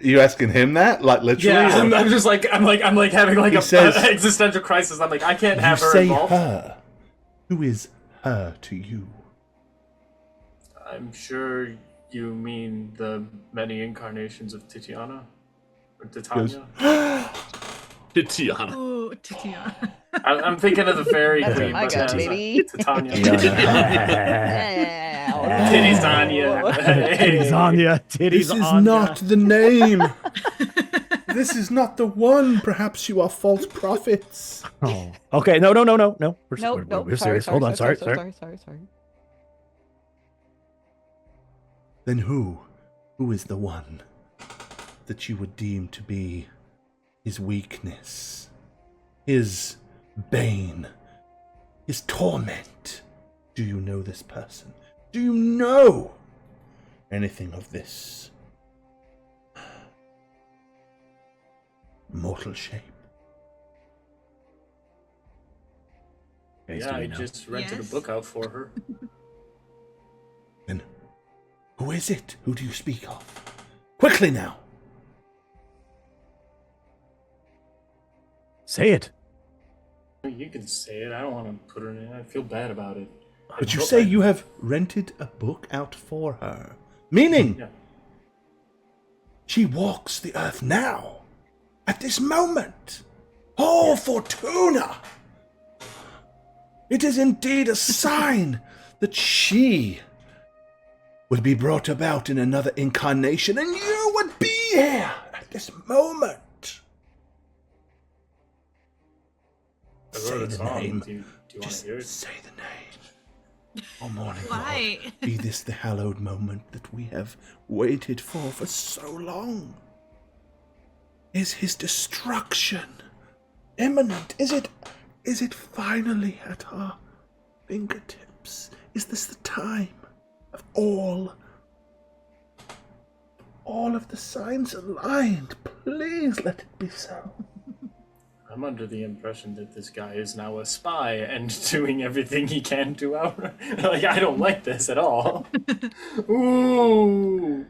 You asking him that? Like literally? Yeah, I'm just like I'm having like He a says- existential crisis. I'm like, I can't have You her say involved. her. Who is her to you? I'm sure you mean the many incarnations of Titiana or Titania. Titiana. Oh, Titiana. I'm thinking of the fairy That's queen, what I but got, that's baby. Titania. Yeah. Titties Anya. Titties Anya. Titties This is Anya. not the name. This is not the one. Perhaps you are false prophets. Oh. Okay, no. We're No, we're serious. Hold on, sorry. sorry. Then who? Who is the one that you would deem to be his weakness, his bane, his torment? Do you know this person? Do you know anything of this mortal shape? Guys, Yeah, do we I know? just rented Yes. a book out for her. Then who is it? Who do you speak of? Quickly now! Say it. You can say it. I don't want to put her in. I feel bad about it. But you say you have rented a book out for her. Meaning, Yeah. she walks the earth now, at this moment. Oh, Fortuna! It is indeed a sign that she will be brought about in another incarnation, and you would be here at this moment. I Say wrote a the song. name. Do you want Just to hear it? say the name. Oh, morning, Why? Lord, be this the hallowed moment that we have waited for so long. Is his destruction imminent? Is it finally at our fingertips? Is this the time of all of the signs aligned? Please let it be so. I'm under the impression that this guy is now a spy and doing everything he can to out. Like, I don't like this at all. Ooh.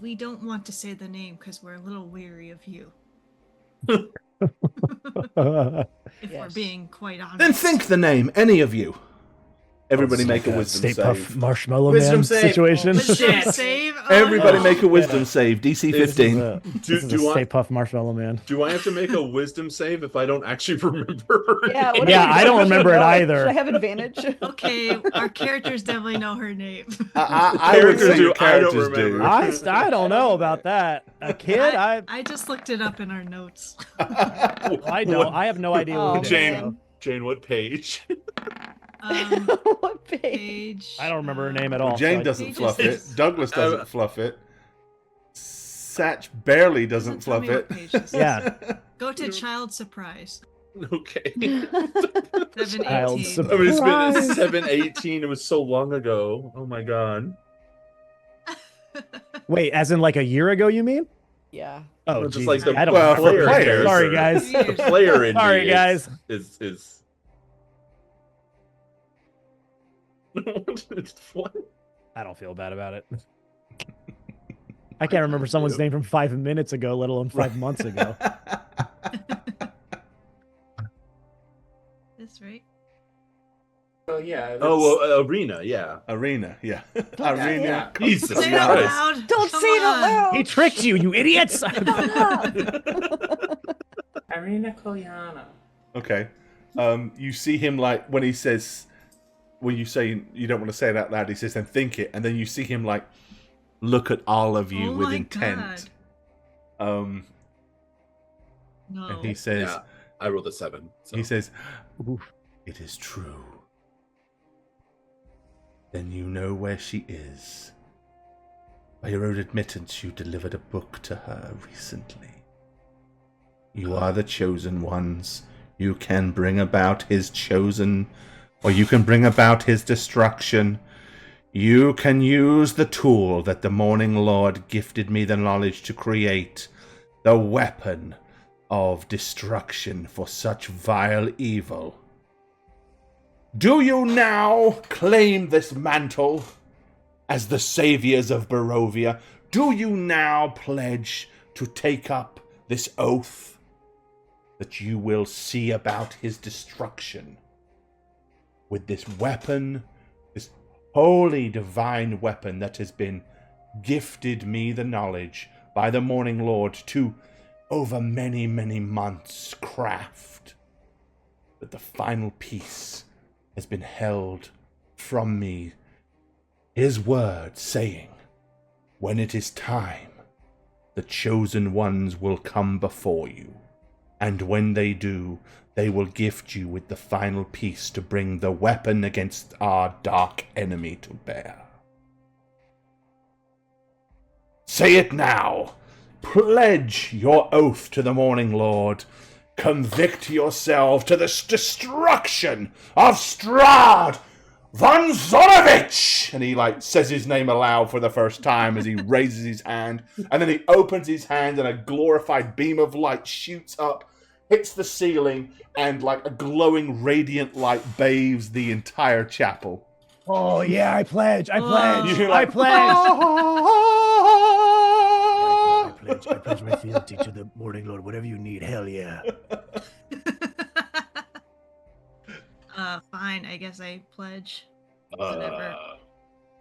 We don't want to say the name because we're a little weary of you. If we're Yes. being quite honest. Then think the name, any of you. Everybody make a Like wisdom Stay Puft save. Marshmallow Wisdom Man save. situation. Oh, shit. Save. Everybody Oh. make a wisdom save. DC 15. This is Do a I- Stay Puft Marshmallow Man. Do I have to make a wisdom save if I don't actually remember? Yeah, what Yeah, if- I don't should remember it know either. Should I have advantage? Okay, our characters definitely know her name. I would say your Characters characters do, do. I don't I don't know about that. A kid, I just looked it up in our notes. I don't. I have no idea Oh, what it is. Jane, man. Jane, what page? What page? Page. I don't remember her name at all. Jane so I- doesn't Pages fluff is- it. Douglas doesn't fluff it. Satch barely doesn't Tell fluff me what it. page this is. Yeah. Go to Child Surprise. Okay. 718. Child I mean, it's been Surprise. 7/18. It was so long ago. Oh my god. Wait, as in like a year ago, you mean? Yeah. Oh, Just Jesus. like the I don't well, remember. for players. Sorry, guys. The player in Sorry, me guys. is what? I don't feel bad about it. I can't remember someone's name from 5 minutes ago, let alone 5 months ago. That's right. Well, yeah. Arena, yeah. Arena, yeah. Don't say Arena. Jesus Say it out Christ. loud. Don't Come say it out on. loud. He tricked you, you idiots! Irina Kolyana. Okay. You see him like when he says, when you say you don't want to say it out loud, he says, then think it, and then you see him like look at all of you Oh with my intent. God. No. And he says, Yeah, I rolled a 7. So. he says, it is true. Then you know where she is. By your own admittance, you delivered a book to her recently. You are the chosen ones. You can bring about his chosen, or you can bring about his destruction. You can use the tool that the Morning Lord gifted me the knowledge to create, the weapon of destruction for such vile evil. Do you now claim this mantle as the saviors of Barovia? Do you now pledge to take up this oath that you will see about his destruction with this weapon, this holy divine weapon that has been gifted me the knowledge by the Morning Lord to over many, many months craft, but the final piece has been held from me, his word saying, when it is time, the chosen ones will come before you, and when they do, they will gift you with the final piece to bring the weapon against our dark enemy to bear. Say it now. Pledge your oath to the Morning Lord. Convict yourself to the destruction of Strahd von Zorovich! And he says his name aloud for the first time as he raises his hand, and then he opens his hand and a glorified beam of light shoots up, hits the ceiling, and like a glowing radiant light bathes the entire chapel. Oh yeah, I pledge. You hear I pledge. I pledge my fealty to the Morning Lord. Whatever you need, hell yeah. Fine. I guess I pledge. Whatever.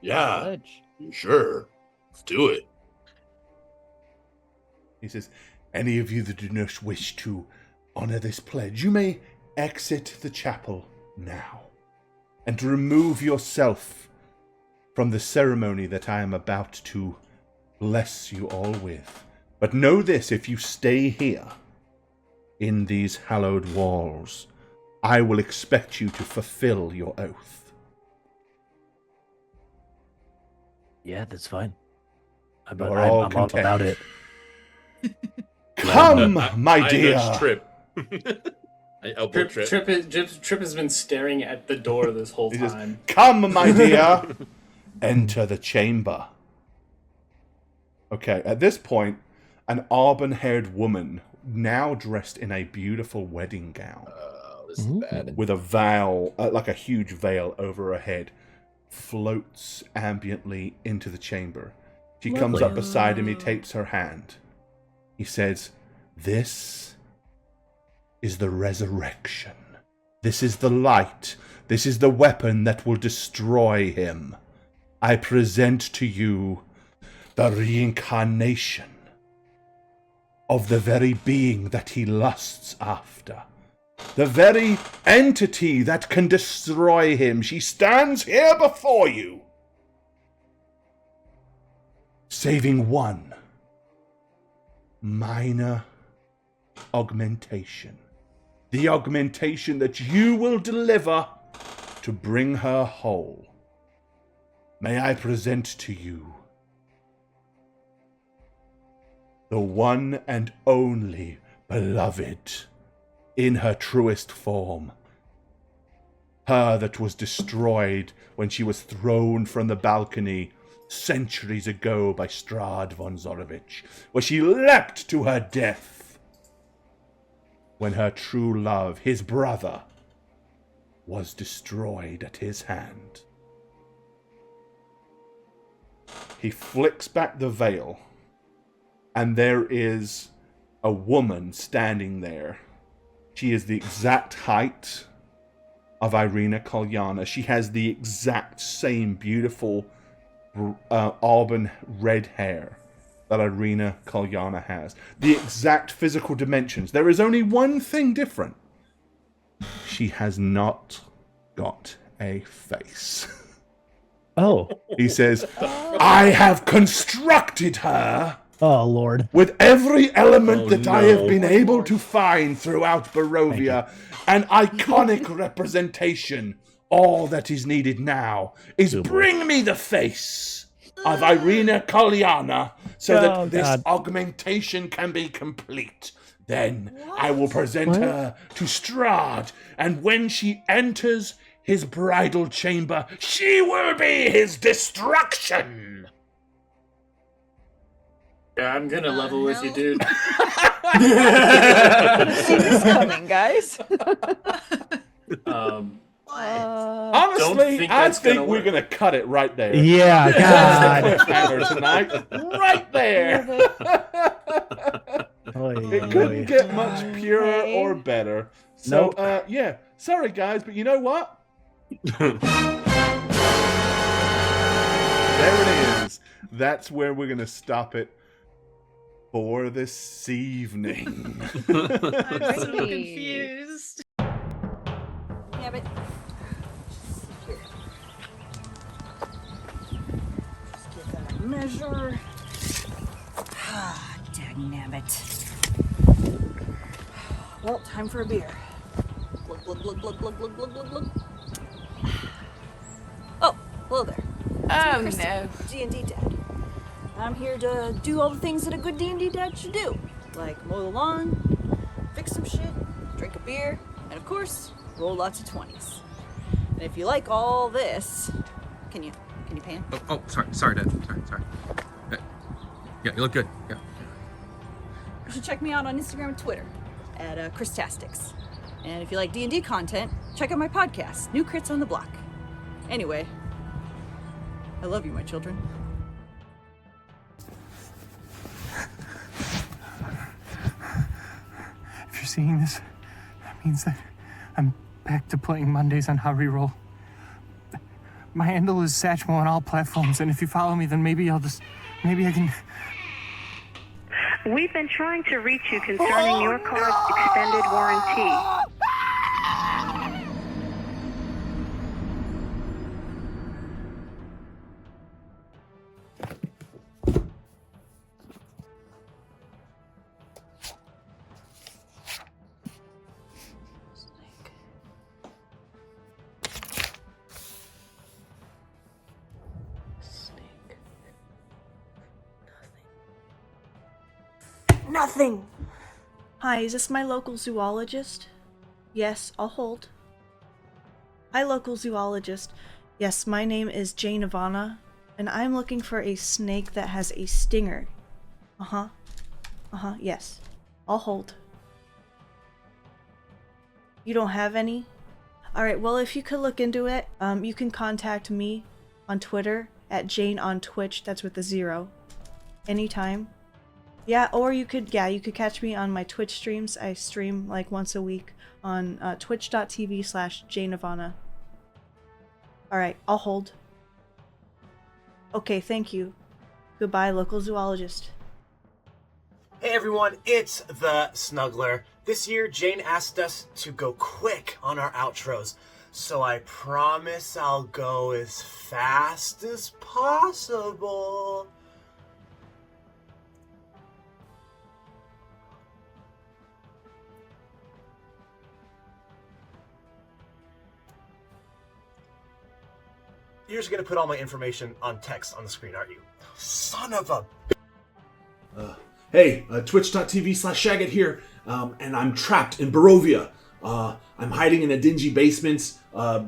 Yeah, Pledge. sure. Let's do it. He says, any of you that do not wish to honor this pledge, you may exit the chapel now and remove yourself from the ceremony that I am about to bless you all with. But know this, if you stay here in these hallowed walls, I will expect you to fulfill your oath. Yeah, that's fine. I'm You're all all content. about it. Come, my I dear. nudge Trip. I elbow Trip. Trip has been staring at the door this whole He says, time. come, my dear. Enter the chamber. Okay, at this point, an auburn-haired woman, now dressed in a beautiful wedding gown, This is bad. with a veil, like a huge veil over her head, floats ambiently into the chamber. She comes up beside him, he takes her hand. He says, this is the resurrection. This is the light. This is the weapon that will destroy him. I present to you the reincarnation of the very being that he lusts after. The very entity that can destroy him. She stands here before you, saving one minor augmentation. The augmentation that you will deliver to bring her whole. May I present to you the one and only beloved in her truest form. Her that was destroyed when she was thrown from the balcony centuries ago by Strahd von Zorovich, where she leapt to her death when her true love, his brother, was destroyed at his hand. He flicks back the veil, and there is a woman standing there. She is the exact height of Irina Kolyana. She has the exact same beautiful auburn red hair that Irina Kolyana has. The exact physical dimensions. There is only one thing different. She has not got a face. Oh. He says, I have constructed her Oh, Lord. with every element that I have no. been able to find throughout Barovia. An iconic representation. All that is needed now is bring me the face of Irina Kolyana so that this augmentation can be complete. Then I will present her to Strahd, and when she enters his bridal chamber, she will be his destruction. Yeah, I'm gonna level with you, dude. See this coming, guys. Honestly, I think we're going to cut it right there. Yeah, God. Cliffhanger tonight. Right there. It couldn't get much purer or better. So, yeah. Sorry, guys, but you know what? There it is. That's where we're going to stop it for this evening. I'm so confused. Yeah, but just get that measure. Ah, dagnabbit. Well, time for a beer. Glug, glug, glug, glug, glug, glug, glug, glug, glug. Oh, hello there. Oh no. D&D Dad. I'm here to do all the things that a good D&D dad should do. Like mow the lawn, fix some shit, drink a beer, and of course, roll lots of 20s. And if you like all this, can you pan? Oh, sorry, Dad. Sorry. Yeah, you look good. Yeah. You should check me out on Instagram and Twitter at Christastics. And if you like D&D content, check out my podcast, New Crits on the Block. Anyway, I love you, my children. If you're seeing this, that means that I'm back to playing Mondays on How Reroll. My handle is Satchmo on all platforms, and if you follow me, then maybe I can... We've been trying to reach you concerning your car's extended warranty. Nothing! Hi, is this my local zoologist? Yes, I'll hold. Hi, local zoologist. Yes, my name is Jane Ivana, and I'm looking for a snake that has a stinger. Yes. I'll hold. You don't have any? Alright, well, if you could look into it, you can contact me on Twitter at Jane on Twitch, that's with a 0. Anytime. Yeah, or you could catch me on my Twitch streams. I stream like once a week on twitch.tv/JaneIvana. Alright, I'll hold. Okay, thank you. Goodbye, local zoologist. Hey everyone, it's the Snuggler. This year, Jane asked us to go quick on our outros, so I promise I'll go as fast as possible. You're just gonna put all my information on text on the screen, aren't you? Son of a... Hey, twitch.tv/Shagget here, and I'm trapped in Barovia. I'm hiding in a dingy basement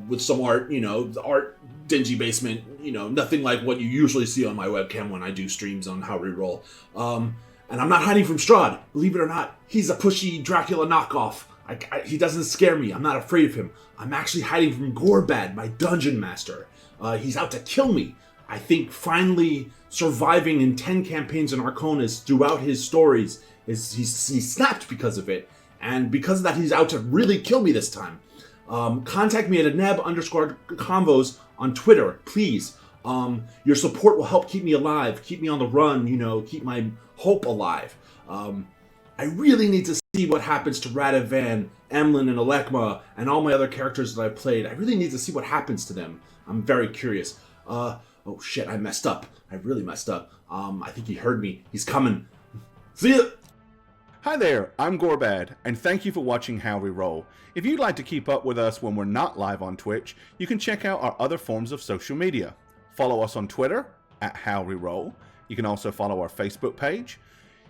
with some art, the art dingy basement, nothing like what you usually see on my webcam when I do streams on How Reroll. And I'm not hiding from Strahd, believe it or not. He's a pushy Dracula knockoff. He doesn't scare me, I'm not afraid of him. I'm actually hiding from Gorebad, my dungeon master. He's out to kill me. I think finally surviving in 10 campaigns in Arconis throughout his stories, he snapped because of it. And because of that, he's out to really kill me this time. Contact me at @neb_convos on Twitter, please. Your support will help keep me alive, keep me on the run, keep my hope alive. I really need to see what happens to Radovan, Emlyn, and Alekma, and all my other characters that I've played. I really need to see what happens to them. I'm very curious. Oh shit, I messed up. I really messed up. I think he heard me. He's coming. See ya! Hi there, I'm Gorebad, and thank you for watching How We Roll. If you'd like to keep up with us when we're not live on Twitch, you can check out our other forms of social media. Follow us on Twitter, @HowWeRoll. You can also follow our Facebook page.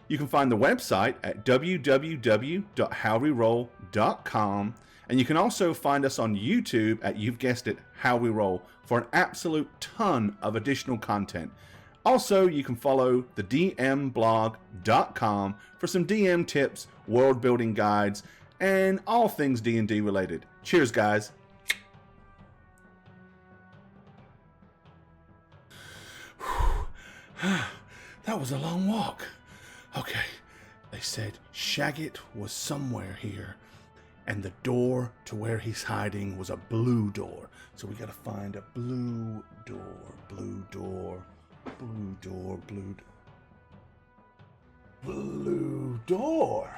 You can find the website at www.howweroll.com, and you can also find us on YouTube at, you've guessed it, How We Roll, for an absolute ton of additional content. Also, you can follow the dmblog.com for some DM tips, world building guides, and all things D&D related. Cheers, guys. That was a long walk. Okay, they said Shagget was somewhere here, and the door to where he's hiding was a blue door. So we gotta find a blue door, blue door. Blue door, blue door.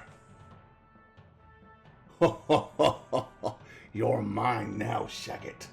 You're mine now, Shagget.